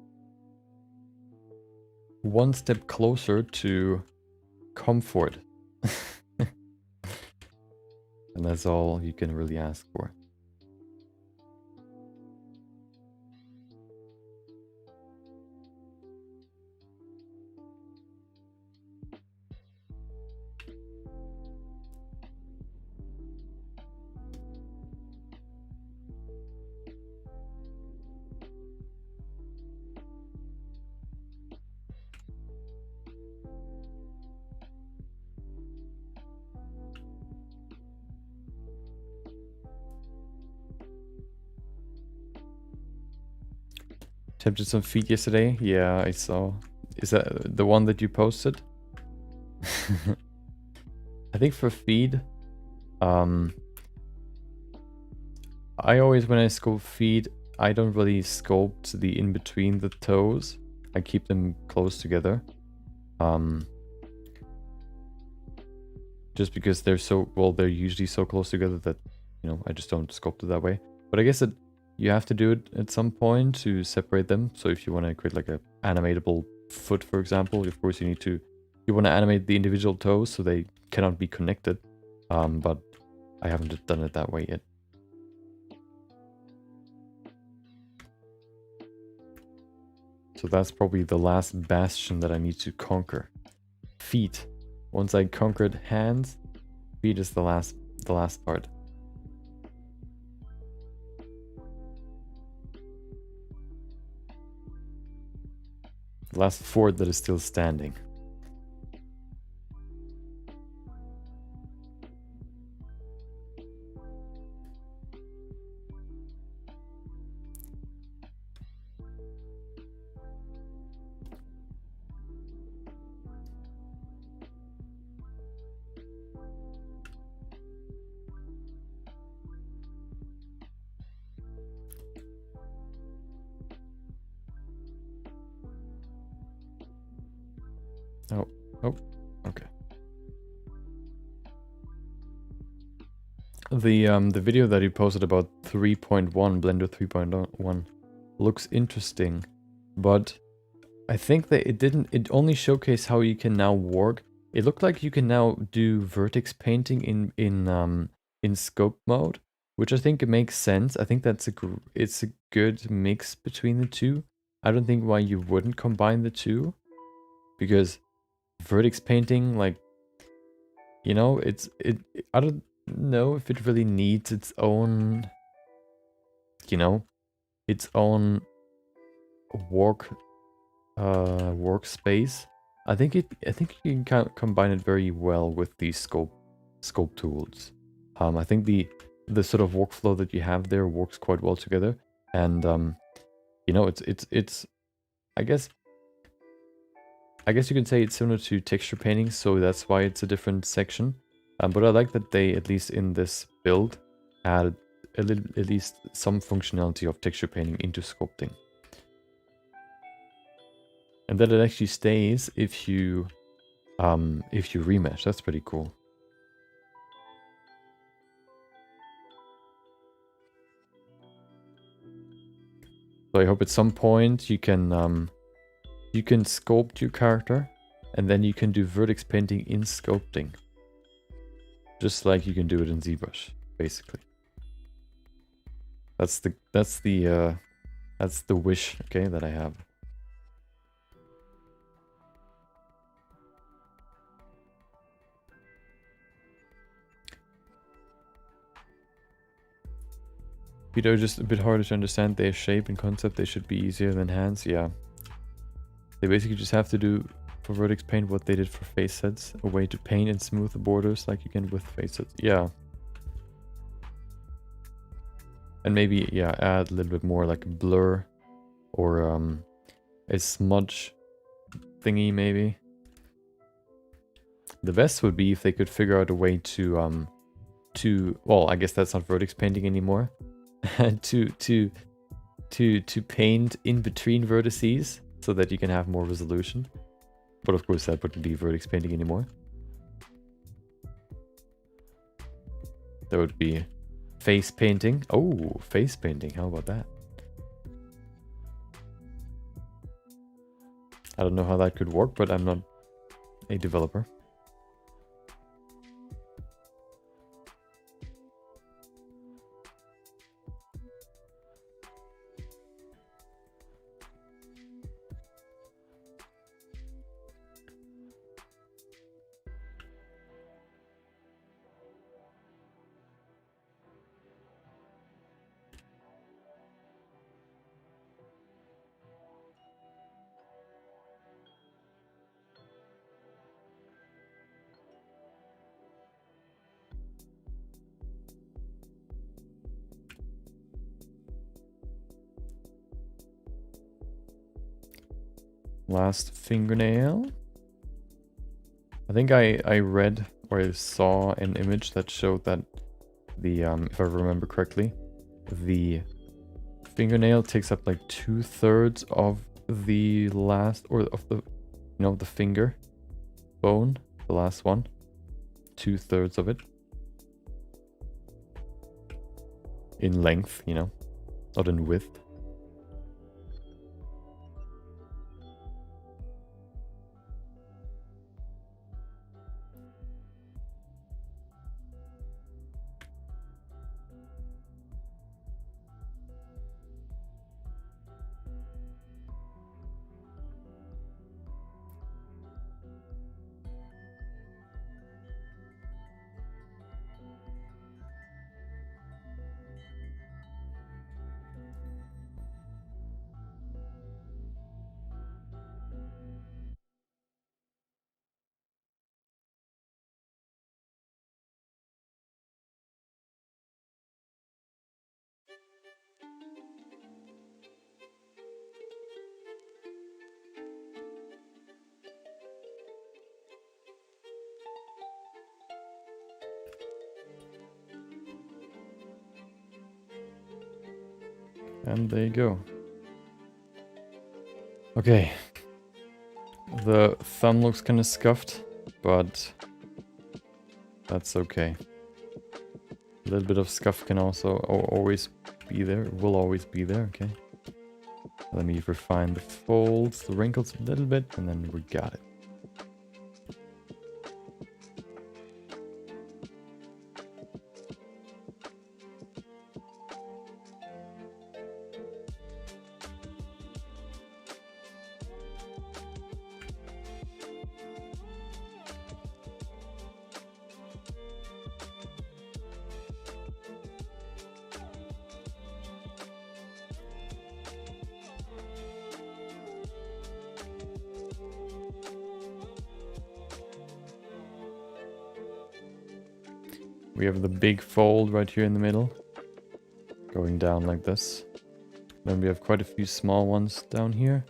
One step closer to comfort. And that's all you can really ask for. Attempted some feet yesterday. Yeah, I saw. Is that the one that you posted? I think for feed, I always, when I sculpt feet, I don't really sculpt the in between the toes. I keep them close together. Just because they're so, well, they're usually so close together that, you know, I just don't sculpt it that way. But I guess that you have to do it at some point to separate them. So if you want to create like a animatable foot, for example, of course you want to animate the individual toes so they cannot be connected. But I haven't done it that way yet. So that's probably the last bastion that I need to conquer. Feet. Once I conquered hands, feet is the last part. The last fort that is still standing. Oh, okay. The video that you posted about 3.1, Blender 3.1 looks interesting, but I think that it only showcased how you can now work. It looked like you can now do vertex painting in scope mode, which I think it makes sense. I think it's a good mix between the two. I don't think why you wouldn't combine the two, because vertex painting, like, you know, I don't know if it really needs its own, you know, its own workspace. I think you can combine it very well with these sculpt tools. I think the sort of workflow that you have there works quite well together, and you know, it's I guess you can say it's similar to texture painting, so that's why it's a different section. But I like that they, at least in this build, added at least some functionality of texture painting into sculpting. And that it actually stays if you remesh. That's pretty cool. So I hope at some point you can sculpt your character, and then you can do vertex painting in sculpting, just like you can do it in ZBrush, basically. That's the wish, okay, that I have. Feet are just a bit harder to understand. Their shape and concept, they should be easier than hands. Yeah. They basically just have to do for vertex paint what they did for face sets. A way to paint and smooth the borders like you can with face sets. Yeah. And maybe, yeah, add a little bit more like a blur or a smudge thingy maybe. The best would be if they could figure out a way to well, I guess that's not vertex painting anymore. to paint in between vertices so that you can have more resolution. But of course that wouldn't be vertex painting anymore. That would be face painting. Oh, face painting, how about that? I don't know how that could work, but I'm not a developer. Last fingernail. I think I read or I saw an image that showed that the if I remember correctly, the fingernail takes up like 2/3 of the last, or of the, the finger bone, the last one. 2/3 of it. In length, not in width. And there you go. Okay. The thumb looks kind of scuffed, but that's okay. A little bit of scuff can also always be there, will always be there, okay? Let me refine the folds, the wrinkles a little bit, and then we got it. We have the big fold right here in the middle, going down like this. Then we have quite a few small ones down here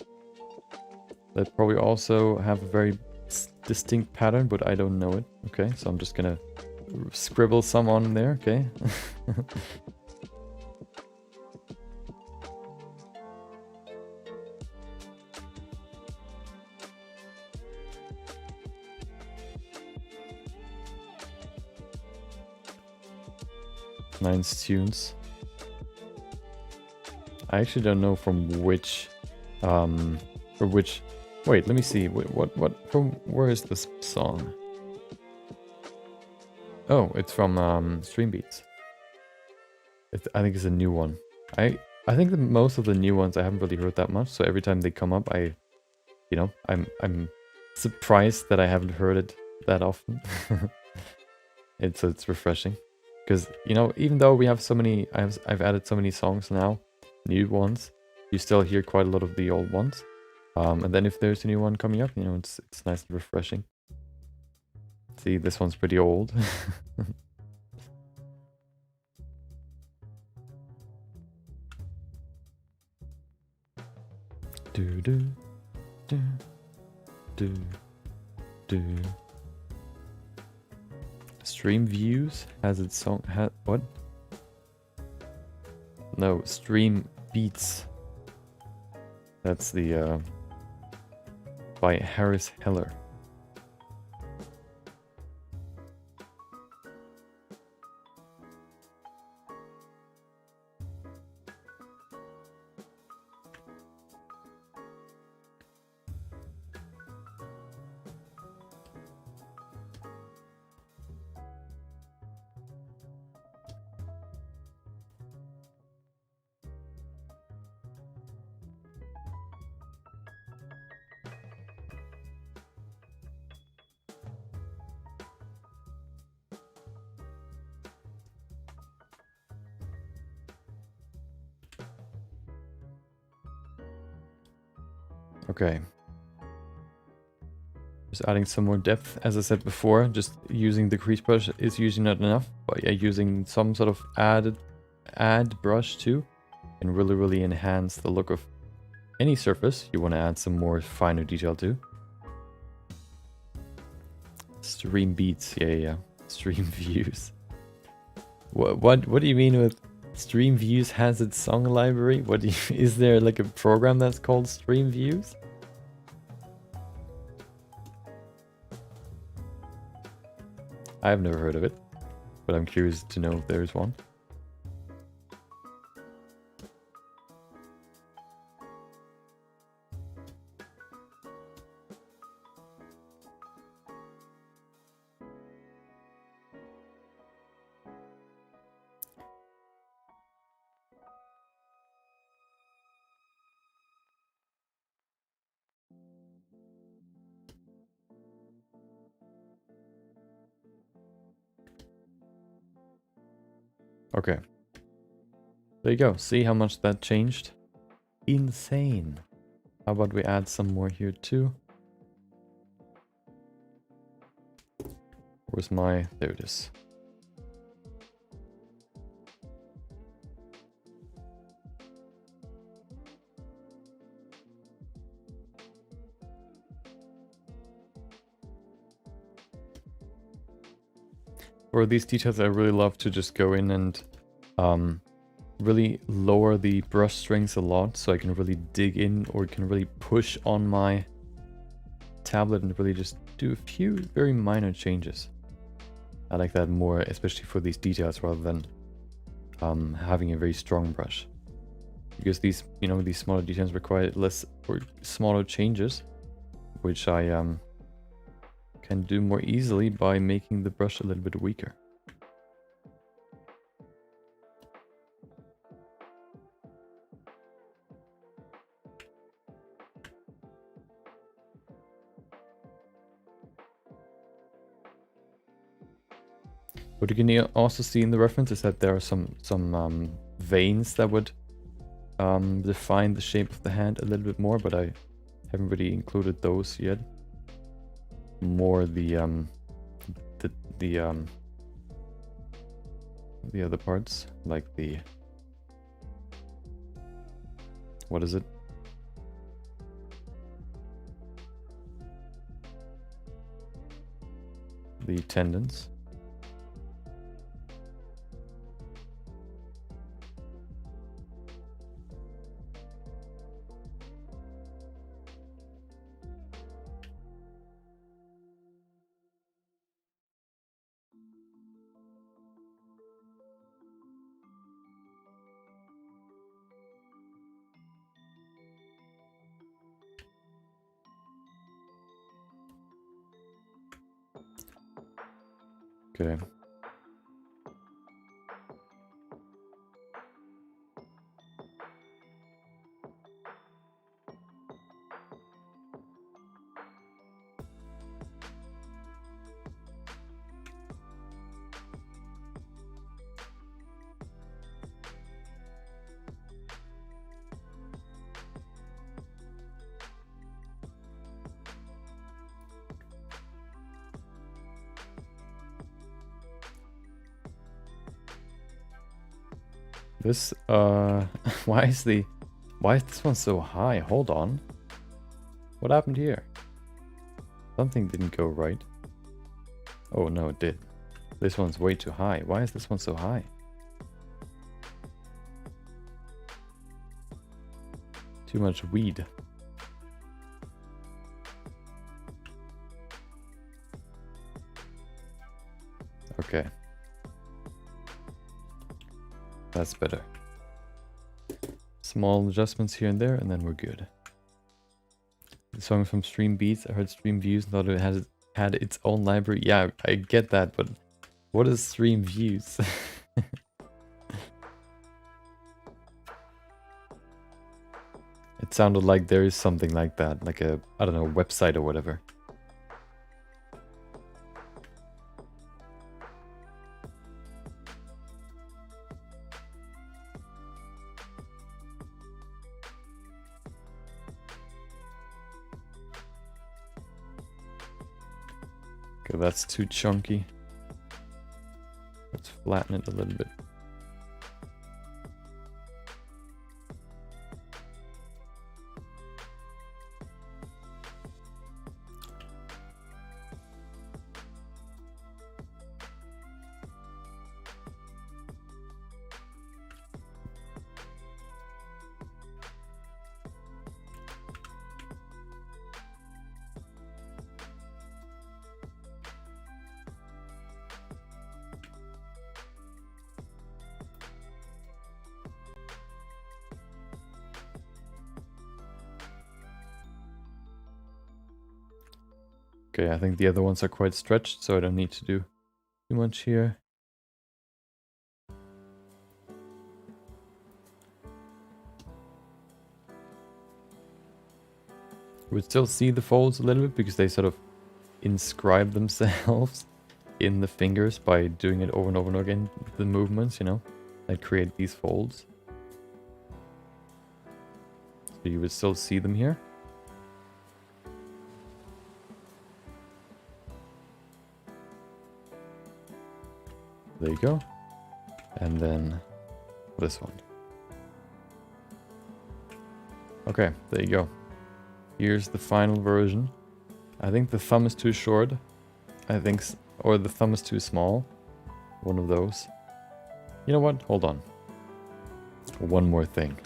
that probably also have a very distinct pattern, but I don't know it. Okay, so I'm just gonna scribble some on there, okay? Nice tunes. I actually don't know from which, wait, let me see, from where is this song? Oh, it's from, Stream Beats. I think it's a new one. I think that most of the new ones I haven't really heard that much, so every time they come up, I'm surprised that I haven't heard it that often. It's refreshing. Because, even though we have so many, I've added so many songs now, new ones, you still hear quite a lot of the old ones. And then if there's a new one coming up, it's nice and refreshing. See, this one's pretty old. do do do do do. Stream Views has its song. What? No, Stream Beats. That's the by Harris Heller. Okay. Just adding some more depth. As I said before, just using the crease brush is usually not enough. But yeah, using some sort of add brush too can really enhance the look of any surface you want to add some more finer detail to. Stream Beats, yeah. Stream Views. What do you mean with Stream Views has its song library? What do you, is there like a program that's called Stream Views? I've never heard of it, but I'm curious to know if there's one. Okay. There you go. See how much that changed? Insane. How about we add some more here too? Where's my... There it is. For these details, I really love to just go in and really lower the brush strengths a lot, so I can really dig in or can really push on my tablet and really just do a few very minor changes. I like that more, especially for these details, rather than having a very strong brush. Because these, you know, these smaller details require less or smaller changes, which I can do more easily by making the brush a little bit weaker. What you can also see in the reference is that there are some veins that would define the shape of the hand a little bit more, but I haven't really included those yet. More the other parts, like the, what is it? The tendons. Okay. This, why is this one so high? Hold on. What happened here? Something didn't go right. Oh no, it did. This one's way too high. Why is this one so high? Too much weed. Okay. That's better. Small adjustments here and there, and then we're good. The song from Stream Beats. I heard Stream Views and thought it had its own library. Yeah, I get that, but what is Stream Views? It sounded like there is something like that, like a, I don't know, website or whatever. Okay, that's too chunky. Let's flatten it a little bit. Okay, I think the other ones are quite stretched, so I don't need to do too much here. You would still see the folds a little bit because they sort of inscribe themselves in the fingers by doing it over and over and over again. The movements, you know, that create these folds. So you would still see them here. There you go. And then this one. Okay, there you go. Here's the final version. I think the thumb is too short. Or the thumb is too small. One of those. You know what? Hold on. One more thing.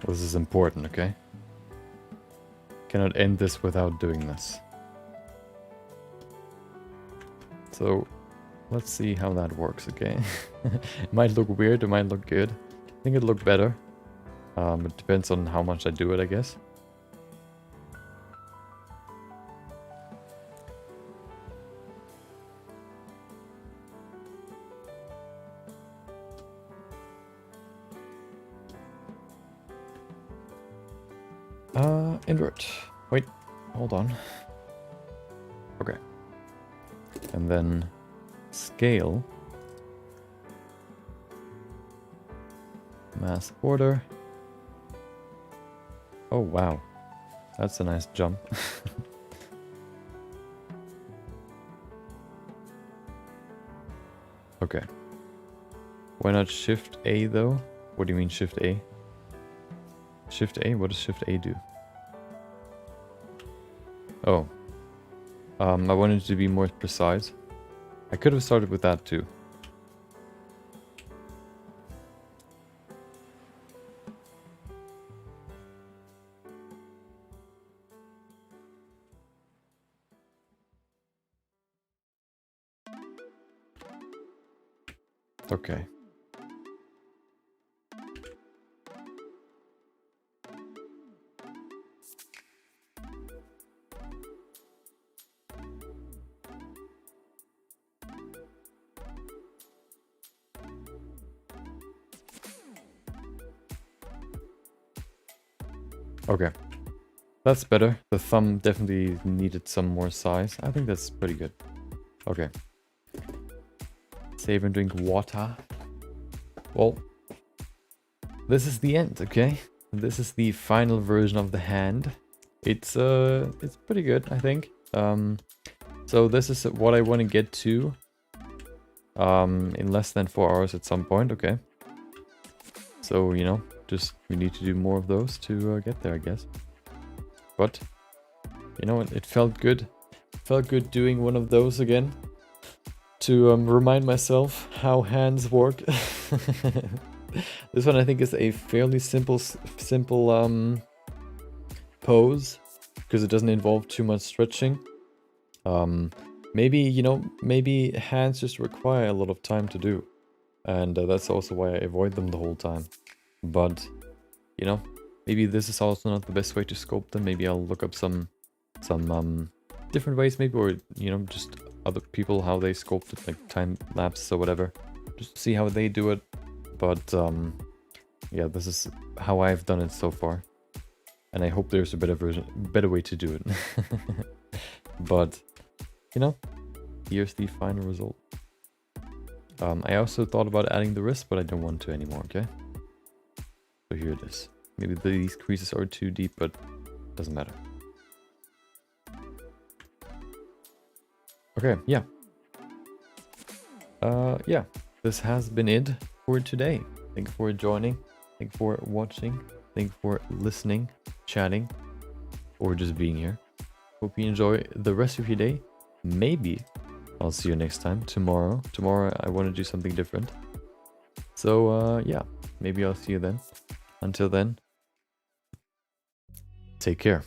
This is important, okay? Cannot end this without doing this. So, let's see how that works, okay? It might look weird, it might look good. I think it'll look better. It depends on how much I do it, I guess. Invert. Wait, hold on. Okay. And then scale. Mass border. Oh, wow. That's a nice jump. Okay. Why not Shift A though? What do you mean Shift A? Shift A? What does Shift A do? Oh. I wanted to be more precise. I could have started with that too. Okay. Okay. That's better. The thumb definitely needed some more size. I think that's pretty good. Okay. Save and drink water. Well, this is the end, okay? This is the final version of the hand. It's pretty good, I think. So this is what I want to get to in less than 4 hours at some point, okay? So, you know, just we need to do more of those to get there, I guess. But, you know, it felt good. Felt good doing one of those again. To remind myself how hands work. This one I think is a fairly simple pose. Because it doesn't involve too much stretching. Maybe, you know, maybe hands just require a lot of time to do. And that's also why I avoid them the whole time. But, you know, maybe this is also not the best way to sculpt them. Maybe I'll look up some different ways maybe, or, you know, just other people, how they sculpt it, like time lapse or whatever. Just see how they do it. But, yeah, this is how I've done it so far. And I hope there's a better way to do it. But, you know, here's the final result. I also thought about adding the wrist, but I don't want to anymore, okay? So here it is. Maybe these creases are too deep, but doesn't matter. Okay, yeah. Yeah, this has been it for today. Thank you for joining. Thank you for watching. Thank you for listening, chatting, or just being here. Hope you enjoy the rest of your day. Maybe I'll see you next time tomorrow. Tomorrow I want to do something different. So yeah, maybe I'll see you then. Until then, Take care.